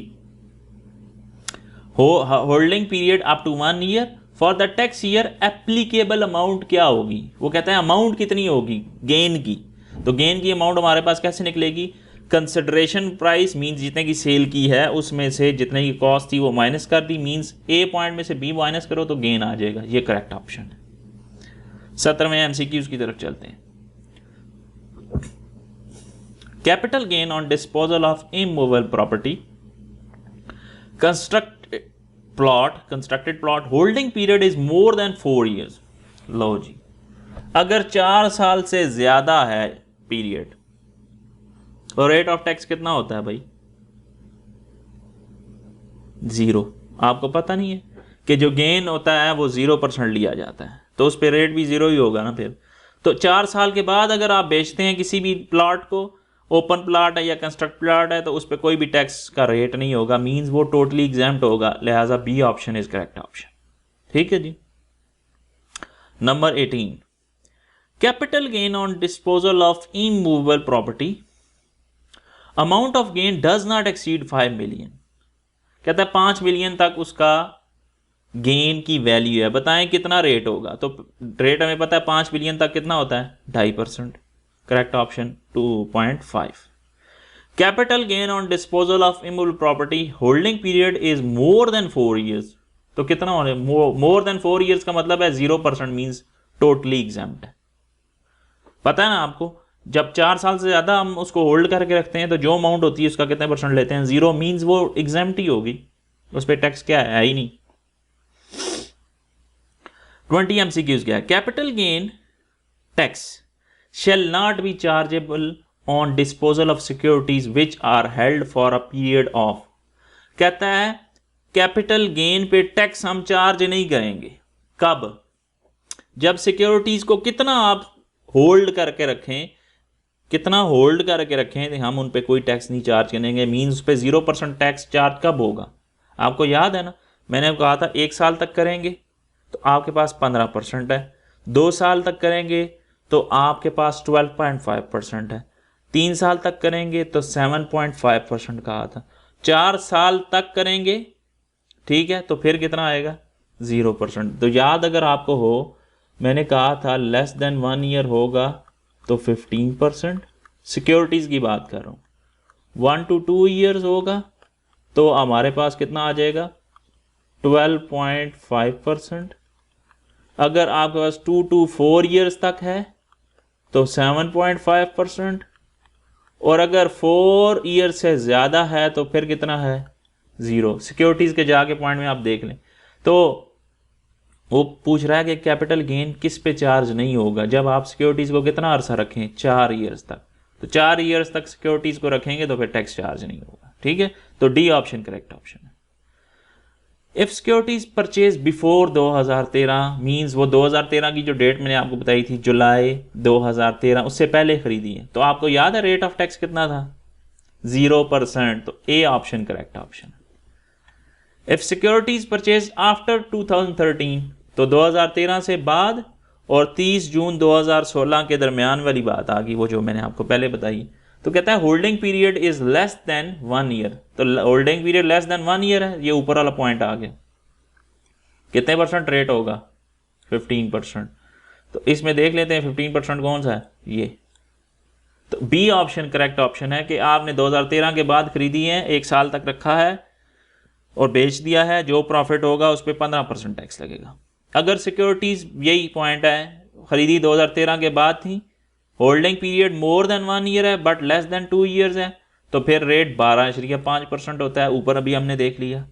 holding period up to 1 year for the tax year applicable amount क्या होगी? वो कहता है अमाउंट कितनी होगी गेन की। तो गेन की अमाउंट हमारे पास कैसे निकलेगी? कंसिडरेशन प्राइस मींस जितने की सेल की है उसमें से जितने की कॉस्ट थी वो माइनस कर दी, मींस ए पॉइंट में से बी माइनस करो तो गेन आ जाएगा। ये करेक्ट ऑप्शन है। 17वें एमसीक्यूज की तरफ चलते हैं। Capital gain on disposal of immovable property, constructed plot, holding period is more than 4 years. लो जी, अगर 4 साल से ज्यादा है पीरियड, और रेट ऑफ टैक्स कितना होता है भाई? 0। आपको पता नहीं है कि जो गेन होता है वो 0% लिया जाता है, तो उस पर रेट भी 0 ही होगा ना फिर। तो 4 साल के बाद अगर आप बेचते हैं किसी भी प्लॉट को, ओपन प्लॉट है या कंस्ट्रक्ट प्लॉट है, तो उस पर कोई भी टैक्स का रेट नहीं होगा, मींस वो टोटली एग्जाम्प्ट होगा, लिहाजा B option is correct option. ठीक है जी। Number 18, capital gain on disposal of immovable property, amount of gain does not exceed 5 million. कहता है 5 मिलियन तक उसका गेन की वैल्यू है, बताएं कितना रेट होगा। तो रेट हमें पता है 5 मिलियन तक कितना होता है, 2.5%। Correct option 2.5। Capital gain on disposal of immovable property, holding period is more than 4 years. तो कितना होने, मोर देन 4 ईयर्स का मतलब है 0%, मीन्स टोटली एग्जाम्प्ट है। पता है ना आपको, जब 4 साल से ज्यादा हम उसको होल्ड करके रखते हैं तो जो अमाउंट होती है उसका कितने परसेंट लेते हैं, 0, मीन्स वो एग्जाम्प्ट ही होगी, उस पर टैक्स क्या है ही नहीं। 20 MCQs क्या है, capital gain tax shall not be chargeable on disposal of securities which are held for a period of। कहता है कैपिटल गेन पे टैक्स हम चार्ज नहीं करेंगे, कब, जब सिक्योरिटीज को कितना आप होल्ड करके रखें, कितना होल्ड करके रखें, तो हम उन पे कोई टैक्स नहीं चार्ज करेंगे, मींस उस पे 0% टैक्स चार्ज कब होगा। आपको याद है ना, मैंने कहा था 1 साल तक करेंगे तो आपके पास 15% है, 2 साल तक करेंगे तो आपके पास 12.5% है, 3 साल तक करेंगे तो 7.5% कहा था, 4 साल तक करेंगे, ठीक है, तो फिर कितना आएगा, 0%। तो याद अगर आपको हो, मैंने कहा था लेस देन 1 ईयर होगा तो 15%, सिक्योरिटीज की बात कर रहा हूँ, 1 to 2 ईयर्स होगा तो हमारे पास कितना आ जाएगा, 12.5%। अगर आपके पास 2 to 4 ईयर्स तक है तो 7.5%, और अगर 4 ईयर से ज़्यादा है तो फिर कितना है, 0। सिक्योरिटीज़ के जाके पॉइंट में आप देख लें, तो वो पूछ रहा है कि कैपिटल गेन किस पे चार्ज नहीं होगा, जब आप सिक्योरिटीज़ को कितना अरसा रखें, 4 ईयर्स तक। तो 4 ईयर्स तक सिक्योरिटीज़ को रखेंगे तो फिर टैक्स चार्ज नहीं होगा। ठीक है, तो डी ऑप्शन करेक्ट ऑप्शन है। If securities purchase before 2013, means वो 2013 की जो डेट मैंने आपको बताई थी, जुलाई 2013, उससे पहले खरीदी है, तो आपको याद है रेट ऑफ टैक्स कितना था, 0%। तो ए option correct option. If securities purchase after 2013, तो 2013 से बाद और 30 जून 2016 के दरमियान वाली बात आ गई, वो जो मैंने आपको पहले बताई। तो कहता है holding period is less than 1 year, तो holding period less than 1 year है, ये ऊपर वाला पॉइंट आ गया। कितने परसेंट रेट होगा, 15%। तो इसमें देख लेते हैं 15% कौन सा है, ये। तो बी ऑप्शन करेक्ट ऑप्शन है कि आपने 2013 के बाद खरीदी है, 1 साल तक रखा है और बेच दिया है, जो प्रॉफिट होगा उस पर 15% टैक्स लगेगा। अगर सिक्योरिटीज, यही पॉइंट है, खरीदी 2013 के बाद थी, holding period more than 1 year है बट लेस देन 2 ईयर्स है, तो फिर रेट 12.5% होता है, ऊपर अभी हमने देख लिया।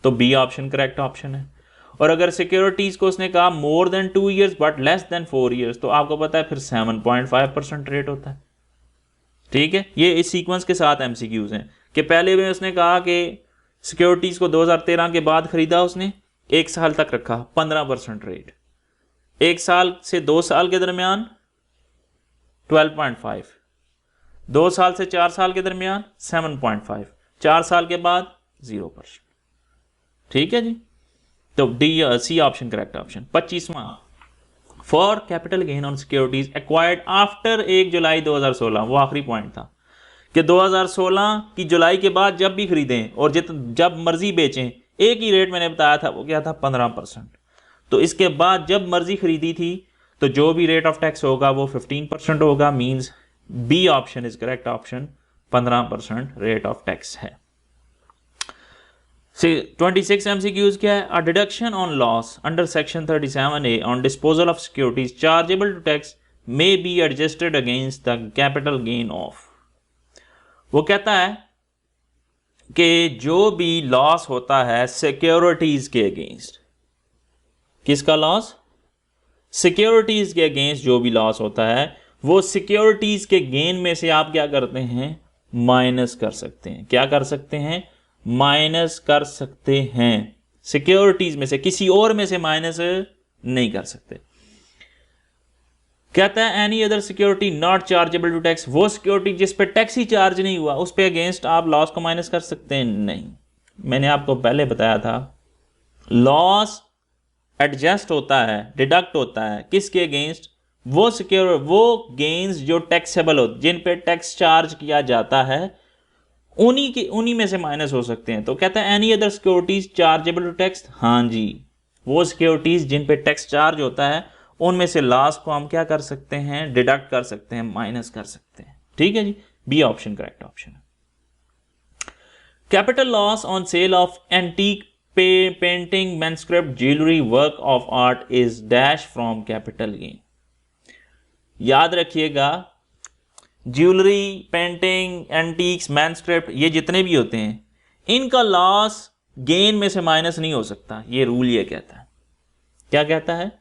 तो बी ऑप्शन करेक्ट ऑप्शन है। और अगर सिक्योरिटीज को उसने कहा more than 2 years but less then 4 years, तो आपको पता है फिर 7.5% रेट होता है। ठीक है, ये इस सीक्वेंस के साथ एमसीक्यूज हैं कि पहले में उसने कहा कि सिक्योरिटीज को 2013 के बाद खरीदा उसने, 1 साल तक रखा, 15% रेट, 1 साल से 2 साल के दरमियान 12.5, 2 साल से 4 साल के दरमियान 7.5, 4 साल के बाद 0%। ठीक है जी, तो D C option correct option. 25वां, for capital gain on securities acquired after 1 जुलाई 2016, वो आखिरी पॉइंट था कि 2016 की जुलाई के बाद जब भी खरीदें और जब मर्जी बेचें, एक ही रेट मैंने बताया था, वो क्या था, 15%। तो इसके बाद जब मर्जी खरीदी थी तो जो भी रेट ऑफ टैक्स होगा वो 15% होगा, means B option is correct option, 15% rate of tax है। 26 MCQs क्या है, a deduction on loss under section 37A on disposal of securities chargeable to tax may be adjusted against the capital gain of. वो कहता है कि जो भी loss होता है सिक्योरिटीज के अगेंस्ट, किसका लॉस, सिक्योरिटीज के अगेंस्ट जो भी लॉस होता है वो सिक्योरिटीज के गेन में से आप क्या करते हैं, माइनस कर सकते हैं। क्या कर सकते हैं, माइनस कर सकते हैं। सिक्योरिटीज में से, किसी और में से माइनस नहीं कर सकते। कहता है any other security not chargeable to tax, वो सिक्योरिटी जिस पे टैक्स ही चार्ज नहीं हुआ उस पे अगेंस्ट आप लॉस को माइनस कर सकते हैं, नहीं। मैंने आपको पहले बताया था लॉस एडजस्ट होता है, डिडक्ट होता है किसके अगेंस्ट, वो गेन्स जो टैक्सेबल हो, जिन पे टैक्स चार्ज किया जाता है, उन्हीं में से माइनस हो सकते हैं। तो कहता है any other securities chargeable to tax, हाँ जी, वो सिक्योरिटीज जिन पे टैक्स चार्ज होता है उनमें से लॉस को हम क्या कर सकते हैं, डिडक्ट कर सकते हैं, माइनस कर सकते हैं। ठीक है जी, बी ऑप्शन करेक्ट ऑप्शन है। Capital loss on sale of antique painting, manuscript, jewellery, work of art is dash from capital gain. याद रखिएगा, ज्वेलरी, पेंटिंग, एंटीक्स, मैन्युस्क्रिप्ट, ये जितने भी होते हैं इनका लॉस गेन में से माइनस नहीं हो सकता। ये रूल ये कहता है। क्या कहता है,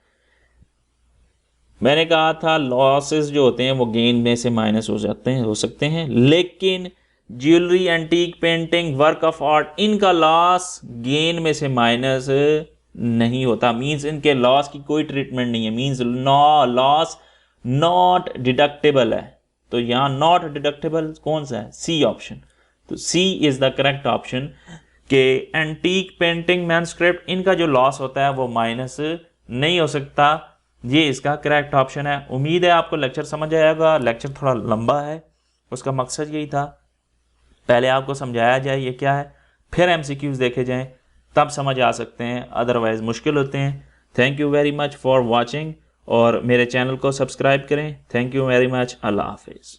मैंने कहा था लॉसेस जो होते हैं वो गेन में से माइनस हो सकते हैं, लेकिन jewellery, antique, painting, work of art, इनका लॉस गेन में से माइनस नहीं होता। मींस इनके लॉस की कोई ट्रीटमेंट नहीं है, मींस लॉस नॉट डिडक्टेबल है। तो यहां नॉट डिडक्टेबल कौन सा है, सी ऑप्शन। तो सी इज द करेक्ट ऑप्शन के एंटीक, पेंटिंग, मैन्युस्क्रिप्ट, इनका जो लॉस होता है वो माइनस नहीं हो सकता। ये इसका करेक्ट ऑप्शन है। उम्मीद है आपको लेक्चर समझ आएगा। लेक्चर थोड़ा लंबा है, उसका मकसद यही था पहले आपको समझाया जाए ये क्या है, फिर एमसीक्यूज देखे जाएं, तब समझ आ सकते हैं, अदरवाइज मुश्किल होते हैं। Thank you very much for watching, और मेरे चैनल को सब्सक्राइब करें। Thank you very much. अल्लाह हाफिज़।